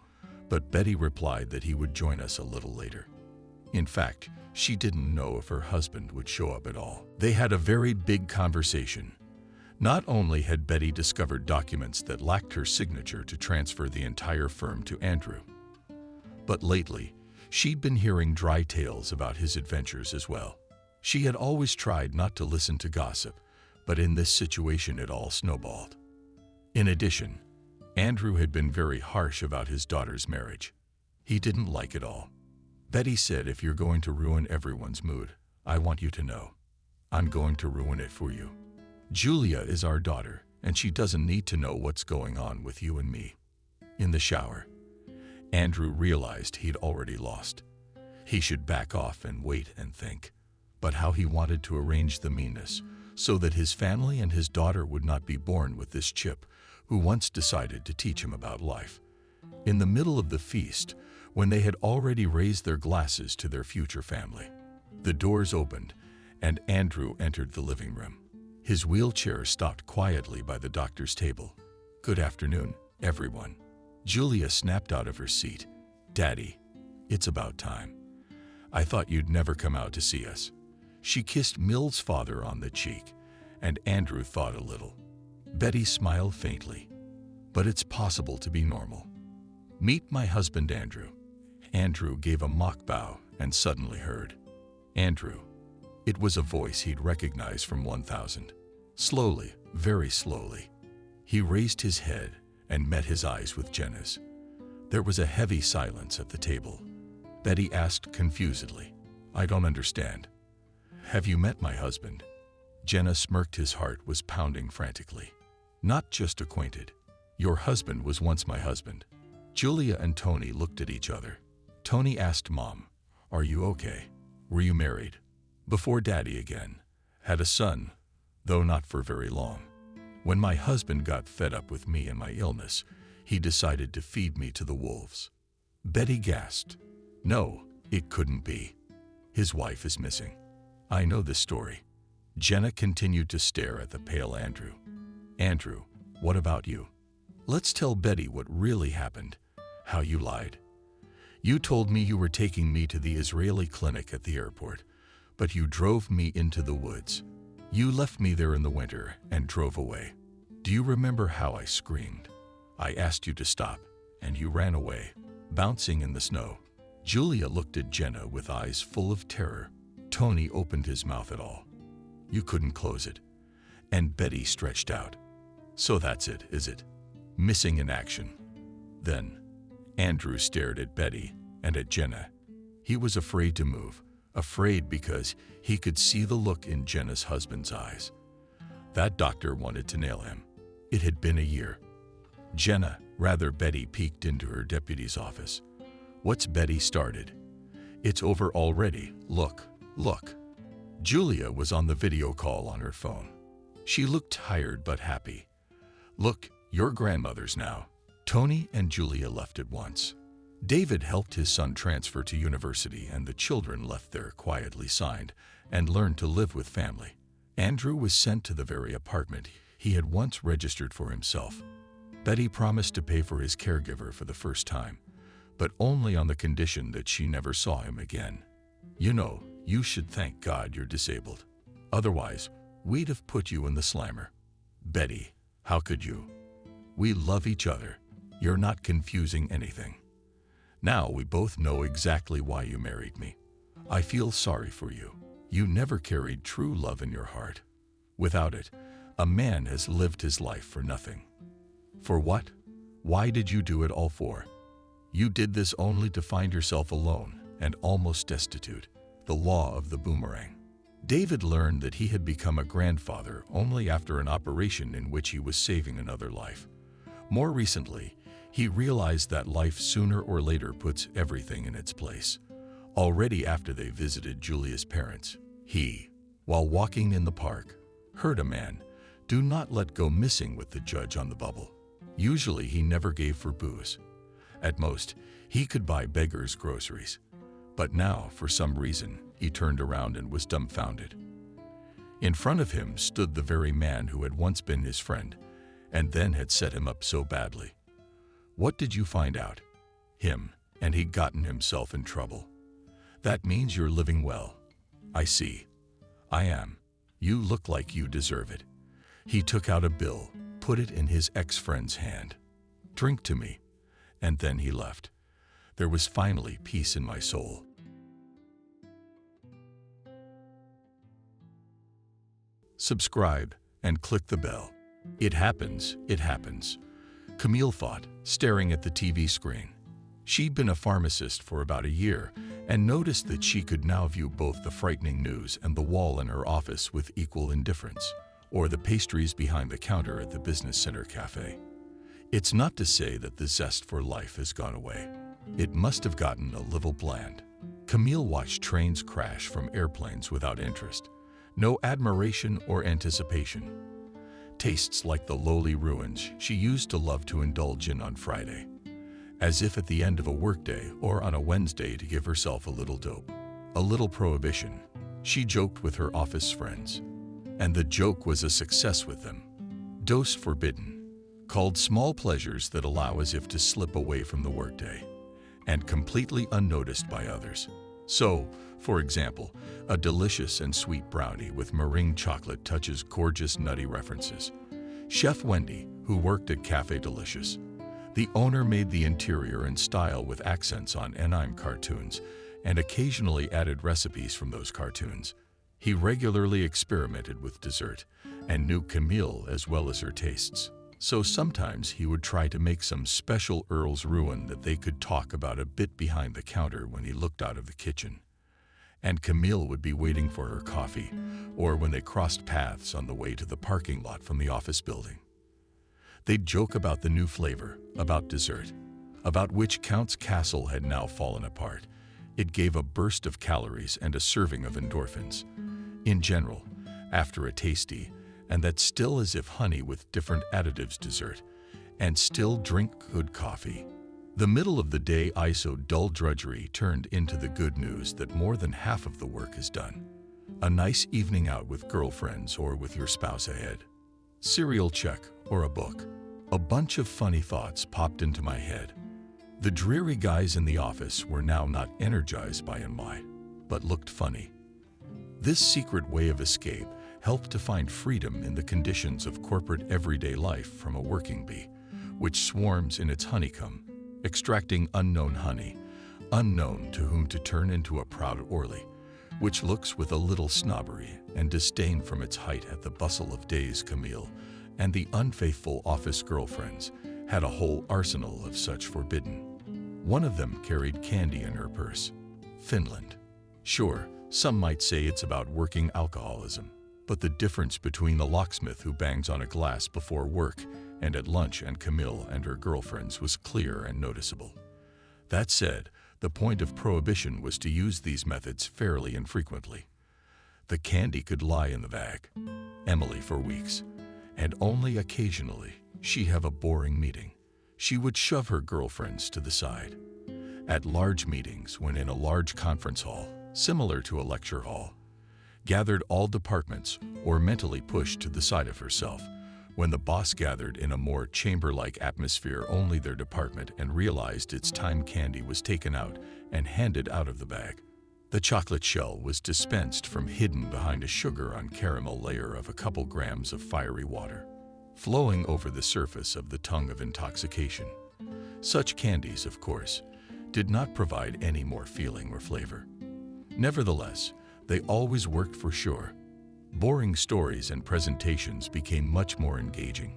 but Betty replied that he would join us a little later. In fact, she didn't know if her husband would show up at all. They had a very big conversation. Not only had Betty discovered documents that lacked her signature to transfer the entire firm to Andrew, but lately, she'd been hearing dry tales about his adventures as well. She had always tried not to listen to gossip, but in this situation it all snowballed. In addition, Andrew had been very harsh about his daughter's marriage. He didn't like it all. Betty said, "If you're going to ruin everyone's mood, I want you to know. I'm going to ruin it for you. Julia is our daughter, and she doesn't need to know what's going on with you and me." In the shower, Andrew realized he'd already lost. He should back off and wait and think. But how he wanted to arrange the meanness so that his family and his daughter would not be born with this chip who once decided to teach him about life. In the middle of the feast, when they had already raised their glasses to their future family, the doors opened and Andrew entered the living room. His wheelchair stopped quietly by the doctor's table. "Good afternoon, everyone." Julia snapped out of her seat. "Daddy, it's about time. I thought you'd never come out to see us." She kissed Mill's father on the cheek, and Andrew thought a little. Betty smiled faintly. "But it's possible to be normal. Meet my husband, Andrew." Andrew gave a mock bow and suddenly heard, "Andrew." It was a voice he'd recognized from 1000. Slowly, very slowly, he raised his head and met his eyes with Jenna's. There was a heavy silence at the table. Betty asked confusedly, "I don't understand. Have you met my husband?" Jenna smirked. His heart was pounding frantically. "Not just acquainted. Your husband was once my husband." Julia and Tony looked at each other. Tony asked Mom, "Are you okay? Were you married?" "Before Daddy again. Had a son, though not for very long. When my husband got fed up with me and my illness, he decided to feed me to the wolves." Betty gasped. "No, it couldn't be. His wife is missing." "I know this story." Jenna continued to stare at the pale Andrew. "Andrew, what about you? Let's tell Betty what really happened, how you lied. You told me you were taking me to the Israeli clinic at the airport, but you drove me into the woods. You left me there in the winter and drove away. Do you remember how I screamed? I asked you to stop, and you ran away, bouncing in the snow." Julia looked at Jenna with eyes full of terror. Tony opened his mouth at all. "You couldn't close it." And Betty stretched out. "So that's it, is it? Missing in action." Then Andrew stared at Betty and at Jenna. He was afraid to move, afraid because he could see the look in Jenna's husband's eyes. That doctor wanted to nail him. It had been a year. Jenna, rather Betty, peeked into her deputy's office. "What's Betty started? It's over already. Look, look." Julia was on the video call on her phone. She looked tired but happy. "Look, your grandmother's now." Tony and Julia left at once. David helped his son transfer to university, and the children left there quietly signed and learned to live with family. Andrew was sent to the very apartment he had once registered for himself. Betty promised to pay for his caregiver for the first time, but only on the condition that she never saw him again. "You know, you should thank God you're disabled. Otherwise, we'd have put you in the slammer." "Betty, how could you? We love each other. You're not confusing anything. Now we both know exactly why you married me. I feel sorry for you. You never carried true love in your heart. Without it, a man has lived his life for nothing. For what? Why did you do it all for? You did this only to find yourself alone and almost destitute. The law of the boomerang." David learned that he had become a grandfather only after an operation in which he was saving another life. More recently, he realized that life sooner or later puts everything in its place. Already after they visited Julia's parents, he, while walking in the park, heard a man, "Do not let go," missing with the judge on the bubble. Usually he never gave for booze. At most, he could buy beggars' groceries. But now, for some reason, he turned around and was dumbfounded. In front of him stood the very man who had once been his friend, and then had set him up so badly. "What did you find out?" "Him, and he'd gotten himself in trouble." "That means you're living well." "I see. I am. You look like you deserve it." He took out a bill, put it in his ex-friend's hand. "Drink to me." And then he left. There was finally peace in my soul. Subscribe and click the bell. It happens, it happens. Camille thought, staring at the TV screen. She'd been a pharmacist for about a year and noticed that she could now view both the frightening news and the wall in her office with equal indifference, or the pastries behind the counter at the business center cafe. It's not to say that the zest for life has gone away. It must have gotten a little bland. Camille watched trains crash from airplanes without interest. No admiration or anticipation. Tastes like the lowly ruins she used to love to indulge in on Friday. As if at the end of a workday or on a Wednesday to give herself a little dope. A little prohibition. She joked with her office friends. And the joke was a success with them. Dose forbidden. Called small pleasures that allow as if to slip away from the workday. And completely unnoticed by others. So, for example, a delicious and sweet brownie with meringue chocolate touches gorgeous nutty references. Chef Wendy, who worked at Cafe Delicious. The owner made the interior in style with accents on anime cartoons and occasionally added recipes from those cartoons. He regularly experimented with dessert and knew Camille as well as her tastes. So sometimes he would try to make some special Earl's Ruin that they could talk about a bit behind the counter when he looked out of the kitchen. And Camille would be waiting for her coffee, or when they crossed paths on the way to the parking lot from the office building. They'd joke about the new flavor, about dessert, about which Count's castle had now fallen apart. It gave a burst of calories and a serving of endorphins. In general, after a tasty, and that still as if honey with different additives dessert, and still drink good coffee. The middle of the day ISO dull drudgery turned into the good news that more than half of the work is done. A nice evening out with girlfriends or with your spouse ahead. Cereal check or a book. A bunch of funny thoughts popped into my head. The dreary guys in the office were now not energized by NY, but looked funny. This secret way of escape helped to find freedom in the conditions of corporate everyday life from a working bee, which swarms in its honeycomb, extracting unknown honey, unknown to whom to turn into a proud Orly, which looks with a little snobbery and disdain from its height at the bustle of days. Camille and the unfaithful office girlfriends had a whole arsenal of such forbidden. One of them carried candy in her purse. Finland. Sure, some might say it's about working alcoholism. But the difference between the locksmith who bangs on a glass before work and at lunch and Camille and her girlfriends was clear and noticeable. That said, the point of prohibition was to use these methods fairly infrequently. The candy could lie in the bag, Emily for weeks, and only occasionally she'd have a boring meeting. She would shove her girlfriends to the side. At large meetings, when in a large conference hall, similar to a lecture hall, gathered all departments or mentally pushed to the side of herself, when the boss gathered in a more chamber-like atmosphere only their department and realized its time candy was taken out and handed out of the bag. The chocolate shell was dispensed from hidden behind a sugar on caramel layer of a couple grams of fiery water, flowing over the surface of the tongue of intoxication. Such candies, of course, did not provide any more feeling or flavor. Nevertheless, they always worked for sure. Boring stories and presentations became much more engaging,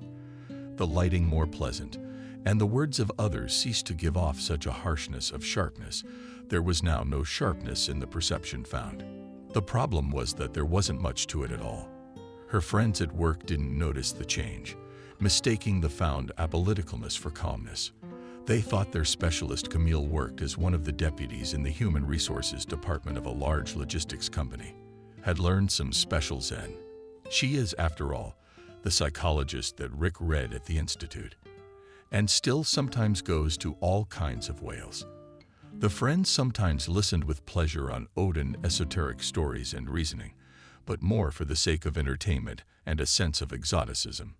the lighting more pleasant, and the words of others ceased to give off such a harshness of sharpness. There was now no sharpness in the perception found. The problem was that there wasn't much to it at all. Her friends at work didn't notice the change, mistaking the found apoliticalness for calmness. They thought their specialist Camille worked as one of the deputies in the human resources department of a large logistics company, had learned some special zen. She is, after all, the psychologist that Rick read at the Institute, and still sometimes goes to all kinds of whales. The friends sometimes listened with pleasure on Odin esoteric stories and reasoning, but more for the sake of entertainment and a sense of exoticism.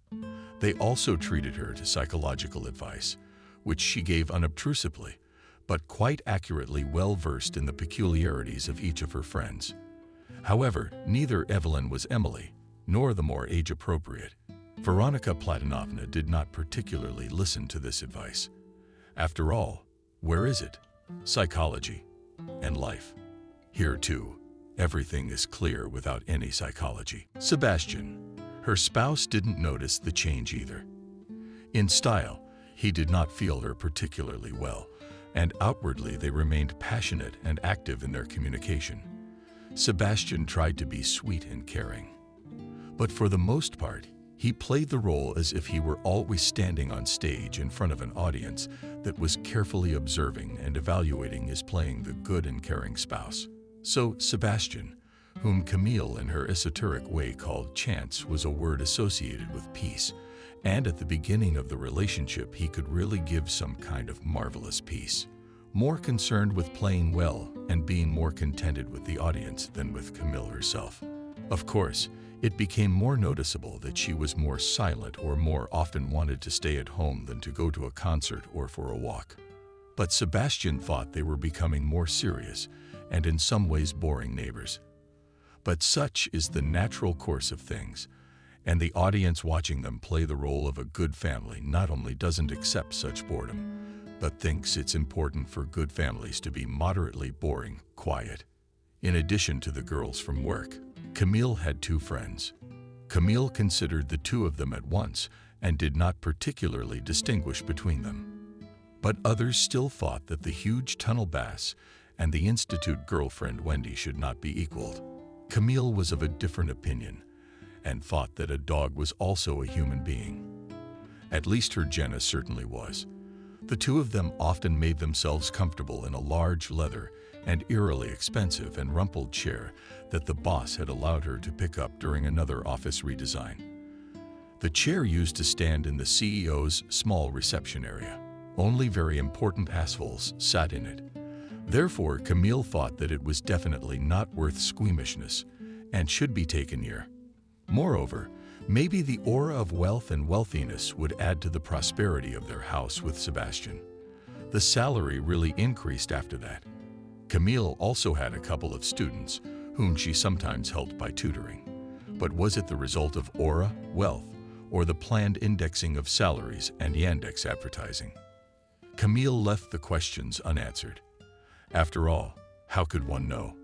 They also treated her to psychological advice, which she gave unobtrusively, but quite accurately well-versed in the peculiarities of each of her friends. However, neither Evelyn was Emily, nor the more age-appropriate. Veronica Platonovna did not particularly listen to this advice. After all, where is it? Psychology and life. Here, too, everything is clear without any psychology. Sebastian, her spouse, didn't notice the change either. In style, he did not feel her particularly well, and outwardly they remained passionate and active in their communication. Sebastian tried to be sweet and caring, but for the most part, he played the role as if he were always standing on stage in front of an audience that was carefully observing and evaluating his playing the good and caring spouse. So Sebastian, whom Camille in her esoteric way called Chance, was a word associated with peace, and at the beginning of the relationship he could really give some kind of marvelous peace, more concerned with playing well and being more contented with the audience than with Camille herself. Of course, it became more noticeable that she was more silent or more often wanted to stay at home than to go to a concert or for a walk. But Sebastian thought they were becoming more serious and in some ways boring neighbors. But such is the natural course of things, and the audience watching them play the role of a good family not only doesn't accept such boredom, but thinks it's important for good families to be moderately boring, quiet. In addition to the girls from work, Camille had two friends. Camille considered the two of them at once and did not particularly distinguish between them. But others still thought that the huge tunnel bass and the Institute girlfriend Wendy should not be equaled. Camille was of a different opinion and thought that a dog was also a human being. At least her Jenna certainly was. The two of them often made themselves comfortable in a large leather and eerily expensive and rumpled chair that the boss had allowed her to pick up during another office redesign. The chair used to stand in the CEO's small reception area. Only very important assholes sat in it. Therefore, Camille thought that it was definitely not worth squeamishness and should be taken near. Moreover, maybe the aura of wealth and wealthiness would add to the prosperity of their house with Sebastian. The salary really increased after that. Camille also had a couple of students whom she sometimes helped by tutoring. But was it the result of aura, wealth, or the planned indexing of salaries and Yandex advertising? Camille left the questions unanswered. After all, how could one know?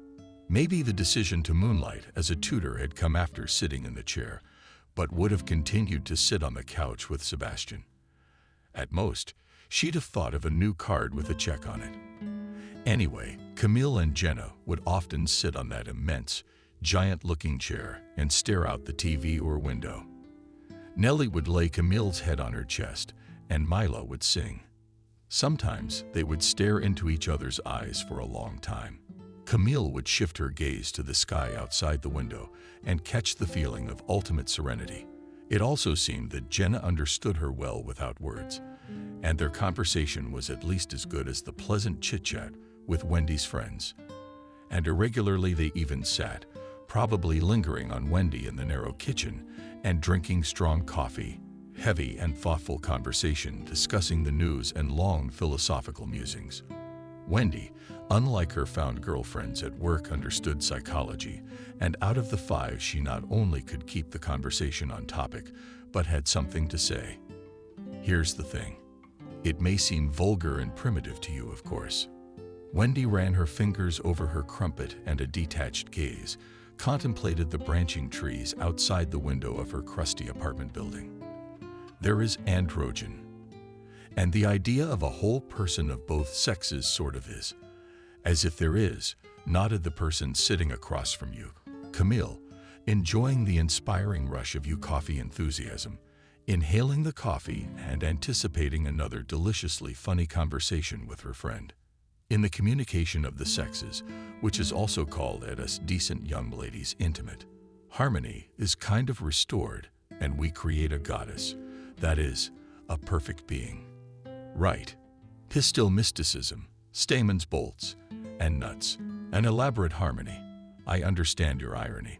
Maybe the decision to moonlight as a tutor had come after sitting in the chair, but would have continued to sit on the couch with Sebastian. At most, she'd have thought of a new card with a check on it. Anyway, Camille and Jenna would often sit on that immense, giant-looking chair and stare out the TV or window. Nellie would lay Camille's head on her chest, and Milo would sing. Sometimes they would stare into each other's eyes for a long time. Camille would shift her gaze to the sky outside the window and catch the feeling of ultimate serenity. It also seemed that Jenna understood her well without words, and their conversation was at least as good as the pleasant chit-chat with Wendy's friends. And irregularly they even sat, probably lingering on Wendy in the narrow kitchen and drinking strong coffee, heavy and thoughtful conversation discussing the news and long philosophical musings. Wendy, unlike her found girlfriends at work, understood psychology, and out of the five she not only could keep the conversation on topic, but had something to say. Here's the thing. It may seem vulgar and primitive to you, of course. Wendy ran her fingers over her crumpet and a detached gaze contemplated the branching trees outside the window of her crusty apartment building. There is androgen. And the idea of a whole person of both sexes sort of is. As if there is, nodded the person sitting across from you, Camille, enjoying the inspiring rush of your coffee enthusiasm, inhaling the coffee and anticipating another deliciously funny conversation with her friend. In the communication of the sexes, which is also called at us decent young ladies intimate, harmony is kind of restored and we create a goddess, that is, a perfect being. Right. Pistil mysticism, stamens bolts, and nuts, an elaborate harmony. I understand your irony.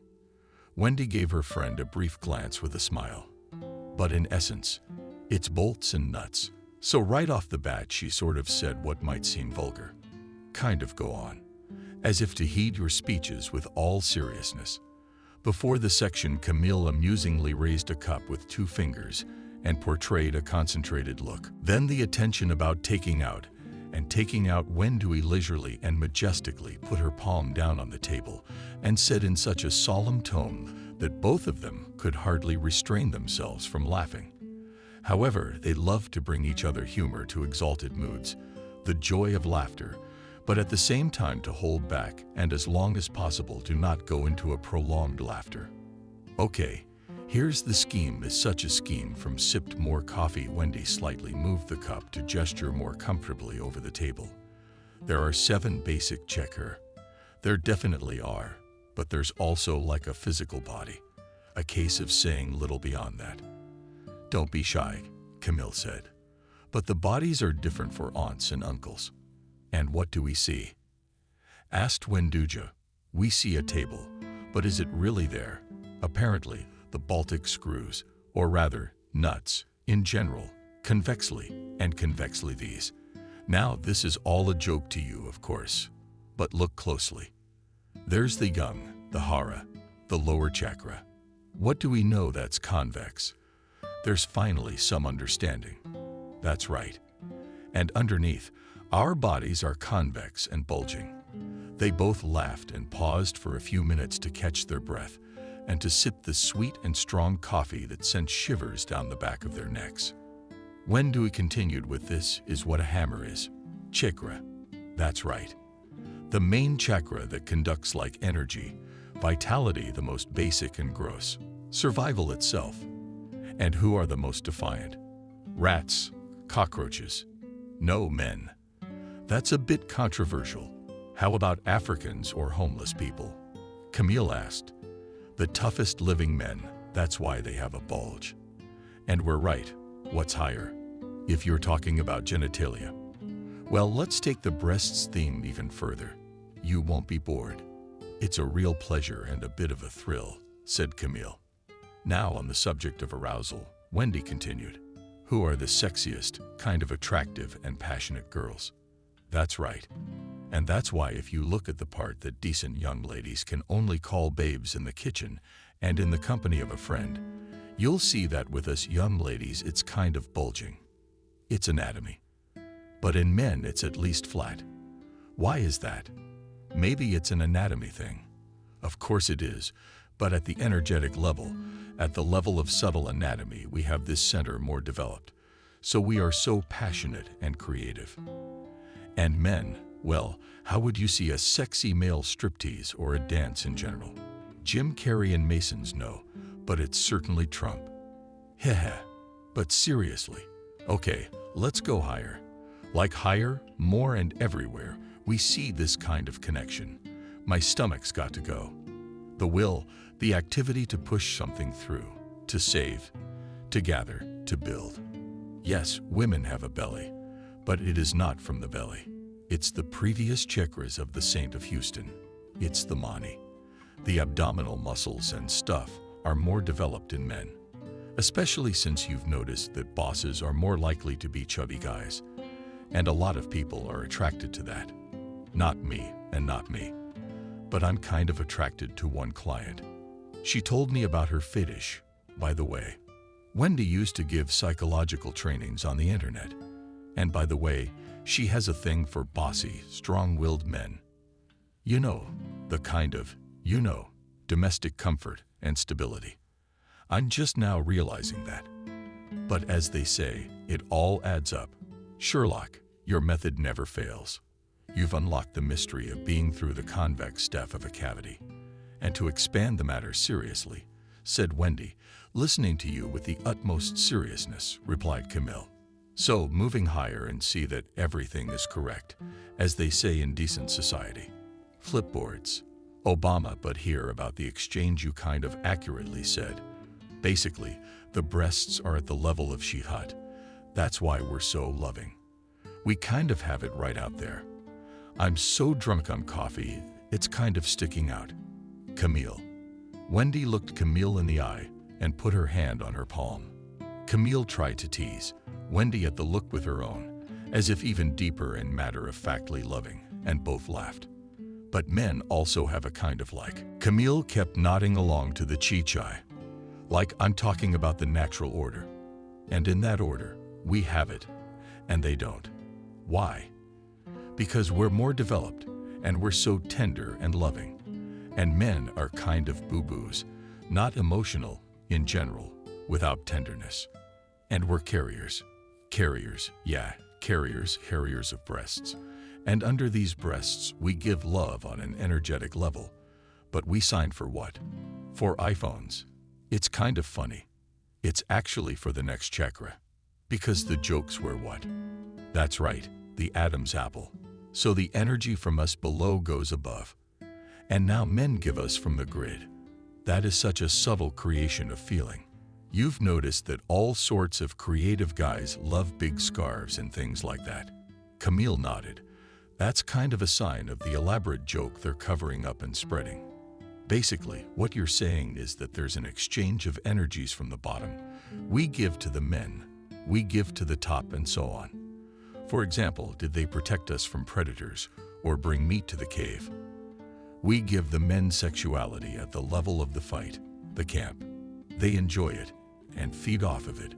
Wendy gave her friend a brief glance with a smile. But in essence, it's bolts and nuts. So right off the bat she sort of said what might seem vulgar. Kind of go on. As if to heed your speeches with all seriousness. Before the section, Camille amusingly raised a cup with 2 fingers and portrayed a concentrated look. Then the attention about taking out, Wendy leisurely and majestically put her palm down on the table and said in such a solemn tone that both of them could hardly restrain themselves from laughing. However, they loved to bring each other humor to exalted moods, the joy of laughter, but at the same time to hold back and as long as possible do not go into a prolonged laughter. Okay. Here's the scheme is such a scheme from sipped more coffee. Wendy slightly moved the cup to gesture more comfortably over the table. There are 7 basic checker. There definitely are, but there's also like a physical body. A case of saying little beyond that. Don't be shy, Camille said. But the bodies are different for aunts and uncles. And what do we see? Asked Wenduja. We see a table, but is it really there? Apparently, the Baltic screws, or rather, nuts, in general, convexly these. Now this is all a joke to you, of course, but look closely. There's the young, the hara, the lower chakra. What do we know that's convex? There's finally some understanding. That's right. And underneath, our bodies are convex and bulging. They both laughed and paused for a few minutes to catch their breath and to sip the sweet and strong coffee that sent shivers down the back of their necks. Wendy continued with this is what a hammer is. Chakra. That's right. The main chakra that conducts like energy, vitality the most basic and gross, survival itself. And who are the most defiant? Rats, cockroaches. No, men. That's a bit controversial. How about Africans or homeless people? Camille asked. The toughest living men, that's why they have a bulge. And we're right, what's higher? If you're talking about genitalia. Well, let's take the breasts theme even further. You won't be bored. It's a real pleasure and a bit of a thrill, said Camille. Now on the subject of arousal, Wendy continued. Who are the sexiest, kind of attractive and passionate girls? That's right. And that's why if you look at the part that decent young ladies can only call babes in the kitchen and in the company of a friend, you'll see that with us young ladies it's kind of bulging. It's anatomy. But in men it's at least flat. Why is that? Maybe it's an anatomy thing. Of course it is, but at the energetic level, at the level of subtle anatomy, we have this center more developed. So we are so passionate and creative. And men, well, how would you see a sexy male striptease or a dance in general? Jim Carrey and Masons know, but it's certainly Trump. Heh. But seriously, okay, let's go higher. Like higher, more and everywhere, we see this kind of connection. My stomach's got to go. The will, the activity to push something through, to save, to gather, to build. Yes, women have a belly, but it is not from the belly. It's the previous chakras of the Saint of Houston. It's the mani. The abdominal muscles and stuff are more developed in men, especially since you've noticed that bosses are more likely to be chubby guys, and a lot of people are attracted to that. Not me and not me, but I'm kind of attracted to one client. She told me about her fetish, by the way. Wendy used to give psychological trainings on the internet, and by the way, she has a thing for bossy, strong-willed men. You know, the kind of, domestic comfort and stability. I'm just now realizing that. But as they say, it all adds up. Sherlock, your method never fails. You've unlocked the mystery of being through the convex staff of a cavity. And to expand the matter seriously, said Wendy, listening to you with the utmost seriousness, replied Camille. So, moving higher and see that everything is correct, as they say in decent society. Flipboards. Obama, but hear about the exchange you kind of accurately said. Basically, the breasts are at the level of She Hut. That's why we're so loving. We kind of have it right out there. I'm so drunk on coffee, it's kind of sticking out. Camille. Wendy looked Camille in the eye and put her hand on her palm. Camille tried to tease Wendy at the look with her own, as if even deeper and matter-of-factly loving, and both laughed. But men also have a kind of like. Camille kept nodding along to the chi-chai. Like I'm talking about the natural order. And in that order, we have it, and they don't. Why? Because we're more developed, and we're so tender and loving. And men are kind of boo-boos, not emotional, in general, without tenderness. And we're carriers. Carriers of breasts. And under these breasts, we give love on an energetic level. But we sign for what? For iPhones. It's kind of funny. It's actually for the next chakra. Because the jokes were what? That's right, the Adam's apple. So the energy from us below goes above. And now men give us from the grid. That is such a subtle creation of feeling. You've noticed that all sorts of creative guys love big scarves and things like that. Camille nodded. That's kind of a sign of the elaborate joke they're covering up and spreading. Basically, what you're saying is that there's an exchange of energies from the bottom. We give to the men, we give to the top, and so on. For example, did they protect us from predators or bring meat to the cave? We give the men sexuality at the level of the fight, the camp. They enjoy it and feed off of it.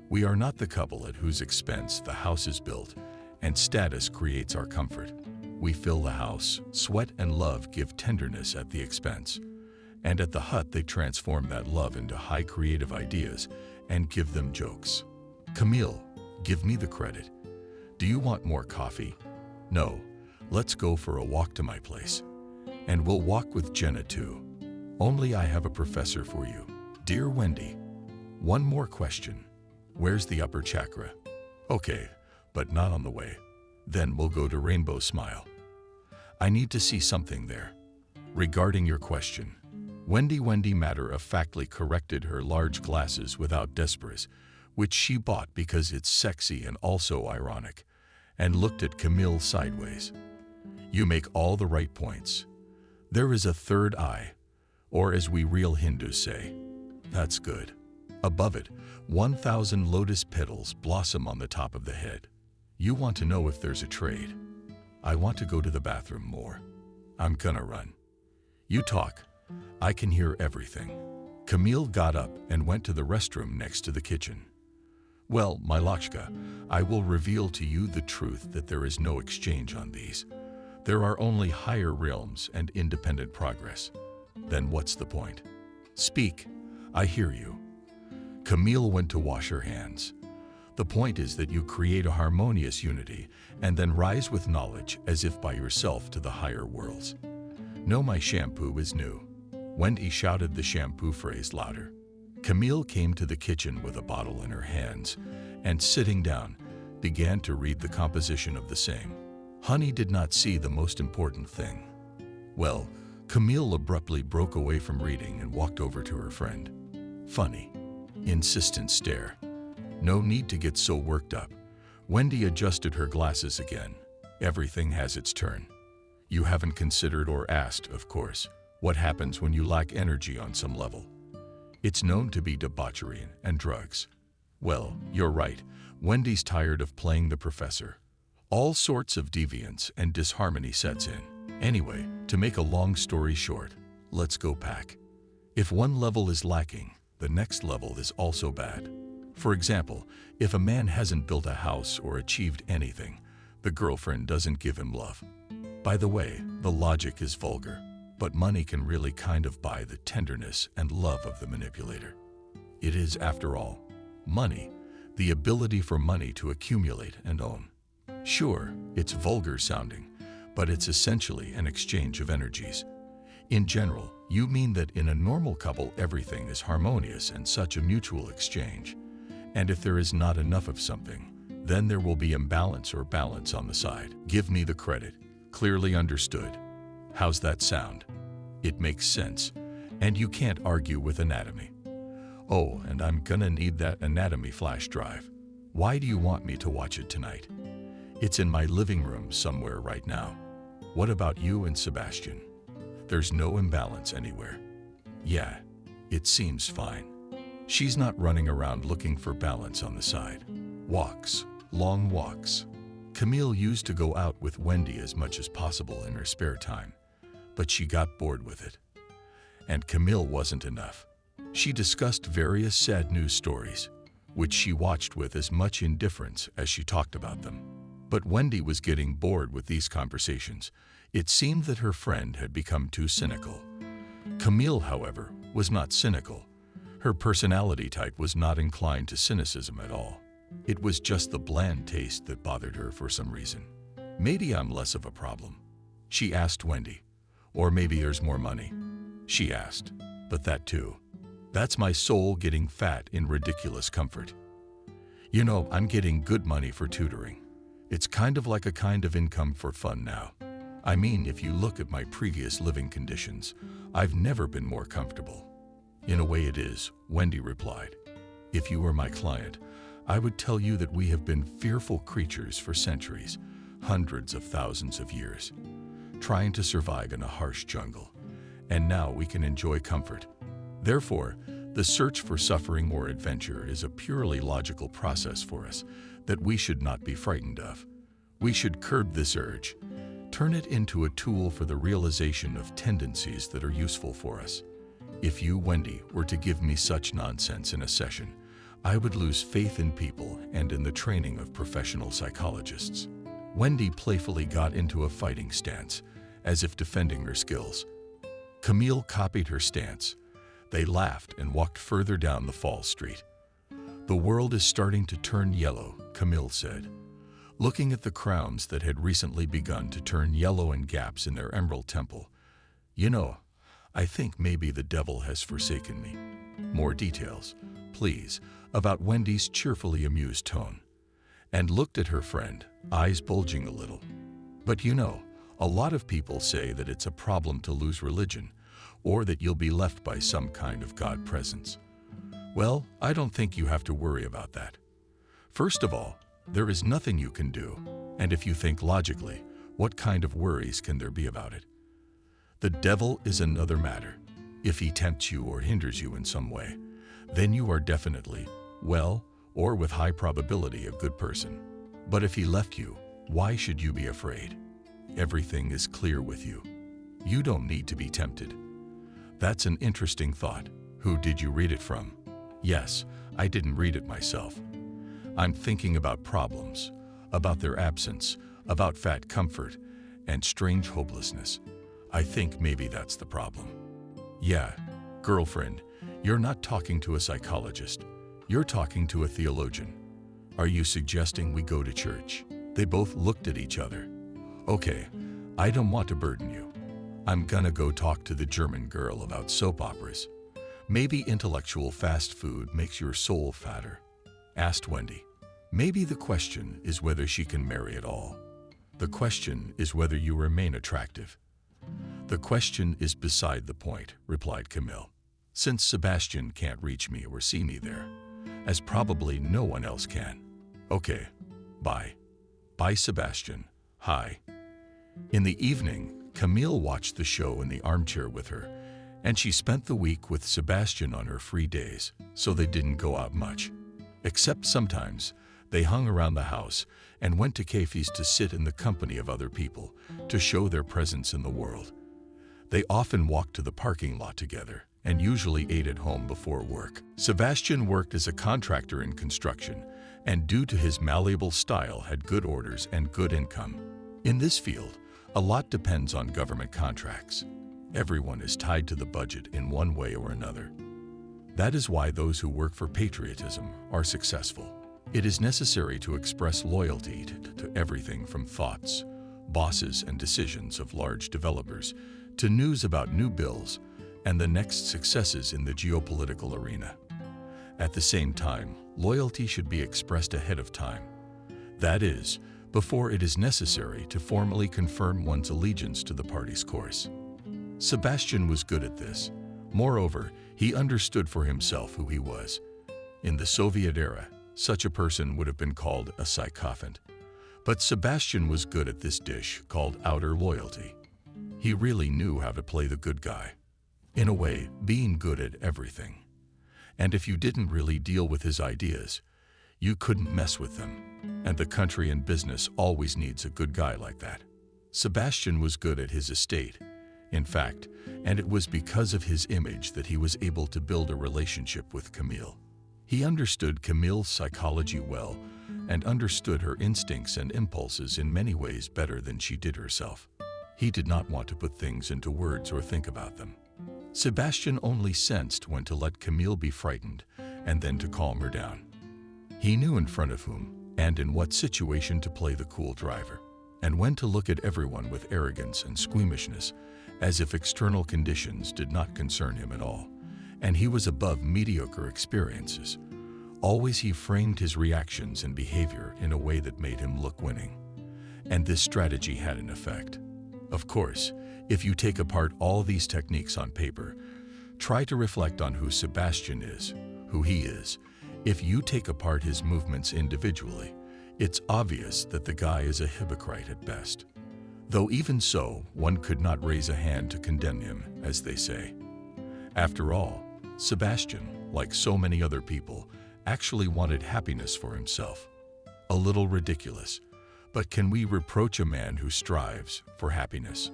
We are not the couple at whose expense the house is built, and status creates our comfort. We fill the house, sweat and love give tenderness at the expense. And at the hut they transform that love into high creative ideas and give them jokes. Camille, give me the credit. Do you want more coffee? No, let's go for a walk to my place. And we'll walk with Jenna too. Only I have a professor for you. Dear Wendy, one more question. Where's the upper chakra? Okay, but not on the way. Then we'll go to Rainbow Smile. I need to see something there. Regarding your question, Wendy matter-of-factly corrected her large glasses without Desperas, which she bought because it's sexy and also ironic, and looked at Camille sideways. You make all the right points. There is a third eye, or as we real Hindus say, that's good. Above it, 1,000 lotus petals blossom on the top of the head. You want to know if there's a trade. I want to go to the bathroom more. I'm gonna run. You talk. I can hear everything. Camille got up and went to the restroom next to the kitchen. Well, my Lakshka, I will reveal to you the truth that there is no exchange on these. There are only higher realms and independent progress. Then what's the point? Speak. I hear you. Camille went to wash her hands. The point is that you create a harmonious unity and then rise with knowledge as if by yourself to the higher worlds. No, my shampoo is new. Wendy shouted the shampoo phrase louder. Camille came to the kitchen with a bottle in her hands and, sitting down, began to read the composition of the same. Honey did not see the most important thing. Well, Camille abruptly broke away from reading and walked over to her friend. Funny, insistent stare. No need to get so worked up. Wendy adjusted her glasses again. Everything has its turn. You haven't considered or asked, of course, what happens when you lack energy on some level. It's known to be debauchery and drugs. Well, you're right. Wendy's tired of playing the professor. All sorts of deviance and disharmony sets in. Anyway, to make a long story short, let's go pack. If one level is lacking, the next level is also bad. For example, if a man hasn't built a house or achieved anything, the girlfriend doesn't give him love. By the way, the logic is vulgar, but money can really kind of buy the tenderness and love of the manipulator. It is, after all, money, the ability for money to accumulate and own. Sure, it's vulgar sounding, but it's essentially an exchange of energies. In general, you mean that in a normal couple everything is harmonious and such a mutual exchange. And if there is not enough of something, then there will be imbalance or balance on the side. Give me the credit. Clearly understood. How's that sound? It makes sense, and you can't argue with anatomy. Oh, and I'm gonna need that anatomy flash drive. Why do you want me to watch it tonight? It's in my living room somewhere right now. What about you and Sebastian? There's no imbalance anywhere. Yeah, it seems fine. She's not running around looking for balance on the side. Walks, long walks. Camille used to go out with Wendy as much as possible in her spare time, but she got bored with it. And Camille wasn't enough. She discussed various sad news stories, which she watched with as much indifference as she talked about them. But Wendy was getting bored with these conversations. It seemed that her friend had become too cynical. Camille, however, was not cynical. Her personality type was not inclined to cynicism at all. It was just the bland taste that bothered her for some reason. Maybe I'm less of a problem, she asked Wendy. Or maybe there's more money, she asked. But that too. That's my soul getting fat in ridiculous comfort. You know, I'm getting good money for tutoring. It's kind of like a kind of income for fun now. I mean, if you look at my previous living conditions, I've never been more comfortable. In a way it is, Wendy replied. If you were my client, I would tell you that we have been fearful creatures for centuries, hundreds of thousands of years, trying to survive in a harsh jungle. And now we can enjoy comfort. Therefore, the search for suffering or adventure is a purely logical process for us that we should not be frightened of. We should curb this urge, turn it into a tool for the realization of tendencies that are useful for us. If you, Wendy, were to give me such nonsense in a session, I would lose faith in people and in the training of professional psychologists. Wendy playfully got into a fighting stance, as if defending her skills. Camille copied her stance. They laughed and walked further down the fall street. The world is starting to turn yellow, Camille said, looking at the crowns that had recently begun to turn yellow in gaps in their emerald temple. You know, I think maybe the devil has forsaken me. More details, please, about Wendy's cheerfully amused tone. And looked at her friend, eyes bulging a little. But you know, a lot of people say that it's a problem to lose religion, or that you'll be left by some kind of God presence. Well, I don't think you have to worry about that. First of all, there is nothing you can do, and if you think logically, what kind of worries can there be about it? The devil is another matter. If he tempts you or hinders you in some way, then you are definitely, well, or with high probability, a good person. But if he left you, why should you be afraid? Everything is clear with you. You don't need to be tempted. That's an interesting thought. Who did you read it from? Yes, I didn't read it myself. I'm thinking about problems, about their absence, about fat comfort, and strange hopelessness. I think maybe that's the problem. Yeah, girlfriend, you're not talking to a psychologist. You're talking to a theologian. Are you suggesting we go to church? They both looked at each other. Okay, I don't want to burden you. I'm gonna go talk to the German girl about soap operas. Maybe intellectual fast food makes your soul fatter, asked Wendy. Maybe the question is whether she can marry at all. The question is whether you remain attractive. The question is beside the point, replied Camille. Since Sebastian can't reach me or see me there, as probably no one else can. Okay, bye. Bye, Sebastian. Hi. In the evening, Camille watched the show in the armchair with her, and she spent the week with Sebastian on her free days, so they didn't go out much. Except sometimes, they hung around the house and went to cafes to sit in the company of other people, to show their presence in the world. They often walked to the parking lot together, and usually ate at home before work. Sebastian worked as a contractor in construction, and due to his malleable style had good orders and good income. In this field, a lot depends on government contracts. Everyone is tied to the budget in one way or another. That is why those who work for patriotism are successful. It is necessary to express loyalty to everything from thoughts, bosses, and decisions of large developers to news about new bills and the next successes in the geopolitical arena. At the same time, loyalty should be expressed ahead of time. That is, before it is necessary to formally confirm one's allegiance to the party's course. Sebastian was good at this. Moreover, he understood for himself who he was. In the Soviet era, such a person would have been called a sycophant. But Sebastian was good at this dish called outer loyalty. He really knew how to play the good guy. In a way, being good at everything. And if you didn't really deal with his ideas, you couldn't mess with them. And the country and business always needs a good guy like that. Sebastian was good at his estate, in fact, and it was because of his image that he was able to build a relationship with Camille. He understood Camille's psychology well and understood her instincts and impulses in many ways better than she did herself. He did not want to put things into words or think about them. Sebastian only sensed when to let Camille be frightened and then to calm her down. He knew in front of whom and in what situation to play the cool driver, and when to look at everyone with arrogance and squeamishness, as if external conditions did not concern him at all, and he was above mediocre experiences. Always he framed his reactions and behavior in a way that made him look winning. And this strategy had an effect. Of course, if you take apart all these techniques on paper, try to reflect on who Sebastian is, who he is. If you take apart his movements individually, it's obvious that the guy is a hypocrite at best. Though even so, one could not raise a hand to condemn him, as they say. After all, Sebastian, like so many other people, actually wanted happiness for himself. A little ridiculous, but can we reproach a man who strives for happiness?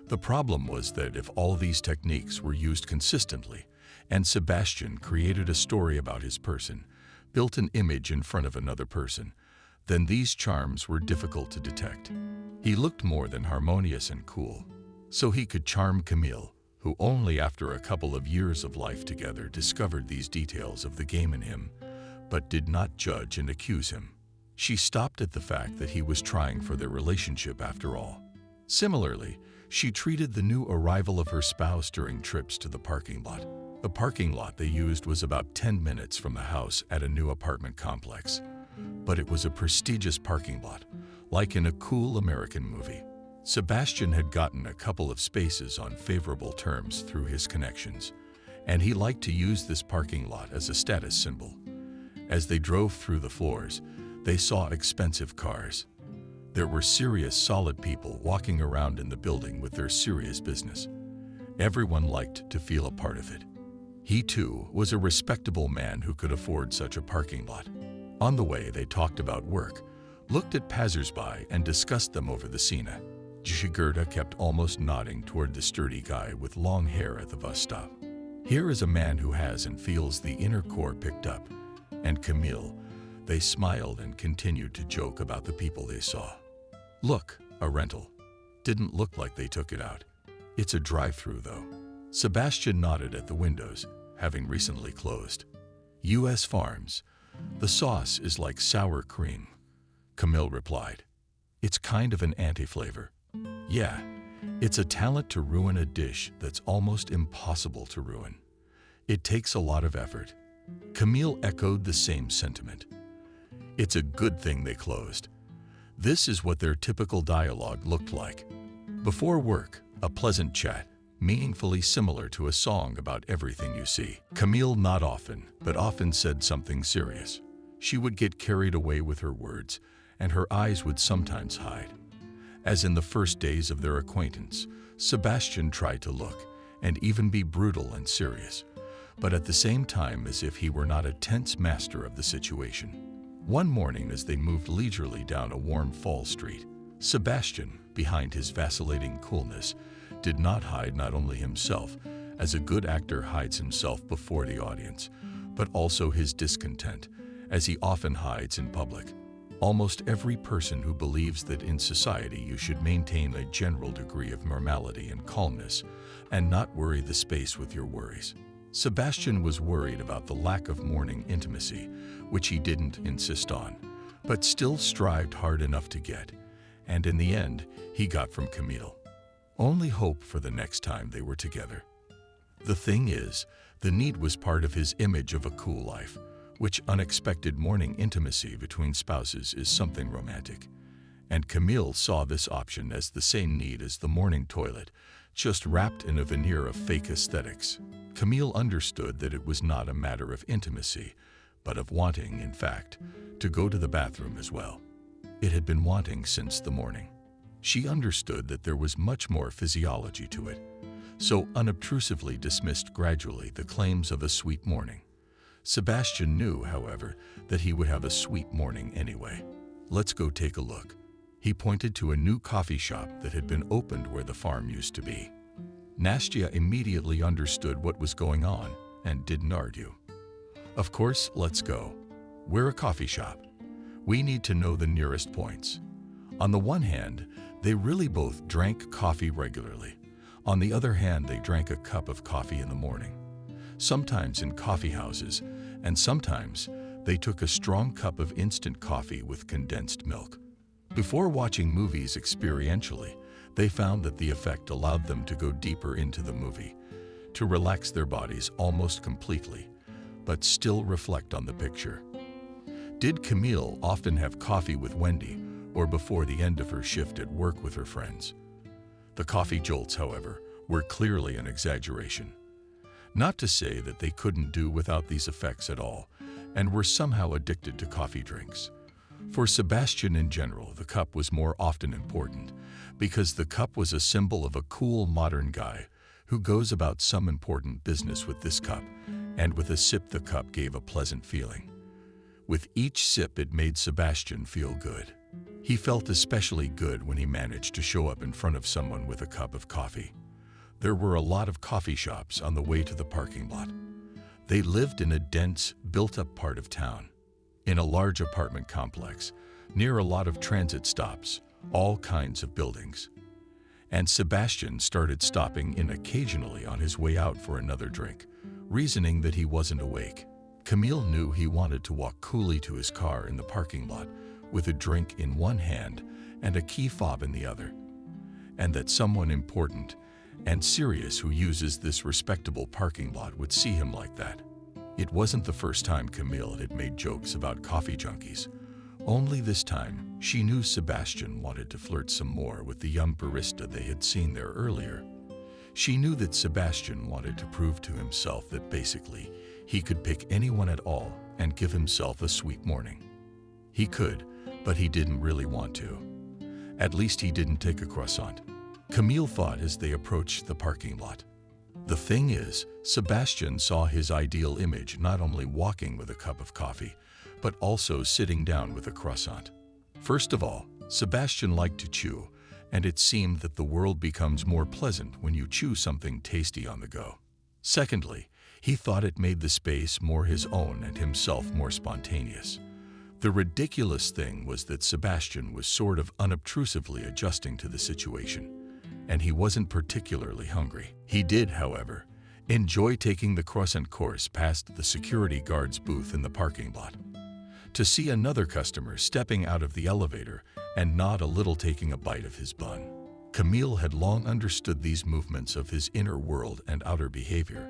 The problem was that if all these techniques were used consistently, and Sebastian created a story about his person, built an image in front of another person, then these charms were difficult to detect. He looked more than harmonious and cool, so he could charm Camille, who only after a couple of years of life together discovered these details of the game in him, but did not judge and accuse him. She stopped at the fact that he was trying for their relationship after all. Similarly, she treated the new arrival of her spouse during trips to the parking lot. The parking lot they used was about 10 minutes from the house at a new apartment complex. But it was a prestigious parking lot, like in a cool American movie. Sebastian had gotten a couple of spaces on favorable terms through his connections, and he liked to use this parking lot as a status symbol. As they drove through the floors, they saw expensive cars. There were serious, solid people walking around in the building with their serious business. Everyone liked to feel a part of it. He, too, was a respectable man who could afford such a parking lot. On the way, they talked about work, looked at passers-by, and discussed them over the cena. Jigurda kept almost nodding toward the sturdy guy with long hair at the bus stop. Here is a man who has and feels the inner core picked up. And Camille, they smiled and continued to joke about the people they saw. Look, a rental. Didn't look like they took it out. It's a drive-through, though. Sebastian nodded at the windows, having recently closed. U.S. Farms. The sauce is like sour cream. Camille replied. It's kind of an anti-flavor. Yeah, It's a talent to ruin a dish that's almost impossible to ruin. It takes a lot of effort. Camille echoed the same sentiment. It's a good thing they closed. This is what their typical dialogue looked like. Before work, a pleasant chat, meaningfully similar to a song about everything you see. Camille not often, but often said something serious. She would get carried away with her words, and her eyes would sometimes hide. As in the first days of their acquaintance, Sebastian tried to look and even be brutal and serious, but at the same time as if he were not a tense master of the situation. One morning, as they moved leisurely down a warm fall street, Sebastian, behind his vacillating coolness, did not hide not only himself, as a good actor hides himself before the audience, but also his discontent, as he often hides in public. Almost every person who believes that in society you should maintain a general degree of normality and calmness and not worry the space with your worries. Sebastian was worried about the lack of morning intimacy, which he didn't insist on, but still strived hard enough to get, and in the end, he got from Camille only hope for the next time they were together. The thing is, the need was part of his image of a cool life, which unexpected morning intimacy between spouses is something romantic, and Camille saw this option as the same need as the morning toilet, just wrapped in a veneer of fake aesthetics. Camille understood that it was not a matter of intimacy, but of wanting, in fact, to go to the bathroom as well. It had been wanting since the morning. She understood that there was much more physiology to it, so unobtrusively dismissed gradually the claims of a sweet morning. Sebastian knew, however, that he would have a sweet morning anyway. Let's go take a look. He pointed to a new coffee shop that had been opened where the farm used to be. Nastya immediately understood what was going on and didn't argue. Of course, let's go. We're a coffee shop. We need to know the nearest points. On the one hand, they really both drank coffee regularly. On the other hand, they drank a cup of coffee in the morning, sometimes in coffee houses, and sometimes they took a strong cup of instant coffee with condensed milk. Before watching movies experientially, they found that the effect allowed them to go deeper into the movie, to relax their bodies almost completely, but still reflect on the picture. Did Camille often have coffee with Wendy or before the end of her shift at work with her friends? The coffee jolts, however, were clearly an exaggeration. Not to say that they couldn't do without these effects at all, and were somehow addicted to coffee drinks. For Sebastian in general, the cup was more often important, because the cup was a symbol of a cool modern guy who goes about some important business with this cup, and with a sip the cup gave a pleasant feeling. With each sip it made Sebastian feel good. He felt especially good when he managed to show up in front of someone with a cup of coffee. There were a lot of coffee shops on the way to the parking lot. They lived in a dense, built-up part of town, in a large apartment complex, near a lot of transit stops, all kinds of buildings. And Sebastian started stopping in occasionally on his way out for another drink, reasoning that he wasn't awake. Camille knew he wanted to walk coolly to his car in the parking lot with a drink in one hand and a key fob in the other, and that someone important and serious who uses this respectable parking lot would see him like that. It wasn't the first time Camille had made jokes about coffee junkies. Only this time, she knew Sebastian wanted to flirt some more with the young barista they had seen there earlier. She knew that Sebastian wanted to prove to himself that basically he could pick anyone at all and give himself a sweet morning. He could, but he didn't really want to. At least he didn't take a croissant, Camille thought as they approached the parking lot. The thing is, Sebastian saw his ideal image not only walking with a cup of coffee, but also sitting down with a croissant. First of all, Sebastian liked to chew, and it seemed that the world becomes more pleasant when you chew something tasty on the go. Secondly, he thought it made the space more his own and himself more spontaneous. The ridiculous thing was that Sebastian was sort of unobtrusively adjusting to the situation, and he wasn't particularly hungry. He did, however, enjoy taking the croissant course past the security guard's booth in the parking lot. To see another customer stepping out of the elevator and not a little taking a bite of his bun. Camille had long understood these movements of his inner world and outer behavior,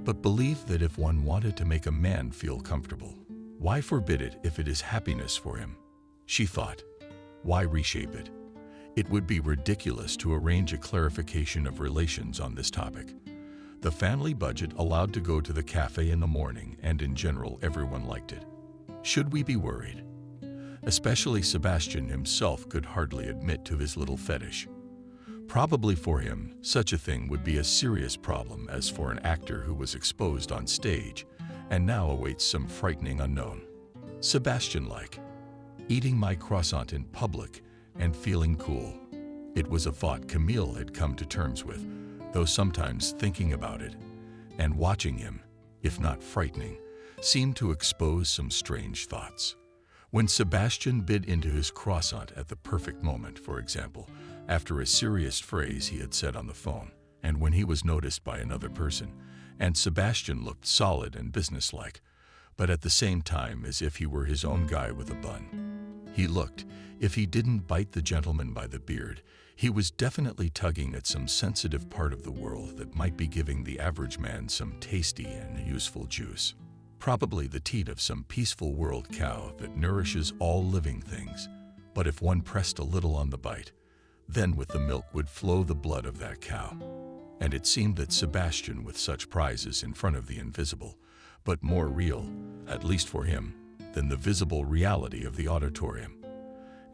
but believed that if one wanted to make a man feel comfortable, why forbid it if it is happiness for him? She thought, why reshape it? It would be ridiculous to arrange a clarification of relations on this topic. The family budget allowed to go to the cafe in the morning, and in general everyone liked it. Should we be worried? Especially Sebastian himself could hardly admit to his little fetish. Probably for him, such a thing would be a serious problem as for an actor who was exposed on stage and now awaits some frightening unknown. Sebastian-like, eating my croissant in public and feeling cool. It was a thought Camille had come to terms with, though sometimes thinking about it and watching him, if not frightening, seemed to expose some strange thoughts. When Sebastian bit into his croissant at the perfect moment, for example, after a serious phrase he had said on the phone, and when he was noticed by another person, and Sebastian looked solid and businesslike, but at the same time as if he were his own guy with a bun. He looked, if he didn't bite the gentleman by the beard, he was definitely tugging at some sensitive part of the world that might be giving the average man some tasty and useful juice. Probably the teat of some peaceful world cow that nourishes all living things. But if one pressed a little on the bite, then with the milk would flow the blood of that cow. And it seemed that Sebastian, with such prizes in front of the invisible, but more real, at least for him, than the visible reality of the auditorium.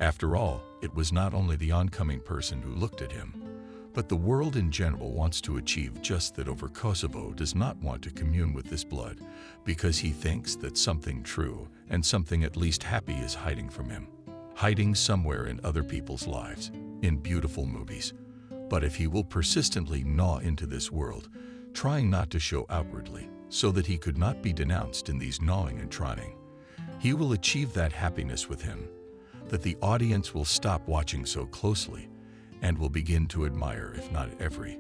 After all, it was not only the oncoming person who looked at him, but the world in general wants to achieve just that. Over Kosovo does not want to commune with this blood because he thinks that something true and something at least happy is hiding from him, hiding somewhere in other people's lives, in beautiful movies. But if he will persistently gnaw into this world, trying not to show outwardly, so that he could not be denounced in these gnawing and trying, he will achieve that happiness with him, that the audience will stop watching so closely and will begin to admire, if not every,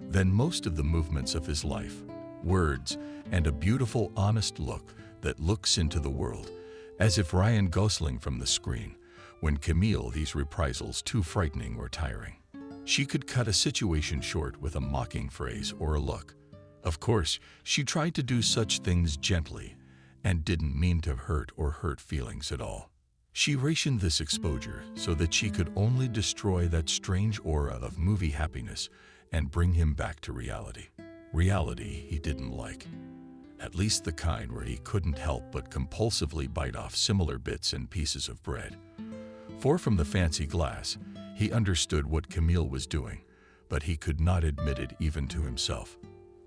then most of the movements of his life, words, and a beautiful, honest look that looks into the world, as if Ryan Gosling from the screen, when Camille these reprisals too frightening or tiring. She could cut a situation short with a mocking phrase or a look. Of course, she tried to do such things gently and didn't mean to hurt feelings at all. She rationed this exposure so that she could only destroy that strange aura of movie happiness and bring him back to reality. Reality he didn't like. At least the kind where he couldn't help but compulsively bite off similar bits and pieces of bread. For from the fancy glass, he understood what Camille was doing, but he could not admit it even to himself.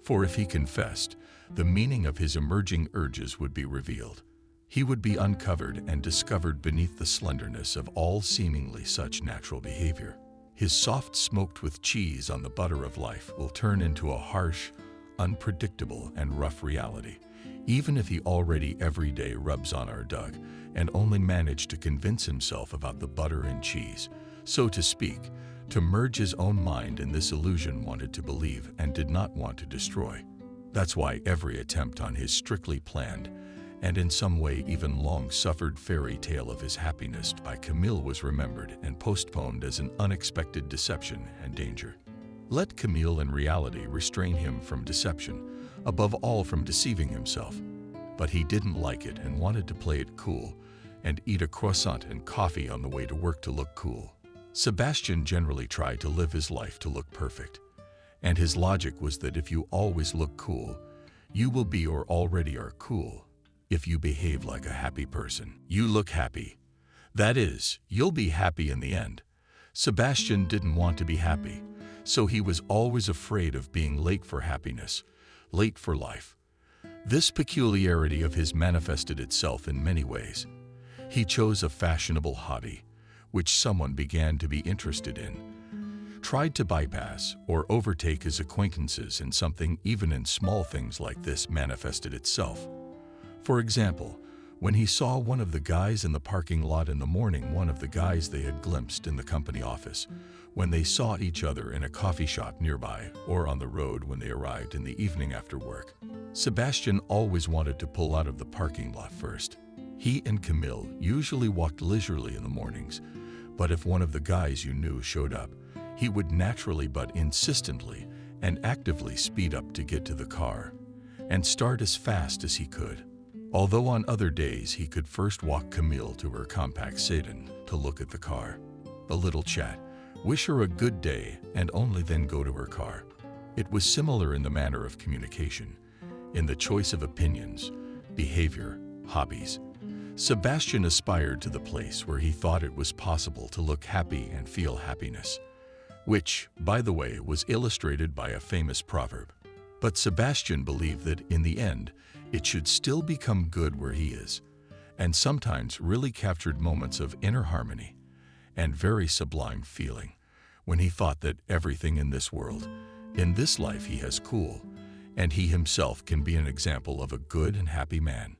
For if he confessed, the meaning of his emerging urges would be revealed. He would be uncovered and discovered beneath the slenderness of all seemingly such natural behavior. His soft smoked with cheese on the butter of life will turn into a harsh, unpredictable, and rough reality, even if he already every day rubs on our dug and only managed to convince himself about the butter and cheese, so to speak, to merge his own mind in this illusion wanted to believe and did not want to destroy. That's why every attempt on his strictly planned and in some way even long-suffered fairy tale of his happiness by Camille was remembered and postponed as an unexpected deception and danger. Let Camille in reality restrain him from deception, above all from deceiving himself. But he didn't like it and wanted to play it cool and eat a croissant and coffee on the way to work to look cool. Sebastian generally tried to live his life to look perfect, and his logic was that if you always look cool, you will be or already are cool. If you behave like a happy person, you look happy. That is, you'll be happy in the end. Sebastian didn't want to be happy, so he was always afraid of being late for happiness, late for life. This peculiarity of his manifested itself in many ways. He chose a fashionable hobby, which someone began to be interested in, tried to bypass or overtake his acquaintances in something even in small things like this manifested itself. For example, when he saw one of the guys in the parking lot in the morning, one of the guys they had glimpsed in the company office, when they saw each other in a coffee shop nearby, or on the road when they arrived in the evening after work, Sebastian always wanted to pull out of the parking lot first. He and Camille usually walked leisurely in the mornings, but if one of the guys you knew showed up, he would naturally but insistently and actively speed up to get to the car and start as fast as he could. Although on other days he could first walk Camille to her compact sedan to look at the car, a little chat, wish her a good day, and only then go to her car. It was similar in the manner of communication, in the choice of opinions, behavior, hobbies. Sebastian aspired to the place where he thought it was possible to look happy and feel happiness, which, by the way, was illustrated by a famous proverb. But Sebastian believed that, in the end, it should still become good where he is, and sometimes really captured moments of inner harmony and very sublime feeling when he thought that everything in this world, in this life he has cool, and he himself can be an example of a good and happy man.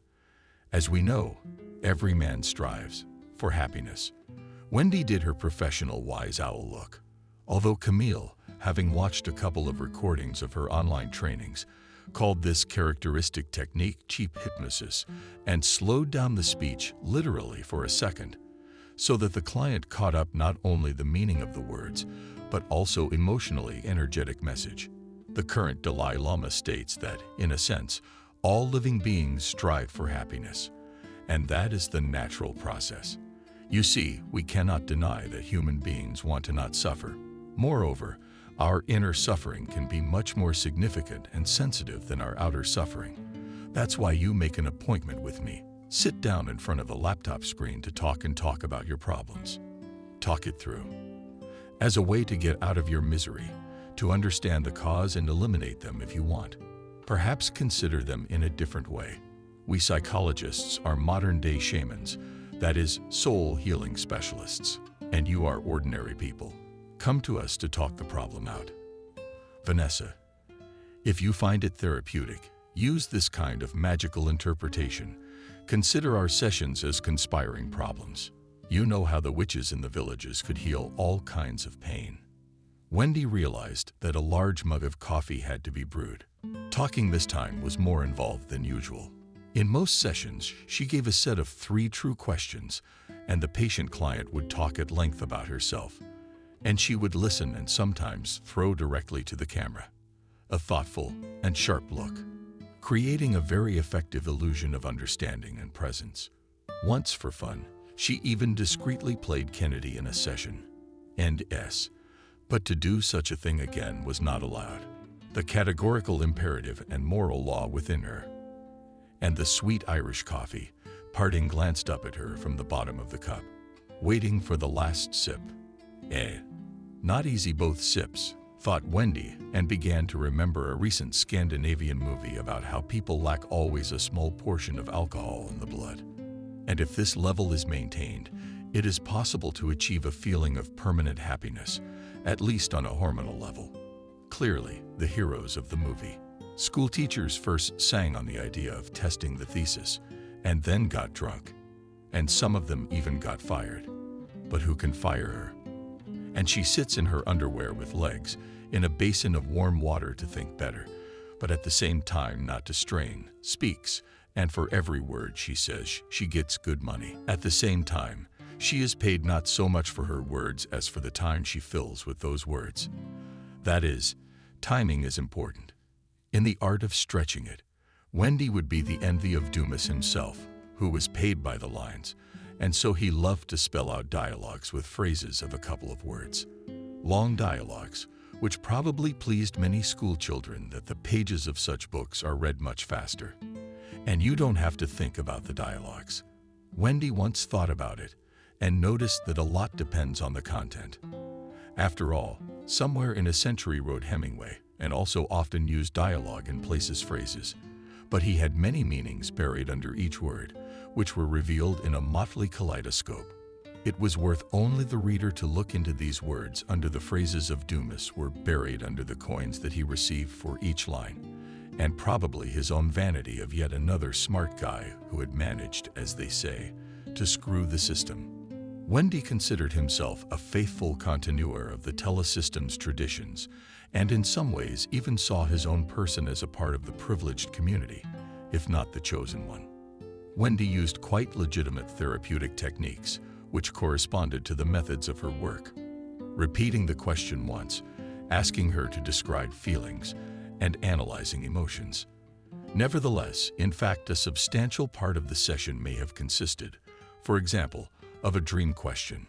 As we know, every man strives for happiness. Wendy did her professional wise owl look, although Camille, having watched a couple of recordings of her online trainings, called this characteristic technique cheap hypnosis and slowed down the speech literally for a second, so that the client caught up not only the meaning of the words, but also emotionally energetic message. The current Dalai Lama states that, in a sense, all living beings strive for happiness, and that is the natural process. You see, we cannot deny that human beings want to not suffer. Moreover, our inner suffering can be much more significant and sensitive than our outer suffering. That's why you make an appointment with me. Sit down in front of a laptop screen to talk about your problems. Talk it through. As a way to get out of your misery, to understand the cause and eliminate them if you want. Perhaps consider them in a different way. We psychologists are modern-day shamans, that is, soul healing specialists, and you are ordinary people. Come to us to talk the problem out. Vanessa, if you find it therapeutic, use this kind of magical interpretation. Consider our sessions as conspiring problems. You know how the witches in the villages could heal all kinds of pain. Wendy realized that a large mug of coffee had to be brewed. Talking this time was more involved than usual. In most sessions, she gave a set of 3 true questions, and the patient client would talk at length about herself. And she would listen and sometimes throw directly to the camera. A thoughtful and sharp look, creating a very effective illusion of understanding and presence. Once, for fun, she even discreetly played Kennedy in a session. But to do such a thing again was not allowed. The categorical imperative and moral law within her. And the sweet Irish coffee, parting glanced up at her from the bottom of the cup, waiting for the last sip. Not easy both sips, thought Wendy, and began to remember a recent Scandinavian movie about how people lack always a small portion of alcohol in the blood. And if this level is maintained, it is possible to achieve a feeling of permanent happiness, at least on a hormonal level. Clearly, the heroes of the movie. School teachers first sang on the idea of testing the thesis, and then got drunk. And some of them even got fired. But who can fire her? And she sits in her underwear with legs, in a basin of warm water to think better, but at the same time not to strain, speaks, and for every word she says, she gets good money. At the same time, she is paid not so much for her words as for the time she fills with those words. That is, timing is important. In the art of stretching it, Wendy would be the envy of Dumas himself, who was paid by the lines, and so he loved to spell out dialogues with phrases of a couple of words. Long dialogues, which probably pleased many school children that the pages of such books are read much faster. And you don't have to think about the dialogues. Wendy once thought about it and noticed that a lot depends on the content. After all, somewhere in a century wrote Hemingway, and also often used dialogue in places phrases, but he had many meanings buried under each word, which were revealed in a motley kaleidoscope. It was worth only the reader to look into these words under the phrases of Dumas were buried under the coins that he received for each line, and probably his own vanity of yet another smart guy who had managed, as they say, to screw the system. Wendy considered himself a faithful continuer of the telesystems traditions, and in some ways even saw his own person as a part of the privileged community, if not the chosen one. Wendy used quite legitimate therapeutic techniques, which corresponded to the methods of her work. repeating the question once, asking her to describe feelings, and analyzing emotions. Nevertheless, in fact, a substantial part of the session may have consisted, for example, of a dream question.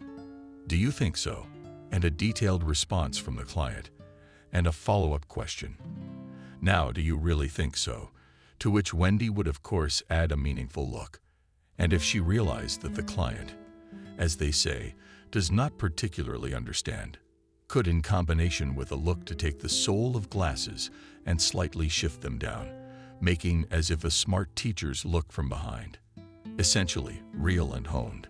Do you think so? And a detailed response from the client, and a follow-up question. Now, do you really think so? To which Wendy would of course add a meaningful look. And if she realized that the client, as they say, does not particularly understand, could in combination with a look to take the soul of glasses and slightly shift them down, making as if a smart teacher's look from behind. Essentially, real and honed.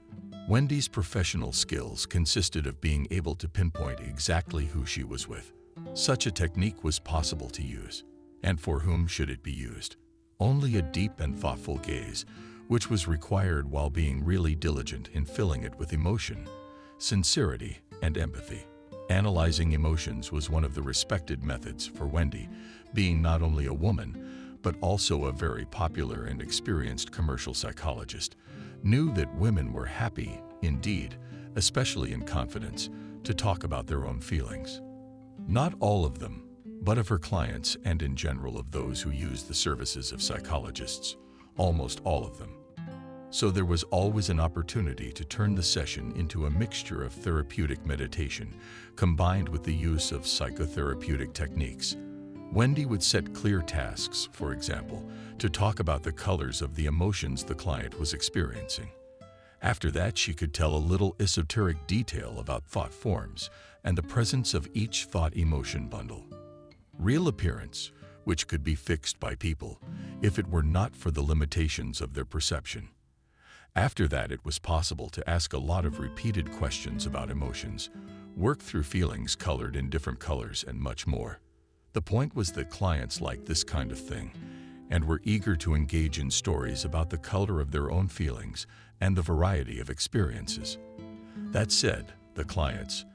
Wendy's professional skills consisted of being able to pinpoint exactly who she was with. Such a technique was possible to use. And for whom should it be used? Only a deep and thoughtful gaze, which was required while being really diligent in filling it with emotion, sincerity, and empathy. Analyzing emotions was one of the respected methods for Wendy, being not only a woman, but also a very popular and experienced commercial psychologist, knew that women were happy, indeed, especially in confidence, to talk about their own feelings. Not all of them, but of her clients and in general of those who use the services of psychologists, almost all of them. So there was always an opportunity to turn the session into a mixture of therapeutic meditation combined with the use of psychotherapeutic techniques. Wendy would set clear tasks, for example, to talk about the colors of the emotions the client was experiencing. After that, she could tell a little esoteric detail about thought forms and the presence of each thought-emotion bundle. Real appearance, which could be fixed by people, if it were not for the limitations of their perception. After that, it was possible to ask a lot of repeated questions about emotions, work through feelings colored in different colors, and much more. The point was that clients liked this kind of thing and were eager to engage in stories about the color of their own feelings and the variety of experiences. That said, the clients,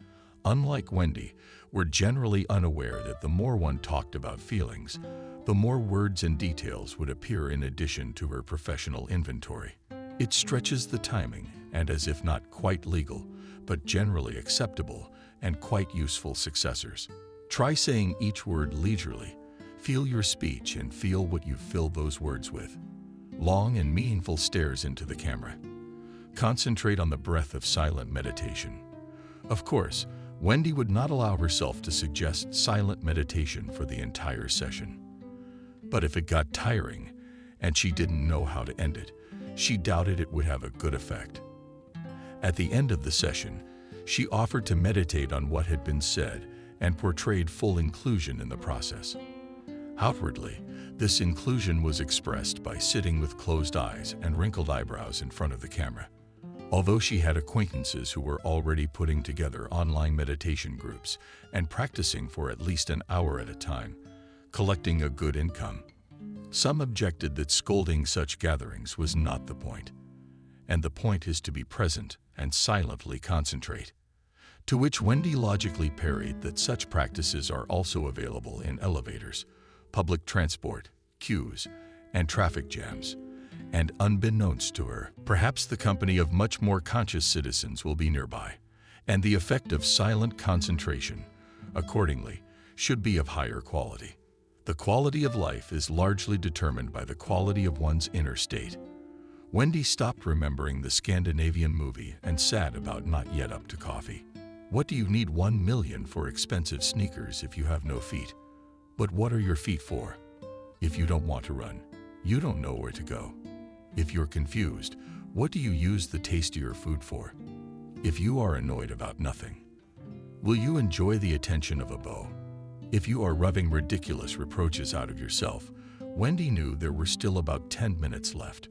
unlike Wendy, were generally unaware that the more one talked about feelings, the more words and details would appear in addition to her professional inventory. It stretches the timing, and as if not quite legal, but generally acceptable and quite useful successors. Try saying each word leisurely. Feel your speech and feel what you fill those words with. Long and meaningful stares into the camera. Concentrate on the breath of silent meditation. Of course, Wendy would not allow herself to suggest silent meditation for the entire session. But if it got tiring and she didn't know how to end it, she doubted it would have a good effect. At the end of the session, she offered to meditate on what had been said and portrayed full inclusion in the process. Outwardly, this inclusion was expressed by sitting with closed eyes and wrinkled eyebrows in front of the camera. Although she had acquaintances who were already putting together online meditation groups and practicing for at least an hour at a time, collecting a good income, some objected that scolding such gatherings was not the point, and the point is to be present and silently concentrate. To which Wendy logically parried that such practices are also available in elevators, public transport, queues, and traffic jams. And unbeknownst to her, perhaps the company of much more conscious citizens will be nearby, and the effect of silent concentration, accordingly, should be of higher quality. The quality of life is largely determined by the quality of one's inner state. Wendy stopped remembering the Scandinavian movie and sad about not yet up to coffee. What do you need 1 million for expensive sneakers if you have no feet? But what are your feet for? If you don't want to run, you don't know where to go. If you're confused, what do you use the tastier food for? If you are annoyed about nothing, will you enjoy the attention of a beau? If you are rubbing ridiculous reproaches out of yourself, Wendy knew there were still about 10 minutes left.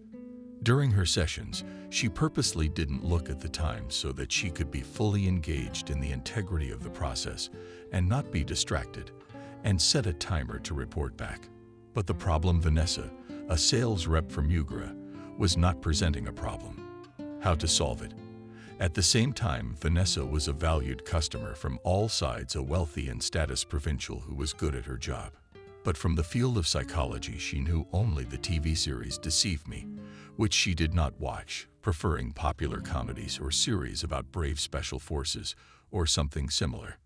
During her sessions, she purposely didn't look at the time so that she could be fully engaged in the integrity of the process and not be distracted, and set a timer to report back. But the problem, Vanessa, a sales rep from Ugra, was not presenting a problem. How to solve it? At the same time, Vanessa was a valued customer from all sides, a wealthy and status provincial who was good at her job. But from the field of psychology, she knew only the TV series Deceive Me, which she did not watch, preferring popular comedies or series about brave special forces or something similar.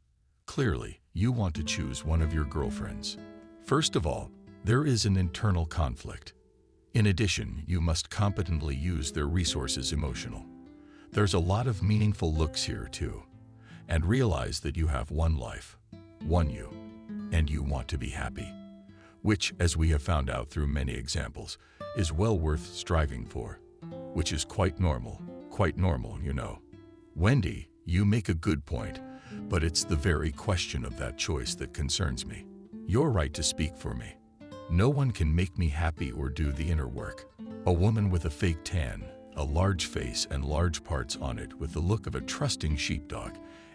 Clearly, you want to choose one of your girlfriends. First of all, there is an internal conflict. In addition, you must competently use their resources emotional. There's a lot of meaningful looks here too. And realize that you have one life, one you, and you want to be happy. Which, as we have found out through many examples, is well worth striving for. Which is quite normal, you know. Wendy, you make a good point, but it's the very question of that choice that concerns me. You're right to speak for me. No one can make me happy or do the inner work. A woman with a fake tan, a large face and large parts on it with the look of a trusting sheepdog,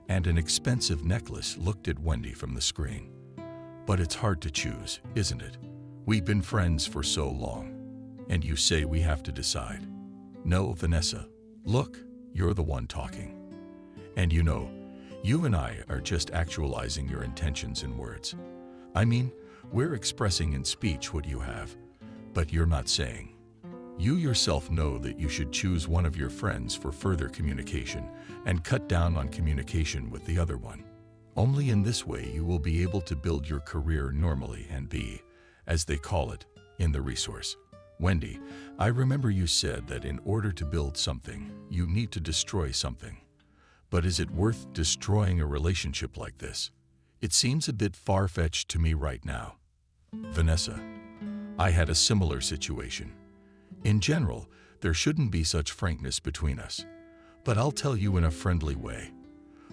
and an expensive necklace looked at Wendy from the screen. But it's hard to choose, isn't it? We've been friends for so long, and you say we have to decide. No, Vanessa, look, you're the one talking. And you know, you and I are just actualizing your intentions in words. I mean, we're expressing in speech what you have, but you're not saying. You yourself know that you should choose one of your friends for further communication and cut down on communication with the other one. Only in this way you will be able to build your career normally and be, as they call it, in the resource. Wendy, I remember you said that in order to build something, you need to destroy something. But is it worth destroying a relationship like this? It seems a bit far-fetched to me right now. Vanessa, I had a similar situation. In general, there shouldn't be such frankness between us. But I'll tell you in a friendly way.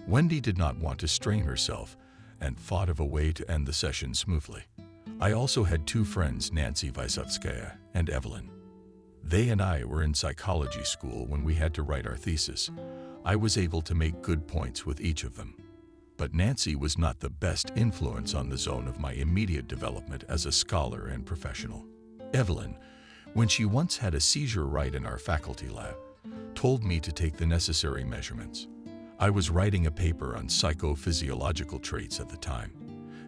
Wendy did not want to strain herself and thought of a way to end the session smoothly. I also had two friends, Nancy Vysotskaya and Evelyn. They and I were in psychology school when we had to write our thesis. I was able to make good points with each of them. But Nancy was not the best influence on the zone of my immediate development as a scholar and professional. Evelyn, when she once had a seizure right in our faculty lab, told me to take the necessary measurements. I was writing a paper on psychophysiological traits at the time,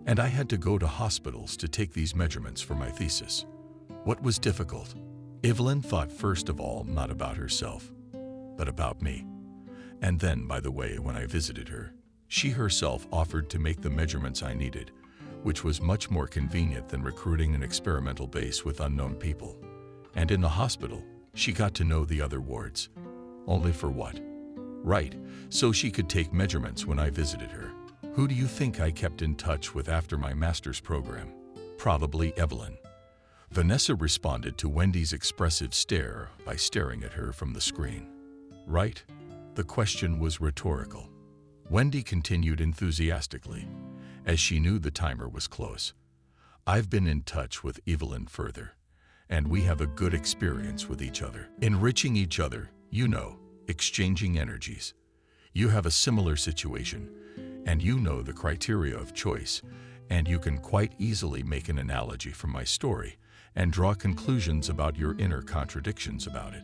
and I had to go to hospitals to take these measurements for my thesis. What was difficult? Evelyn thought first of all not about herself, but about me. And then, by the way, when I visited her, she herself offered to make the measurements I needed, which was much more convenient than recruiting an experimental base with unknown people. And in the hospital, she got to know the other wards. Only for what? Right, so she could take measurements when I visited her. Who do you think I kept in touch with after my master's program? Probably Evelyn. Vanessa responded to Wendy's expressive stare by staring at her from the screen. Right? The question was rhetorical. Wendy continued enthusiastically, as she knew the timer was close. I've been in touch with Evelyn further, and we have a good experience with each other. Enriching each other, you know, exchanging energies. You have a similar situation, and you know the criteria of choice, and you can quite easily make an analogy from my story and draw conclusions about your inner contradictions about it.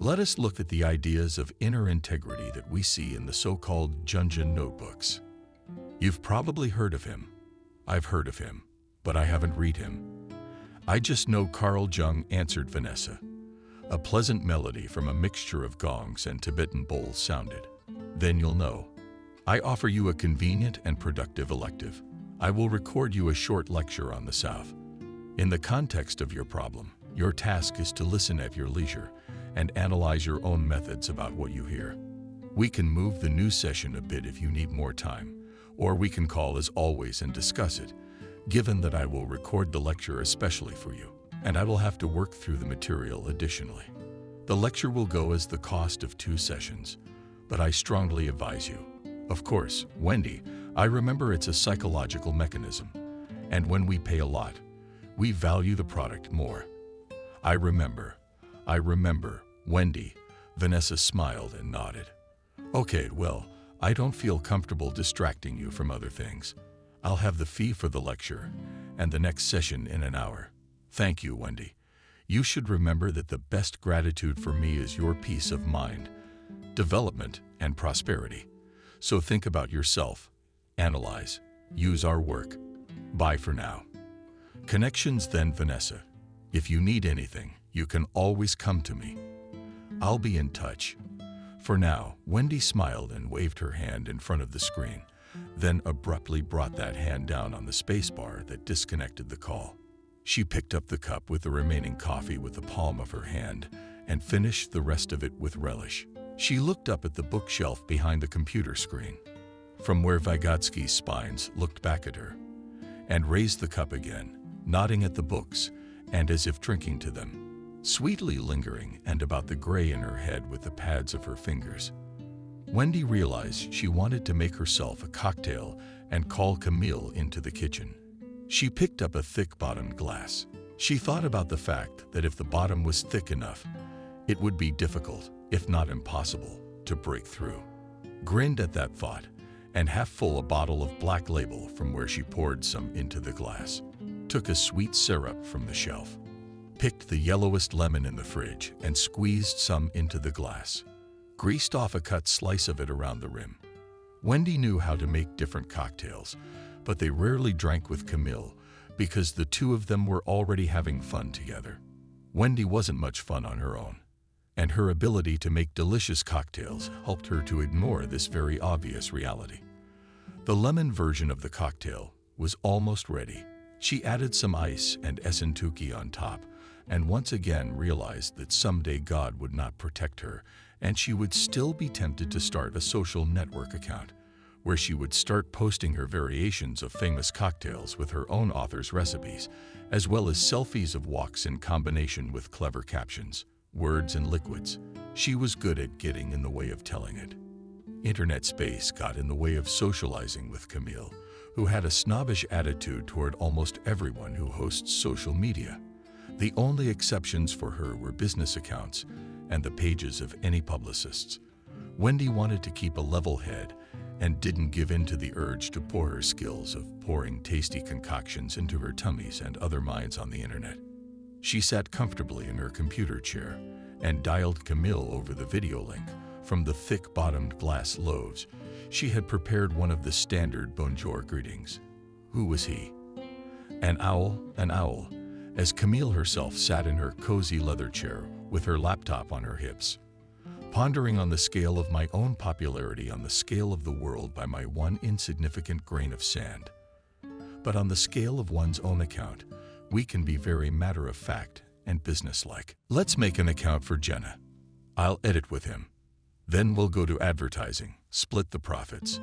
Let us look at the ideas of inner integrity that we see in the so-called Jungian notebooks. You've probably heard of him. I've heard of him, but I haven't read him. I just know Carl Jung, answered Vanessa. A pleasant melody from a mixture of gongs and Tibetan bowls sounded. Then you'll know. I offer you a convenient and productive elective. I will record you a short lecture on the South. In the context of your problem, your task is to listen at your leisure and analyze your own methods about what you hear. We can move the new session a bit if you need more time, or we can call as always and discuss it, given that I will record the lecture especially for you, and I will have to work through the material additionally. The lecture will go as the cost of 2 sessions, but I strongly advise you. Of course, Wendy, I remember it's a psychological mechanism, and when we pay a lot, we value the product more. I remember, Wendy. Vanessa smiled and nodded. Okay, well, I don't feel comfortable distracting you from other things. I'll have the fee for the lecture and the next session in an hour. Thank you, Wendy. You should remember that the best gratitude for me is your peace of mind, development, and prosperity. So think about yourself, analyze, use our work. Bye for now. Connections then, Vanessa. If you need anything, you can always come to me. I'll be in touch. For now, Wendy smiled and waved her hand in front of the screen, then abruptly brought that hand down on the spacebar that disconnected the call. She picked up the cup with the remaining coffee with the palm of her hand and finished the rest of it with relish. She looked up at the bookshelf behind the computer screen, from where Vygotsky's spines looked back at her, and raised the cup again, nodding at the books and as if drinking to them, sweetly lingering and about the gray in her head with the pads of her fingers. Wendy realized she wanted to make herself a cocktail and call Camille into the kitchen. She picked up a thick-bottomed glass. She thought about the fact that if the bottom was thick enough, it would be difficult, if not impossible, to break through. Grinned at that thought, and half full a bottle of Black Label from where she poured some into the glass. Took a sweet syrup from the shelf. Picked the yellowest lemon in the fridge and squeezed some into the glass. Greased off a cut slice of it around the rim. Wendy knew how to make different cocktails, but they rarely drank with Camille because the two of them were already having fun together. Wendy wasn't much fun on her own, and her ability to make delicious cocktails helped her to ignore this very obvious reality. The lemon version of the cocktail was almost ready. She added some ice and Essentuki on top, and once again realized that someday God would not protect her, and she would still be tempted to start a social network account, where she would start posting her variations of famous cocktails with her own author's recipes, as well as selfies of walks in combination with clever captions, words, and liquids. She was good at getting in the way of telling it. Internet space got in the way of socializing with Camille, who had a snobbish attitude toward almost everyone who hosts social media. The only exceptions for her were business accounts and the pages of any publicists. Wendy wanted to keep a level head and didn't give in to the urge to pour her skills of pouring tasty concoctions into her tummies and other minds on the internet. She sat comfortably in her computer chair and dialed Camille over the video link. From the thick-bottomed glass loaves, she had prepared one of the standard bonjour greetings. Who was he? An owl, as Camille herself sat in her cozy leather chair with her laptop on her hips, pondering on the scale of my own popularity on the scale of the world by my one insignificant grain of sand. But on the scale of one's own account, we can be very matter-of-fact and businesslike. Let's make an account for Jenna. I'll edit with him. Then we'll go to advertising, split the profits.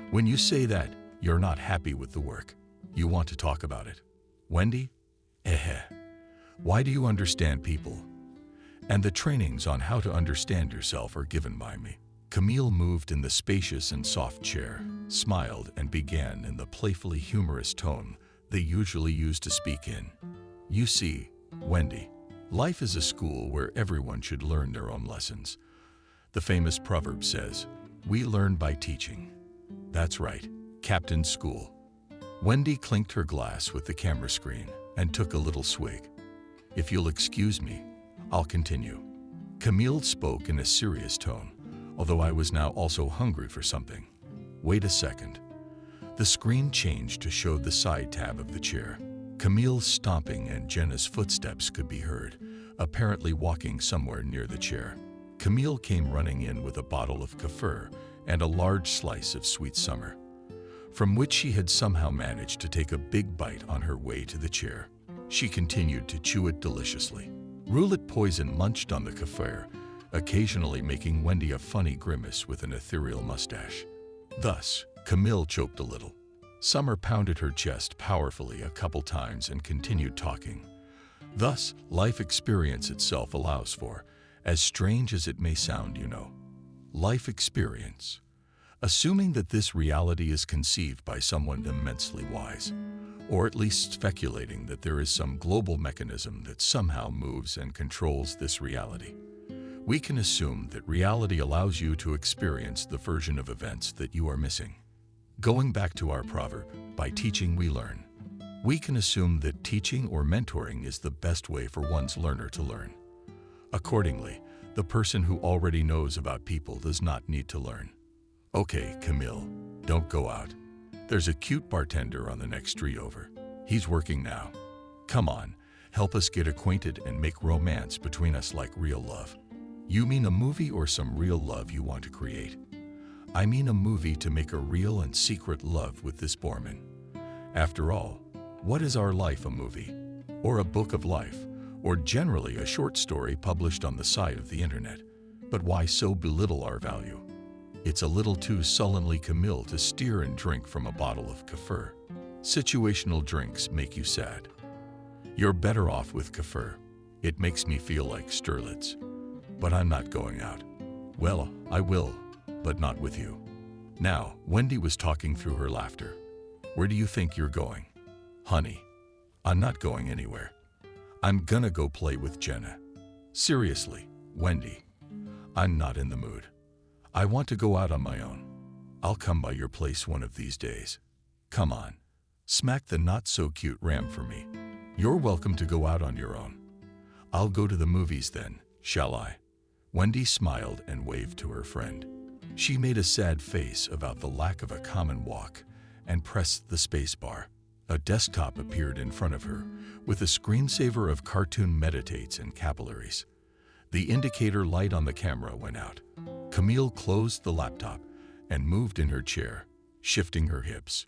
When you say that, you're not happy with the work. You want to talk about it. Wendy? Why do you understand people? And the trainings on how to understand yourself are given by me. Camille moved in the spacious and soft chair, smiled, and began in the playfully humorous tone they usually use to speak in. You see, Wendy, life is a school where everyone should learn their own lessons. The famous proverb says, we learn by teaching. That's right, Captain School. Wendy clinked her glass with the camera screen and took a little swig. If you'll excuse me, I'll continue. Camille spoke in a serious tone, although I was now also hungry for something. Wait a second. The screen changed to show the side tab of the chair. Camille's stomping and Jenna's footsteps could be heard, apparently walking somewhere near the chair. Camille came running in with a bottle of kefir and a large slice of sweet summer, from which she had somehow managed to take a big bite on her way to the chair. She continued to chew it deliciously. Roulette Poison munched on the kefir, occasionally making Wendy a funny grimace with an ethereal mustache. Thus, Camille choked a little. Summer pounded her chest powerfully a couple times and continued talking. Thus, life experience itself allows for, as strange as it may sound, life experience. Assuming that this reality is conceived by someone immensely wise, or at least speculating that there is some global mechanism that somehow moves and controls this reality, we can assume that reality allows you to experience the version of events that you are missing. Going back to our proverb, by teaching we learn, we can assume that teaching or mentoring is the best way for one's learner to learn. Accordingly, the person who already knows about people does not need to learn. Okay, Camille, don't go out. There's a cute bartender on the next street over. He's working now. Come on, help us get acquainted and make romance between us like real love. You mean a movie or some real love you want to create? I mean a movie to make a real and secret love with this Borman. After all, what is our life, a movie? Or a book of life? Or generally a short story published on the side of the internet? But why so belittle our value? It's a little too sullenly Camille to steer and drink from a bottle of kefir. Situational drinks make you sad. You're better off with kefir. It makes me feel like Sterlitz. But I'm not going out. Well, I will, but not with you. Now, Wendy was talking through her laughter. Where do you think you're going? Honey, I'm not going anywhere. I'm gonna go play with Jenna. Seriously, Wendy, I'm not in the mood. I want to go out on my own. I'll come by your place one of these days. Come on, smack the not-so-cute ram for me. You're welcome to go out on your own. I'll go to the movies then, shall I? Wendy smiled and waved to her friend. She made a sad face about the lack of a common walk and pressed the space bar. A desktop appeared in front of her with a screensaver of cartoon meditates and capillaries. The indicator light on the camera went out. Camille closed the laptop and moved in her chair, shifting her hips.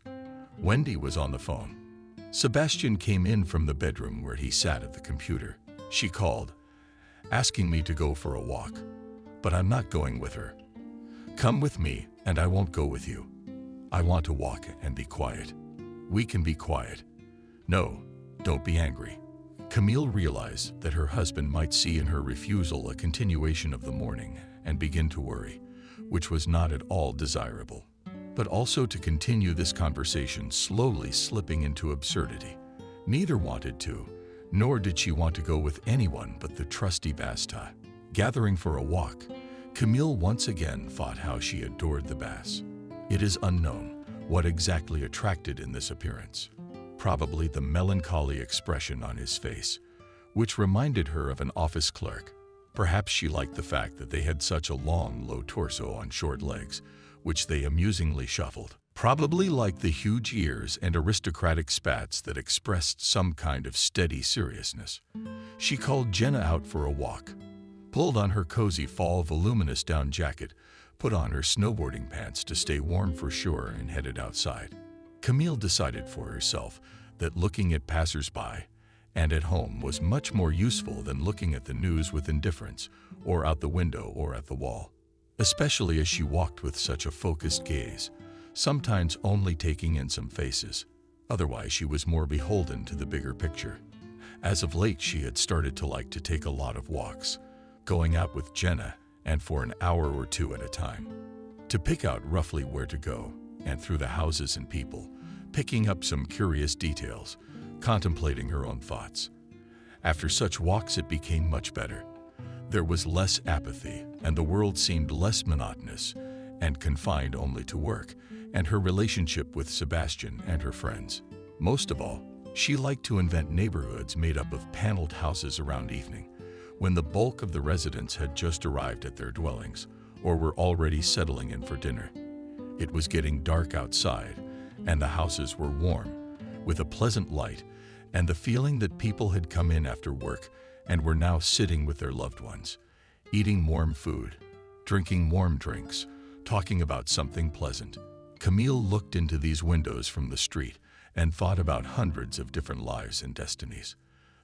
Wendy was on the phone. Sebastian came in from the bedroom where he sat at the computer. She called, asking me to go for a walk, but I'm not going with her. Come with me and I won't go with you. I want to walk and be quiet. We can be quiet. No, don't be angry. Camille realized that her husband might see in her refusal a continuation of the morning and begin to worry, which was not at all desirable. But also to continue this conversation slowly slipping into absurdity. Neither wanted to, nor did she want to go with anyone but the trusty Basta. Gathering for a walk, Camille once again thought how she adored the Bass. It is unknown what exactly attracted in this appearance. Probably the melancholy expression on his face, which reminded her of an office clerk. Perhaps she liked the fact that they had such a long, low torso on short legs, which they amusingly shuffled. Probably liked the huge ears and aristocratic spats that expressed some kind of steady seriousness. She called Jenna out for a walk, pulled on her cozy fall voluminous down jacket, put on her snowboarding pants to stay warm for sure, and headed outside. Camille decided for herself that looking at passers-by and at home was much more useful than looking at the news with indifference or out the window or at the wall, especially as she walked with such a focused gaze, sometimes only taking in some faces. Otherwise, she was more beholden to the bigger picture. As of late, she had started to like to take a lot of walks, going out with Jenna and for an hour or two at a time, to pick out roughly where to go and through the houses and people, picking up some curious details, contemplating her own thoughts. After such walks, it became much better. There was less apathy, and the world seemed less monotonous and confined only to work and her relationship with Sebastian and her friends. Most of all, she liked to invent neighborhoods made up of paneled houses around evening, when the bulk of the residents had just arrived at their dwellings or were already settling in for dinner. It was getting dark outside, and the houses were warm, with a pleasant light and the feeling that people had come in after work and were now sitting with their loved ones, eating warm food, drinking warm drinks, talking about something pleasant. Camille looked into these windows from the street and thought about hundreds of different lives and destinies,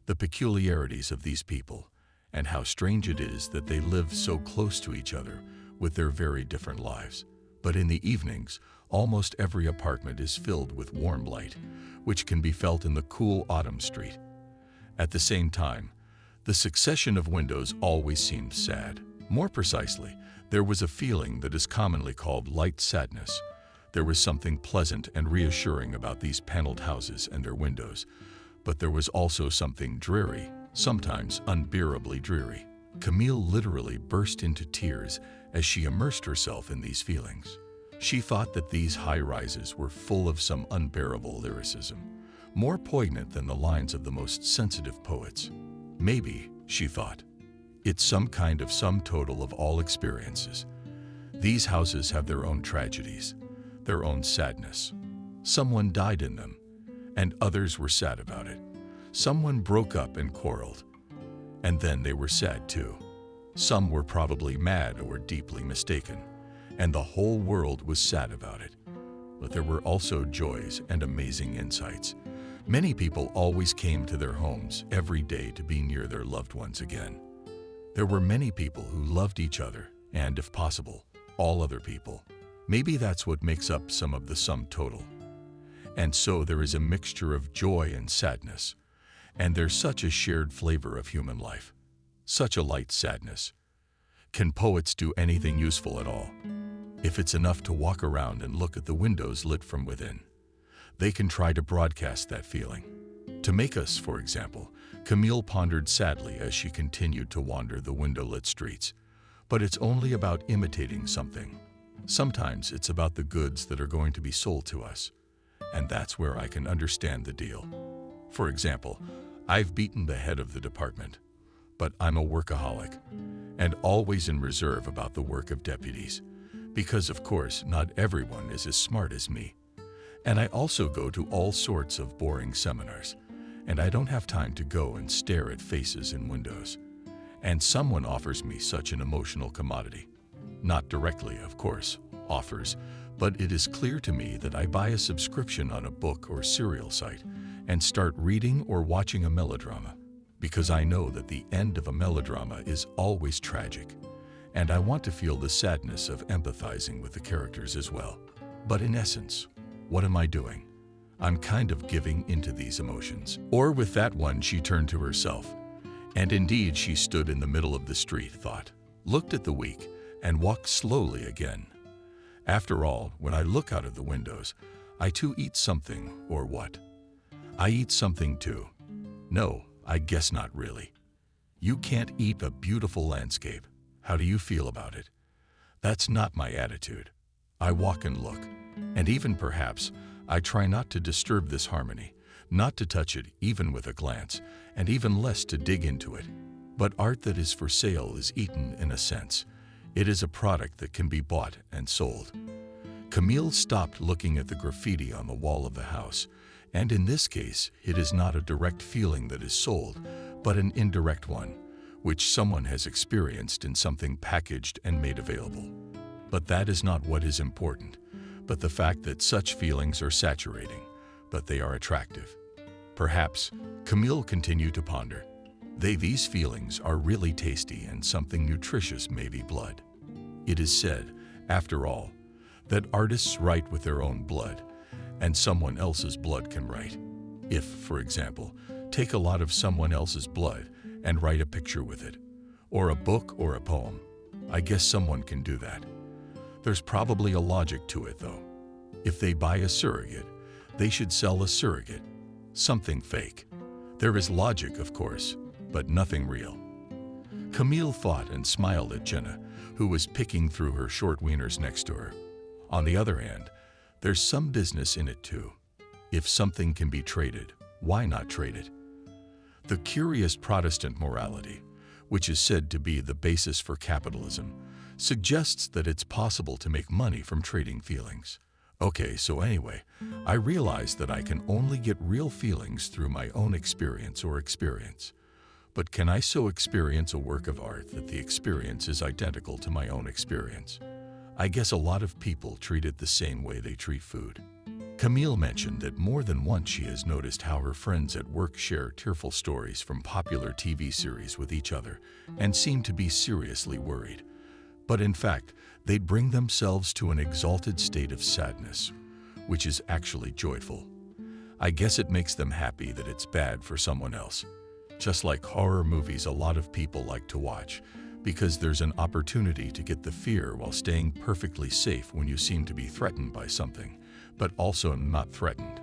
the peculiarities of these people, and how strange it is that they live so close to each other with their very different lives. But in the evenings, almost every apartment is filled with warm light, which can be felt in the cool autumn street. At the same time, the succession of windows always seemed sad. More precisely, there was a feeling that is commonly called light sadness. There was something pleasant and reassuring about these paneled houses and their windows, but there was also something dreary, sometimes unbearably dreary. Camille literally burst into tears as she immersed herself in these feelings. She thought that these high-rises were full of some unbearable lyricism, more poignant than the lines of the most sensitive poets. Maybe, she thought, it's some kind of sum total of all experiences. These houses have their own tragedies, their own sadness. Someone died in them, and others were sad about it. Someone broke up and quarreled, and then they were sad too. Some were probably mad or deeply mistaken, and the whole world was sad about it. But there were also joys and amazing insights. Many people always came to their homes every day to be near their loved ones again. There were many people who loved each other and, if possible, all other people. Maybe that's what makes up some of the sum total. And so there is a mixture of joy and sadness, and there's such a shared flavor of human life, such a light sadness. Can poets do anything useful at all? If it's enough to walk around and look at the windows lit from within, they can try to broadcast that feeling. To make us, for example, Camille pondered sadly as she continued to wander the window-lit streets. But it's only about imitating something. Sometimes it's about the goods that are going to be sold to us. And that's where I can understand the deal. For example, I've beaten the head of the department, but I'm a workaholic and always in reserve about the work of deputies, because of course not everyone is as smart as me. And I also go to all sorts of boring seminars, and I don't have time to go and stare at faces in windows. And someone offers me such an emotional commodity. Not directly, of course, offers, but it is clear to me that I buy a subscription on a book or serial site and start reading or watching a melodrama, because I know that the end of a melodrama is always tragic, and I want to feel the sadness of empathizing with the characters as well. But in essence, what am I doing? I'm kind of giving into these emotions. Or with that one, she turned to herself. And indeed, she stood in the middle of the street, thought, looked at the week, and walked slowly again. After all, when I look out of the windows, I too eat something, or what? I eat something too. No, I guess not really. You can't eat a beautiful landscape. How do you feel about it? That's not my attitude. I walk and look, and even perhaps, I try not to disturb this harmony, not to touch it even with a glance, and even less to dig into it. But art that is for sale is eaten in a sense. It is a product that can be bought and sold. Camille stopped looking at the graffiti on the wall of the house, and in this case, it is not a direct feeling that is sold, but an indirect one, which someone has experienced in something packaged and made available. But that is not what is important, but the fact that such feelings are saturating, but they are attractive. Perhaps, Camille continued to ponder, these feelings are really tasty and something nutritious may be blood. It is said, after all, that artists write with their own blood, and someone else's blood can write. If, for example, take a lot of someone else's blood and write a picture with it, or a book or a poem, I guess someone can do that. There's probably a logic to it, though. If they buy a surrogate, they should sell a surrogate, something fake. There is logic, of course, but nothing real. Camille thought and smiled at Jenna, who was picking through her short wieners next to her. On the other hand, there's some business in it too. If something can be traded, why not trade it? The curious Protestant morality, which is said to be the basis for capitalism, suggests that it's possible to make money from trading feelings. Okay, so anyway, I realize that I can only get real feelings through my own experience or experience. But can I so experience a work of art that the experience is identical to my own experience? I guess a lot of people treat it the same way they treat food. Camille mentioned that more than once she has noticed how her friends at work share tearful stories from popular TV series with each other and seem to be seriously worried. But in fact, they'd bring themselves to an exalted state of sadness, which is actually joyful. I guess it makes them happy that it's bad for someone else. Just like horror movies a lot of people like to watch, because there's an opportunity to get the fear while staying perfectly safe when you seem to be threatened by something, but also not threatened.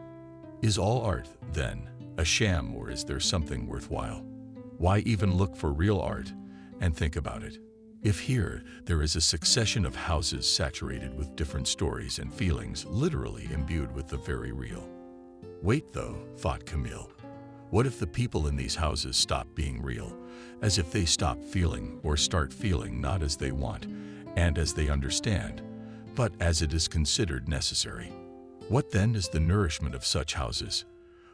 Is all art, then, a sham, or is there something worthwhile? Why even look for real art and think about it? If here, there is a succession of houses saturated with different stories and feelings literally imbued with the very real. Wait though, thought Camille. What if the people in these houses stop being real, as if they stop feeling or start feeling not as they want and as they understand, but as it is considered necessary? What then is the nourishment of such houses?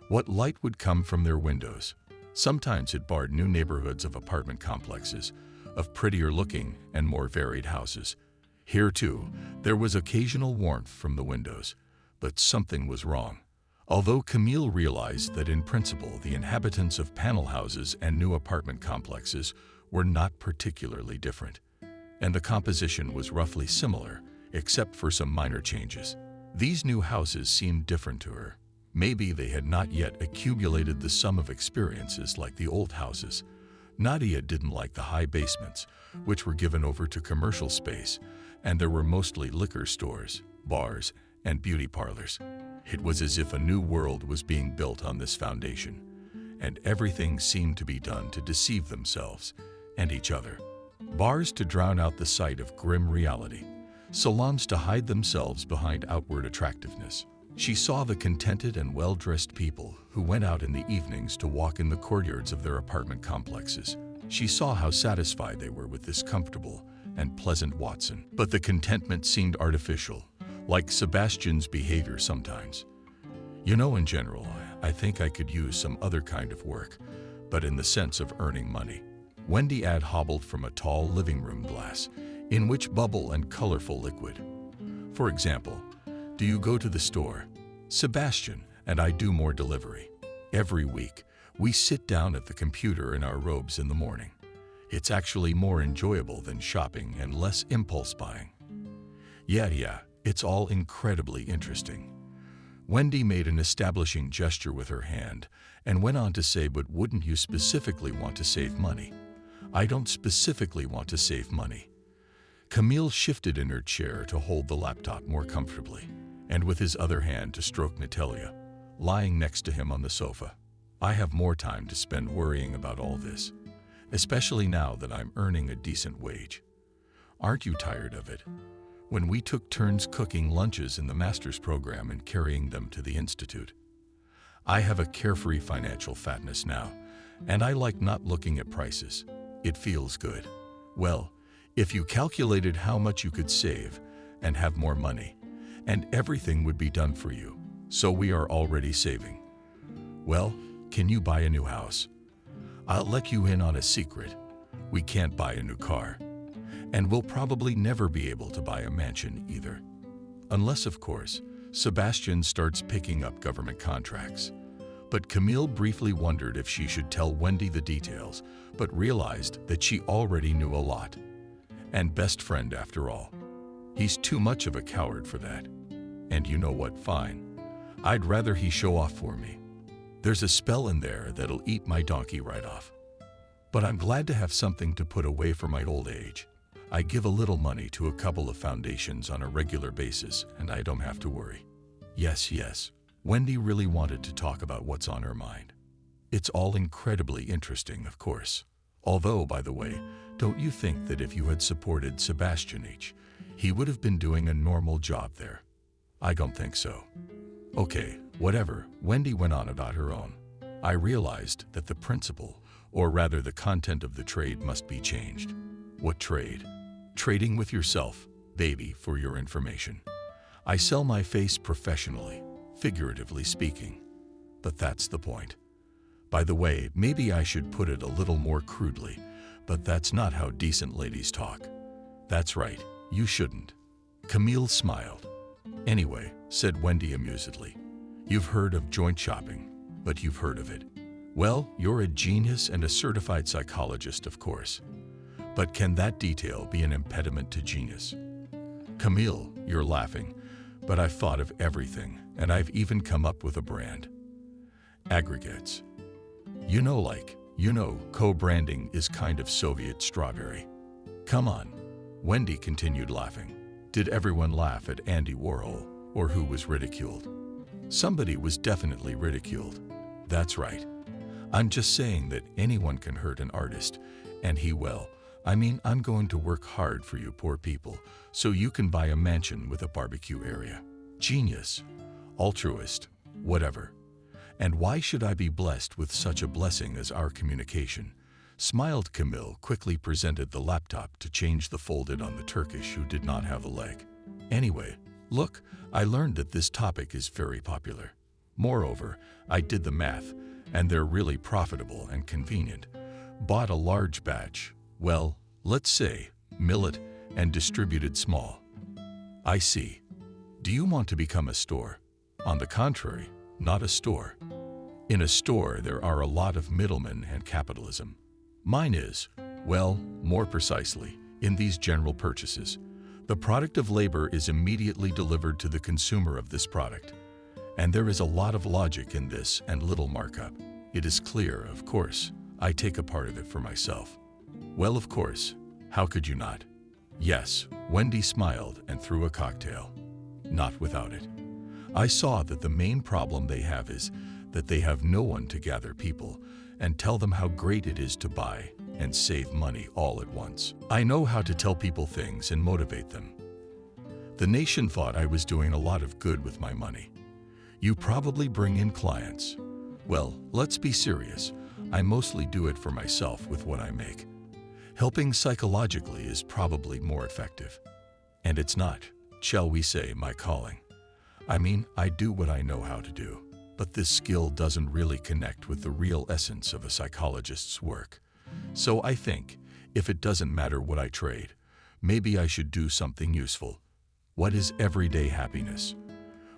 What light would come from their windows? Sometimes it barred new neighborhoods of apartment complexes, of prettier looking and more varied houses. Here, too, there was occasional warmth from the windows, but something was wrong. Although Camille realized that in principle the inhabitants of panel houses and new apartment complexes were not particularly different, and the composition was roughly similar, except for some minor changes. These new houses seemed different to her. Maybe they had not yet accumulated the sum of experiences like the old houses. Nadia didn't like the high basements, which were given over to commercial space, and there were mostly liquor stores, bars, and beauty parlors. It was as if a new world was being built on this foundation, and everything seemed to be done to deceive themselves and each other. Bars to drown out the sight of grim reality, salons to hide themselves behind outward attractiveness. She saw the contented and well-dressed people who went out in the evenings to walk in the courtyards of their apartment complexes. She saw how satisfied they were with this comfortable and pleasant Watson. But the contentment seemed artificial, like Sebastian's behavior sometimes. You know, in general, I think I could use some other kind of work, but in the sense of earning money. Wendy Ad hobbled from a tall living room glass, in which bubble and colorful liquid. For example, do you go to the store? Sebastian and I do more delivery. Every week, we sit down at the computer in our robes in the morning. It's actually more enjoyable than shopping and less impulse buying. Yeah, it's all incredibly interesting. Wendy made an establishing gesture with her hand and went on to say, but wouldn't you specifically want to save money? I don't specifically want to save money. Camille shifted in her chair to hold the laptop more comfortably, and with his other hand to stroke Natalia, lying next to him on the sofa. I have more time to spend worrying about all this, especially now that I'm earning a decent wage. Aren't you tired of it? When we took turns cooking lunches in the master's program and carrying them to the institute. I have a carefree financial fatness now, and I like not looking at prices. It feels good. Well, if you calculated how much you could save and have more money, and everything would be done for you. So we are already saving. Well, can you buy a new house? I'll let you in on a secret. We can't buy a new car. And we'll probably never be able to buy a mansion either. Unless, of course, Sebastian starts picking up government contracts. But Camille briefly wondered if she should tell Wendy the details, but realized that she already knew a lot. And best friend after all. He's too much of a coward for that. And you know what, fine. I'd rather he show off for me. There's a spell in there that'll eat my donkey right off. But I'm glad to have something to put away for my old age. I give a little money to a couple of foundations on a regular basis, and I don't have to worry. Yes. Wendy really wanted to talk about what's on her mind. It's all incredibly interesting, of course. Although, by the way, don't you think that if you had supported Sebastian H., he would have been doing a normal job there? I don't think so. Okay, whatever, Wendy went on about her own. I realized that the principle, or rather the content of the trade, must be changed. What trade? Trading with yourself, baby, for your information. I sell my face professionally, figuratively speaking. But that's the point. By the way, maybe I should put it a little more crudely, but that's not how decent ladies talk. That's right, you shouldn't. Camille smiled. Anyway, said Wendy amusedly, you've heard of joint shopping, but you've heard of it. Well, you're a genius and a certified psychologist, of course. But can that detail be an impediment to genius? Camille, you're laughing, but I've thought of everything, and I've even come up with a brand. Aggregates. Co-branding is kind of Soviet strawberry. Come on. Wendy continued laughing. Did everyone laugh at Andy Warhol, or who was ridiculed? Somebody was definitely ridiculed. That's right. I'm just saying that anyone can hurt an artist, and I'm going to work hard for you poor people, so you can buy a mansion with a barbecue area. Genius, altruist, whatever. And why should I be blessed with such a blessing as our communication? Smiled Camille, quickly presented the laptop to change the folded on the Turkish who did not have a leg. Anyway, look, I learned that this topic is very popular. Moreover, I did the math, and they're really profitable and convenient. Bought a large batch. Well, Let's say millet and distributed small. I see. Do you want to become a store? On the contrary, not a store. In a store, there are a lot of middlemen and capitalism. Mine is, well, more precisely, in these general purchases. The product of labor is immediately delivered to the consumer of this product. And there is a lot of logic in this and little markup. It is clear, of course, I take a part of it for myself. Well, of course, how could you not? Yes, Wendy smiled and threw a cocktail. Not without it. I saw that the main problem they have is that they have no one to gather people and tell them how great it is to buy and save money all at once. I know how to tell people things and motivate them. The nation thought I was doing a lot of good with my money. You probably bring in clients. Well, let's be serious. I mostly do it for myself with what I make. Helping psychologically is probably more effective. And it's not, shall we say, my calling. I mean, I do what I know how to do, but this skill doesn't really connect with the real essence of a psychologist's work. So I think, if it doesn't matter what I trade, maybe I should do something useful. What is everyday happiness?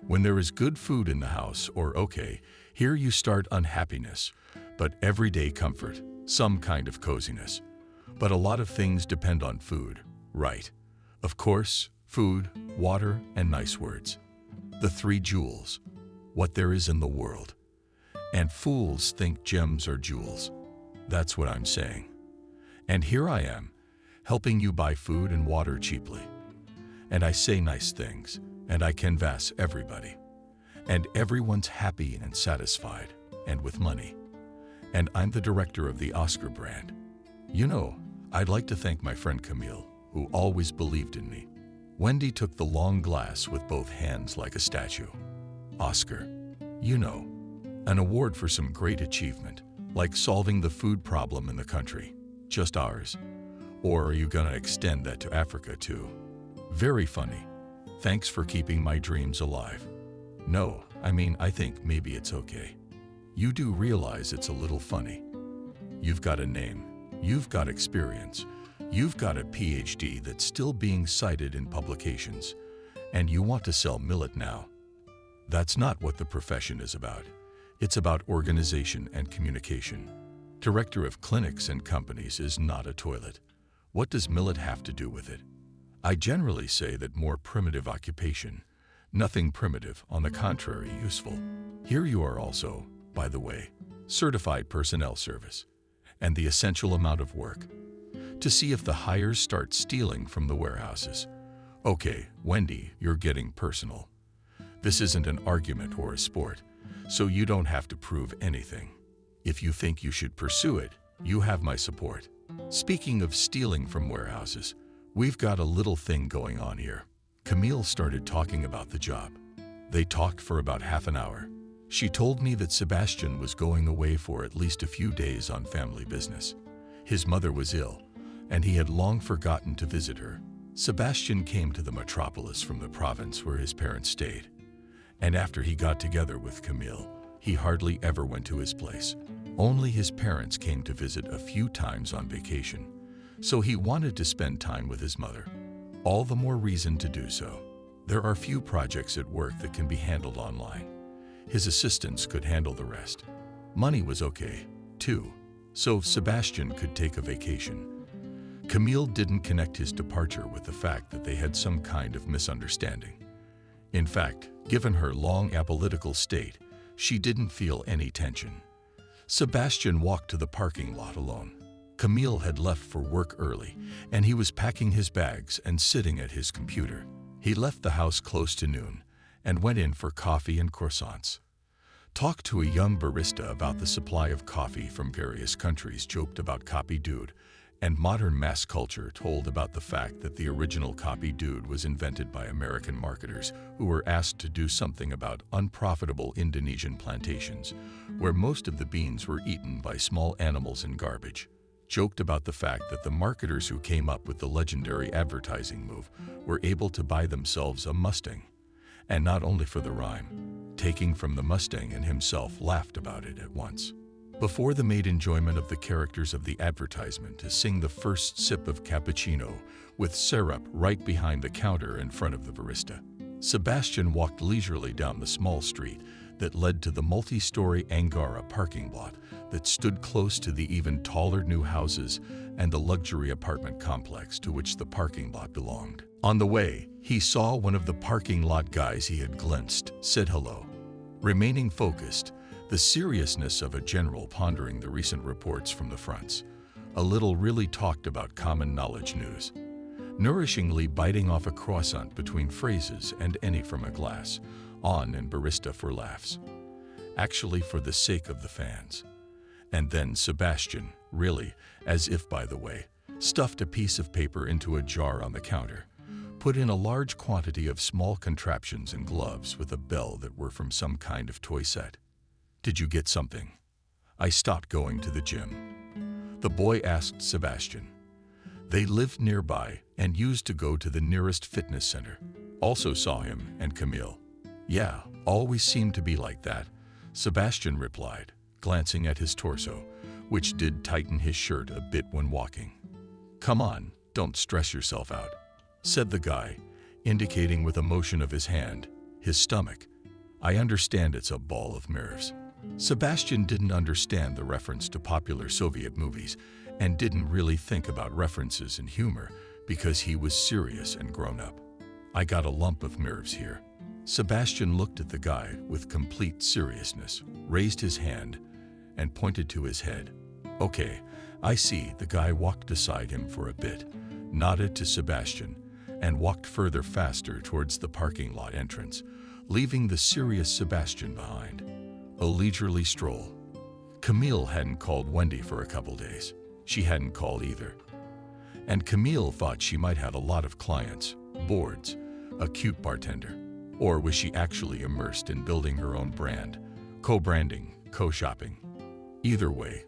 When there is good food in the house, or okay, here you start unhappiness, but everyday comfort, some kind of coziness. But a lot of things depend on food, right? Of course, food, water, and nice words. The three jewels, what there is in the world. And fools think gems are jewels. That's what I'm saying. And here I am, helping you buy food and water cheaply. And I say nice things, and I canvass everybody. And everyone's happy and satisfied, and with money. And I'm the director of the Oscar brand. You know, I'd like to thank my friend Camille, who always believed in me. Wendy took the long glass with both hands like a statue. Oscar, you know, an award for some great achievement, like solving the food problem in the country, just ours. Or are you gonna extend that to Africa too? Very funny. Thanks for keeping my dreams alive. No, I mean, I think maybe it's okay. You do realize it's a little funny. You've got a name, you've got experience, you've got a PhD that's still being cited in publications, and you want to sell millet now. That's not what the profession is about. It's about organization and communication. Director of clinics and companies is not a toilet. What does millet have to do with it? I generally say that more primitive occupation, nothing primitive, on the contrary, useful. Here you are also, by the way, certified personnel service, and the essential amount of work, to see if the hires start stealing from the warehouses. Okay, Wendy, you're getting personal. This isn't an argument or a sport, so you don't have to prove anything. If you think you should pursue it, you have my support. Speaking of stealing from warehouses, we've got a little thing going on here. Camille started talking about the job. They talked for about half an hour. She told me that Sebastian was going away for at least a few days on family business. His mother was ill, and he had long forgotten to visit her. Sebastian came to the metropolis from the province where his parents stayed. And after he got together with Camille, he hardly ever went to his place. Only his parents came to visit a few times on vacation. So he wanted to spend time with his mother. All the more reason to do so. There are few projects at work that can be handled online. His assistants could handle the rest. Money was okay, too, so Sebastian could take a vacation. Camille didn't connect his departure with the fact that they had some kind of misunderstanding. In fact, given her long apolitical state, she didn't feel any tension. Sebastian walked to the parking lot alone. Camille had left for work early, and he was packing his bags and sitting at his computer. He left the house close to noon and went in for coffee and croissants. Talked to a young barista about the supply of coffee from various countries, joked about Copy Dude, and modern mass culture told about the fact that the original Copy Dude was invented by American marketers who were asked to do something about unprofitable Indonesian plantations, where most of the beans were eaten by small animals in garbage. Joked about the fact that the marketers who came up with the legendary advertising move were able to buy themselves a Mustang. And not only for the rhyme, taking from the Mustang, and himself laughed about it at once. before the maid enjoyment of the characters of the advertisement to sing the first sip of cappuccino with syrup right behind the counter in front of the barista. Sebastian walked leisurely down the small street that led to the multi-story Angara parking lot that stood close to the even taller new houses and the luxury apartment complex to which the parking lot belonged. On the way, he saw one of the parking lot guys he had glimpsed, said hello. Remaining focused, the seriousness of a general pondering the recent reports from the fronts, a little really talked about common knowledge news, nourishingly biting off a croissant between phrases and any from a glass, on and barista for laughs, actually for the sake of the fans. And then Sebastian, really, as if by the way, stuffed a piece of paper into a jar on the counter, put in a large quantity of small contraptions and gloves with a bell that were from some kind of toy set. Did you get something? I stopped going to the gym. The boy asked Sebastian. They lived nearby and used to go to the nearest fitness center. Also saw him and Camille. Yeah, always seemed to be like that, Sebastian replied, glancing at his torso, which did tighten his shirt a bit when walking. Come on, don't stress yourself out, said the guy, indicating with a motion of his hand, his stomach. I understand it's a ball of nerves. Sebastian didn't understand the reference to popular Soviet movies and didn't really think about references and humor because he was serious and grown up. I got a lump of nerves here. Sebastian looked at the guy with complete seriousness, raised his hand, and pointed to his head. Okay, I see. The guy walked beside him for a bit, nodded to Sebastian, and walked further faster towards the parking lot entrance, leaving the serious Sebastian behind. A leisurely stroll. Camille hadn't called Wendy for a couple days. She hadn't called either. And Camille thought she might have a lot of clients, boards, a cute bartender. Or was she actually immersed in building her own brand, co-branding, co-shopping? Either way,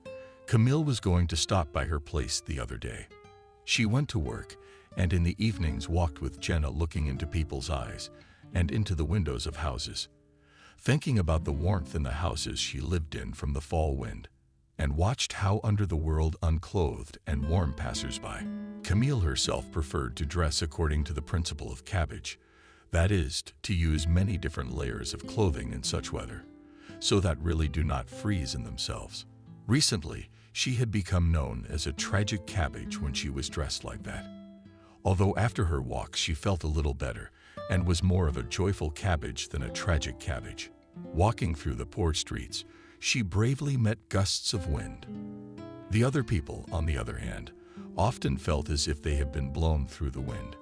Camille was going to stop by her place the other day. She went to work and in the evenings walked with Jenna looking into people's eyes and into the windows of houses, thinking about the warmth in the houses she lived in from the fall wind, and watched how under the world unclothed and warm passers-by. Camille herself preferred to dress according to the principle of cabbage, that is, to use many different layers of clothing in such weather, so that really do not freeze in themselves. Recently, she had become known as a tragic cabbage when she was dressed like that. Although after her walk she felt a little better and was more of a joyful cabbage than a tragic cabbage. Walking through the poor streets, she bravely met gusts of wind. The other people, on the other hand, often felt as if they had been blown through the wind.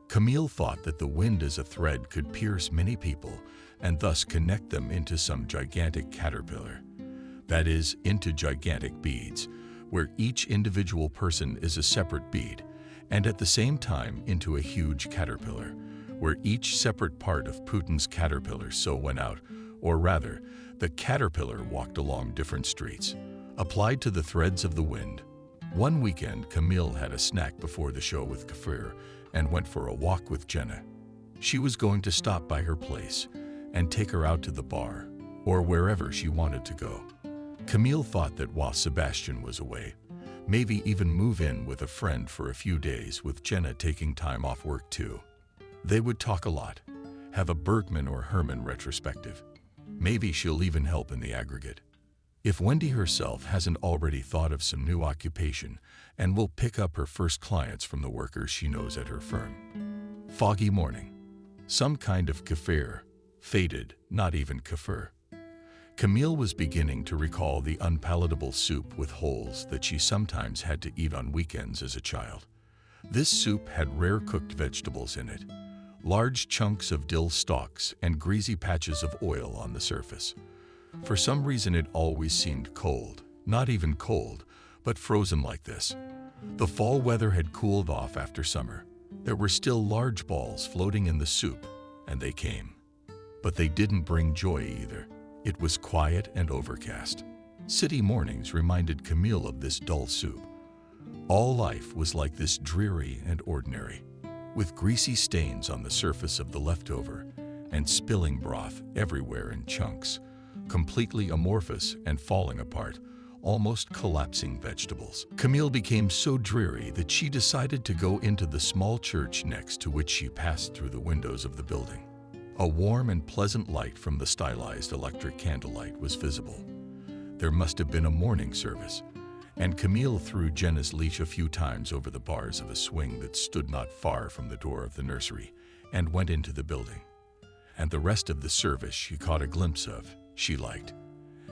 Camille thought that the wind as a thread could pierce many people and thus connect them into some gigantic caterpillar. That is, into gigantic beads, where each individual person is a separate bead, and at the same time into a huge caterpillar, where each separate part of Putin's caterpillar so went out, or rather, the caterpillar walked along different streets, applied to the threads of the wind. One weekend, Camille had a snack before the show with Kafir and went for a walk with Jenna. She was going to stop by her place and take her out to the bar, or wherever she wanted to go. Camille thought that while Sebastian was away, maybe even move in with a friend for a few days with Jenna taking time off work too. They would talk a lot, have a Bergman or Herman retrospective. Maybe she'll even help in the aggregate. If Wendy herself hasn't already thought of some new occupation and will pick up her first clients from the workers she knows at her firm. Foggy morning. Some kind of kefir, faded, not even kefir. Camille was beginning to recall the unpalatable soup with holes that she sometimes had to eat on weekends as a child. This soup had rare cooked vegetables in it, large chunks of dill stalks and greasy patches of oil on the surface. For some reason it always seemed cold, not even cold, but frozen like this. The fall weather had cooled off after summer. There were still large balls floating in the soup, and they came. But they didn't bring joy either. It was quiet and overcast. City mornings reminded Camille of this dull soup. All life was like this, dreary and ordinary, with greasy stains on the surface of the leftover and spilling broth everywhere in chunks, completely amorphous and falling apart, almost collapsing vegetables. Camille became so dreary that she decided to go into the small church next to which she passed through the windows of the building. A warm and pleasant light from the stylized electric candlelight was visible. There must have been a morning service, and Camille threw Jenna's leash a few times over the bars of a swing that stood not far from the door of the nursery and went into the building. And the rest of the service she caught a glimpse of, she liked.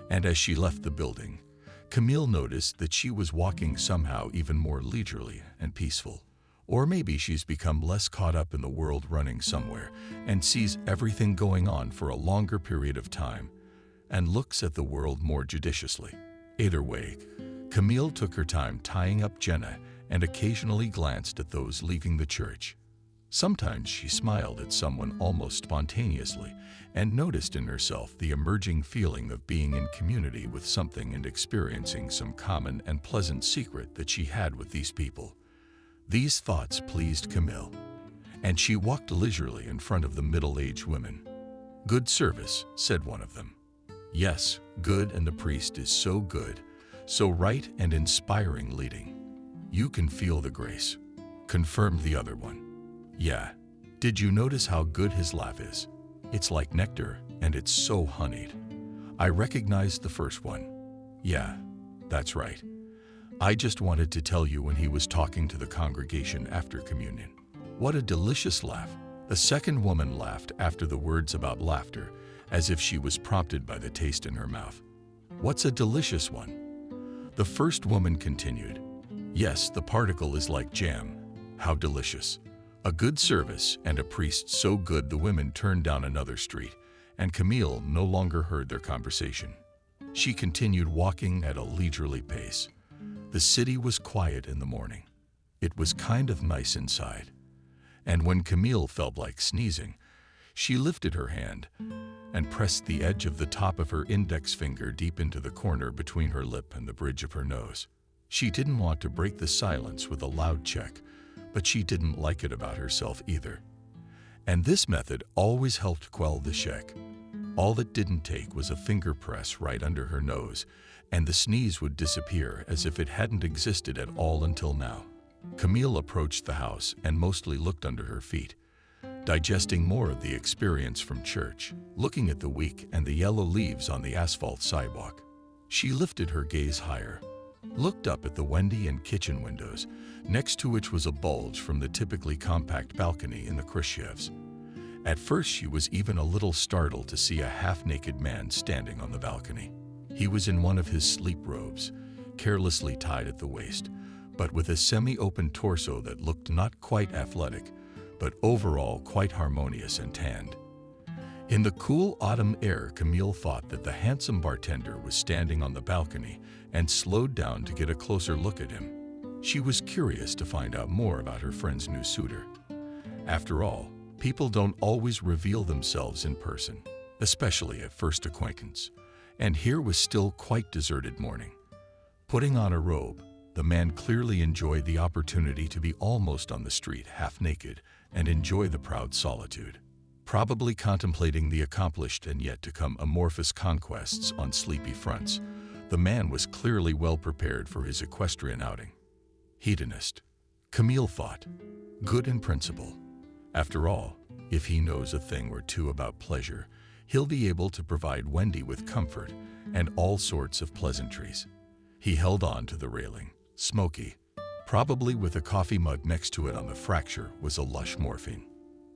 And as she left the building, Camille noticed that she was walking somehow even more leisurely and peaceful. Or maybe she's become less caught up in the world running somewhere and sees everything going on for a longer period of time and looks at the world more judiciously. Either way, Camille took her time tying up Jenna and occasionally glanced at those leaving the church. Sometimes she smiled at someone almost spontaneously and noticed in herself the emerging feeling of being in community with something and experiencing some common and pleasant secret that she had with these people. These thoughts pleased Camille, and she walked leisurely in front of the middle-aged women. "Good service," said one of them. "Yes, good, and the priest is so good, so right and inspiring leading. You can feel the grace," confirmed the other one. "Yeah, did you notice how good his laugh is? It's like nectar, and it's so honeyed." I recognized the first one. "Yeah, that's right. I just wanted to tell you when he was talking to the congregation after communion. What a delicious laugh." The second woman laughed after the words about laughter, as if she was prompted by the taste in her mouth. "What's a delicious one?" The first woman continued. "Yes, the particle is like jam. How delicious." A good service and a priest so good the women turned down another street, and Camille no longer heard their conversation. She continued walking at a leisurely pace. The city was quiet in the morning. It was kind of nice inside. And when Camille felt like sneezing, she lifted her hand and pressed the edge of the top of her index finger deep into the corner between her lip and the bridge of her nose. She didn't want to break the silence with a loud check, but she didn't like it about herself either. And this method always helped quell the check. All it didn't take was a finger press right under her nose, and the sneeze would disappear as if it hadn't existed at all until now. Camille approached the house and mostly looked under her feet, digesting more of the experience from church, looking at the week and the yellow leaves on the asphalt sidewalk. She lifted her gaze higher, looked up at the Wendy and kitchen windows, next to which was a bulge from the typically compact balcony in the Khrushchevs. At first she was even a little startled to see a half-naked man standing on the balcony. He was in one of his sleep robes, carelessly tied at the waist, but with a semi-open torso that looked not quite athletic, but overall quite harmonious and tanned. In the cool autumn air, Camille thought that the handsome bartender was standing on the balcony and slowed down to get a closer look at him. She was curious to find out more about her friend's new suitor. After all, people don't always reveal themselves in person, especially at first acquaintance. And here was still quite deserted morning. Putting on a robe, the man clearly enjoyed the opportunity to be almost on the street half naked and enjoy the proud solitude. Probably contemplating the accomplished and yet to come amorphous conquests on sleepy fronts, the man was clearly well prepared for his equestrian outing. Hedonist, Camille thought. Good in principle. After all, if he knows a thing or two about pleasure, he'll be able to provide Wendy with comfort and all sorts of pleasantries. He held on to the railing, smoky. Probably with a coffee mug next to it on the fracture was a lush morphine.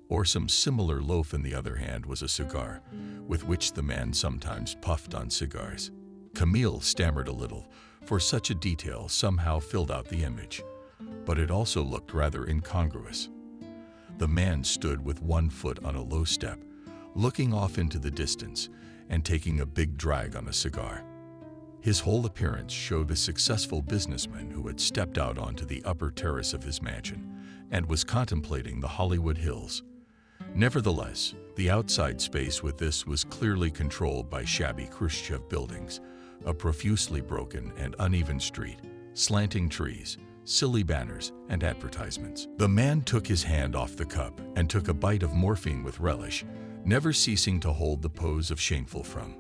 Or some similar loaf in the other hand was a cigar, with which the man sometimes puffed on cigars. Camille stammered a little, for such a detail somehow filled out the image, but it also looked rather incongruous. The man stood with one foot on a low step, looking off into the distance and taking a big drag on a cigar. His whole appearance showed a successful businessman who had stepped out onto the upper terrace of his mansion and was contemplating the Hollywood Hills. Nevertheless, the outside space with this was clearly controlled by shabby Khrushchev buildings, a profusely broken and uneven street, slanting trees, silly banners, and advertisements. The man took his hand off the cup and took a bite of morphine with relish, never ceasing to hold the pose of shameful from.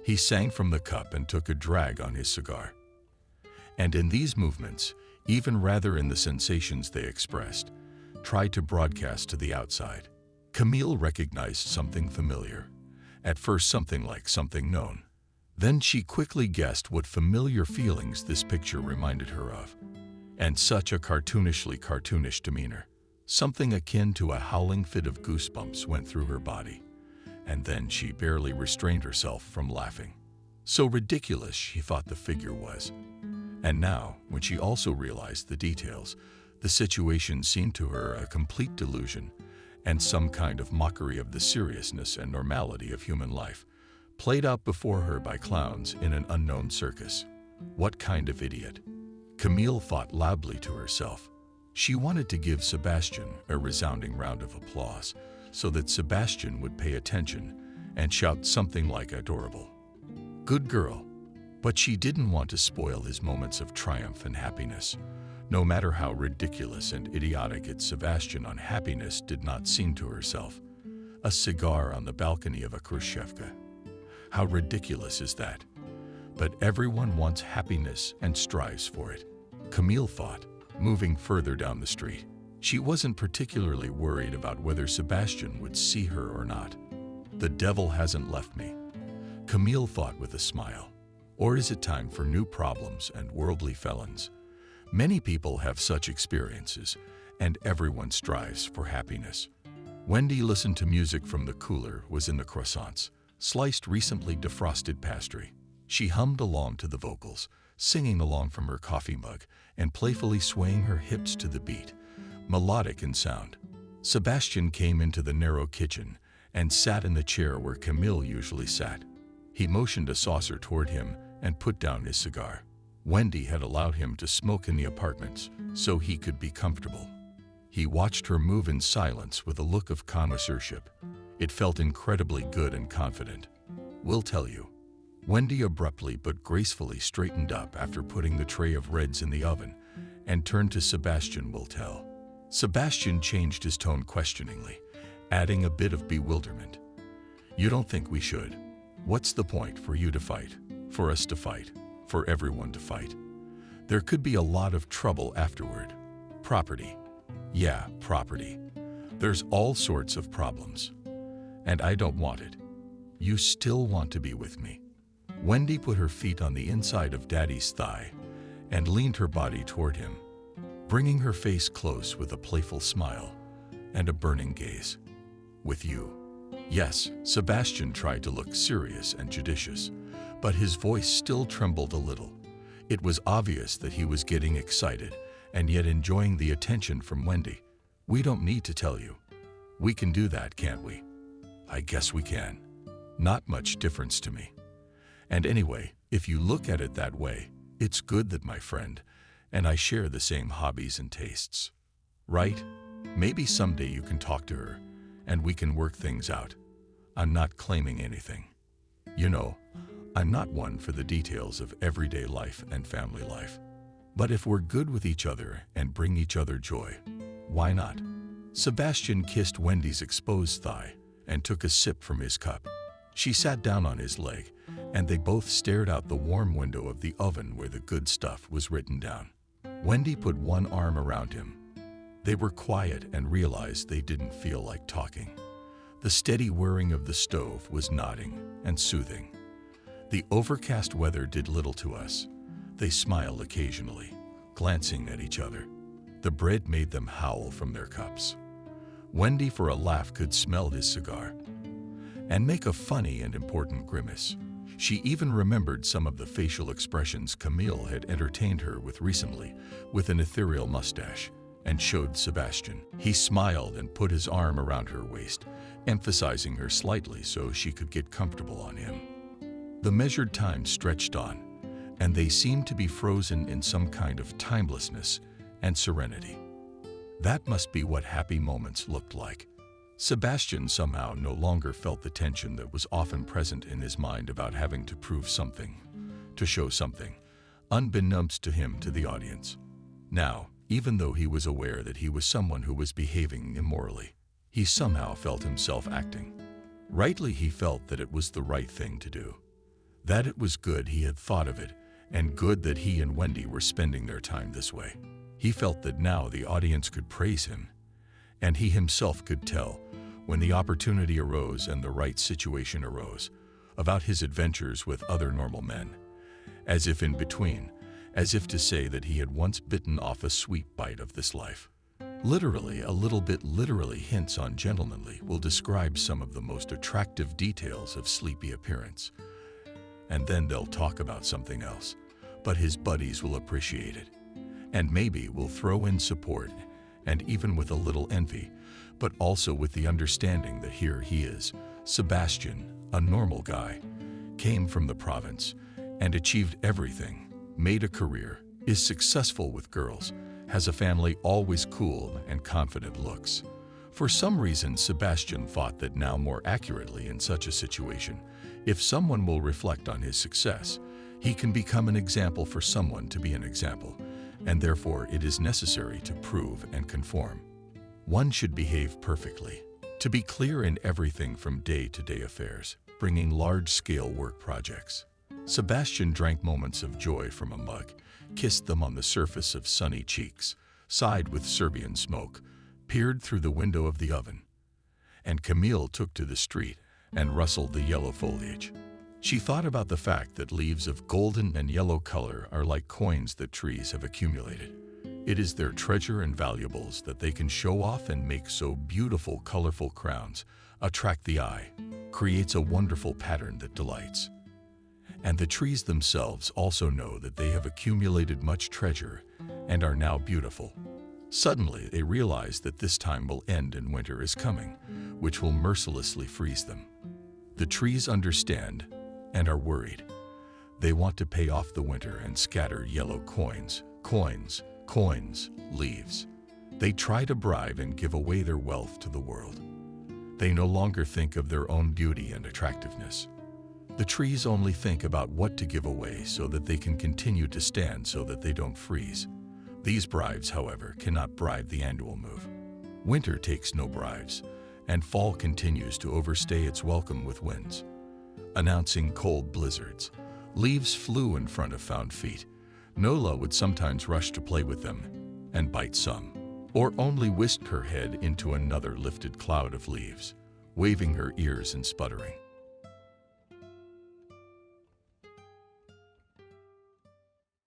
He sank from the cup and took a drag on his cigar. And in these movements, even rather in the sensations they expressed, tried to broadcast to the outside. Camille recognized something familiar. At first something like something known. Then she quickly guessed what familiar feelings this picture reminded her of. And such a cartoonish demeanor. Something akin to a howling fit of goosebumps went through her body. And then she barely restrained herself from laughing. So ridiculous she thought the figure was. And now, when she also realized the details, the situation seemed to her a complete delusion and some kind of mockery of the seriousness and normality of human life, played out before her by clowns in an unknown circus. What kind of idiot? Camille thought loudly to herself. She wanted to give Sebastian a resounding round of applause so that Sebastian would pay attention and shout something like adorable. Good girl. But she didn't want to spoil his moments of triumph and happiness. No matter how ridiculous and idiotic its Sebastian unhappiness did not seem to herself. A cigar on the balcony of a Khrushchevka. How ridiculous is that? But everyone wants happiness and strives for it. Camille thought, moving further down the street. She wasn't particularly worried about whether Sebastian would see her or not. The devil hasn't left me, Camille thought with a smile. Or is it time for new problems and worldly felons? Many people have such experiences, and everyone strives for happiness. Wendy listened to music from the cooler was in the croissants, sliced recently defrosted pastry. She hummed along to the vocals, singing along from her coffee mug and playfully swaying her hips to the beat, melodic in sound. Sebastian came into the narrow kitchen and sat in the chair where Camille usually sat. He motioned a saucer toward him and put down his cigar. Wendy had allowed him to smoke in the apartments so he could be comfortable. He watched her move in silence with a look of connoisseurship. It felt incredibly good and confident. We'll tell you. Wendy abruptly but gracefully straightened up after putting the tray of reds in the oven and turned to Sebastian. Will tell. Sebastian changed his tone questioningly, adding a bit of bewilderment. You don't think we should? What's the point for you to fight? For us to fight? For everyone to fight? There could be a lot of trouble afterward. Property. Yeah, property. There's all sorts of problems. And I don't want it. You still want to be with me. Wendy put her feet on the inside of Daddy's thigh and leaned her body toward him, bringing her face close with a playful smile and a burning gaze. With you. Yes, Sebastian tried to look serious and judicious, but his voice still trembled a little. It was obvious that he was getting excited and yet enjoying the attention from Wendy. We don't need to tell you. We can do that, can't we? I guess we can. Not much difference to me. And anyway, if you look at it that way, it's good that my friend and I share the same hobbies and tastes. Right? Maybe someday you can talk to her and we can work things out. I'm not claiming anything. You know, I'm not one for the details of everyday life and family life. But if we're good with each other and bring each other joy, why not? Sebastian kissed Wendy's exposed thigh and took a sip from his cup. She sat down on his leg, and they both stared out the warm window of the oven where the good stuff was written down. Wendy put one arm around him. They were quiet and realized they didn't feel like talking. The steady whirring of the stove was nodding and soothing. The overcast weather did little to us. They smiled occasionally, glancing at each other. The bread made them howl from their cups. Wendy, for a laugh, could smell his cigar and make a funny and important grimace. She even remembered some of the facial expressions Camille had entertained her with recently, with an ethereal mustache, and showed Sebastian. He smiled and put his arm around her waist, emphasizing her slightly so she could get comfortable on him. The measured time stretched on, and they seemed to be frozen in some kind of timelessness and serenity. That must be what happy moments looked like. Sebastian somehow no longer felt the tension that was often present in his mind about having to prove something, to show something, unbeknownst to him to the audience. Now, even though he was aware that he was someone who was behaving immorally, he somehow felt himself acting. Rightly, he felt that it was the right thing to do. That it was good he had thought of it, And good that he and Wendy were spending their time this way. He felt that now the audience could praise him, and he himself could tell, when the opportunity arose and the right situation arose, about his adventures with other normal men, as if in between, as if to say that he had once bitten off a sweet bite of this life. Literally, a little bit literally hints on gentlemanly will describe some of the most attractive details of Sleepy appearance. And then they'll talk about something else, but his buddies will appreciate it. And maybe will throw in support, and even with a little envy, but also with the understanding that here he is, Sebastian, a normal guy, came from the province and achieved everything, made a career, is successful with girls, has a family, always cool and confident looks. For some reason, Sebastian thought that now more accurately in such a situation, if someone will reflect on his success, he can become an example for someone to be an example, and therefore it is necessary to prove and conform. One should behave perfectly, to be clear in everything from day-to-day affairs, bringing large-scale work projects. Sebastian drank moments of joy from a mug, kissed them on the surface of sunny cheeks, sighed with Serbian smoke, peered through the window of the oven. And Camille took to the street and rustled the yellow foliage. She thought about the fact that leaves of golden and yellow color are like coins that trees have accumulated. It is their treasure and valuables that they can show off and make so beautiful, colorful crowns, attract the eye, creates a wonderful pattern that delights. And the trees themselves also know that they have accumulated much treasure and are now beautiful. Suddenly, they realize that this time will end and winter is coming, which will mercilessly freeze them. The trees understand and are worried. They want to pay off the winter and scatter yellow coins, leaves. They try to bribe and give away their wealth to the world. They no longer think of their own beauty and attractiveness. The trees only think about what to give away so that they can continue to stand so that they don't freeze. These bribes, however, cannot bribe the annual move. Winter takes no bribes, and fall continues to overstay its welcome with winds, announcing cold blizzards. Leaves flew in front of found feet. Nola would sometimes rush to play with them and bite some, or only whisk her head into another lifted cloud of leaves, waving her ears and sputtering.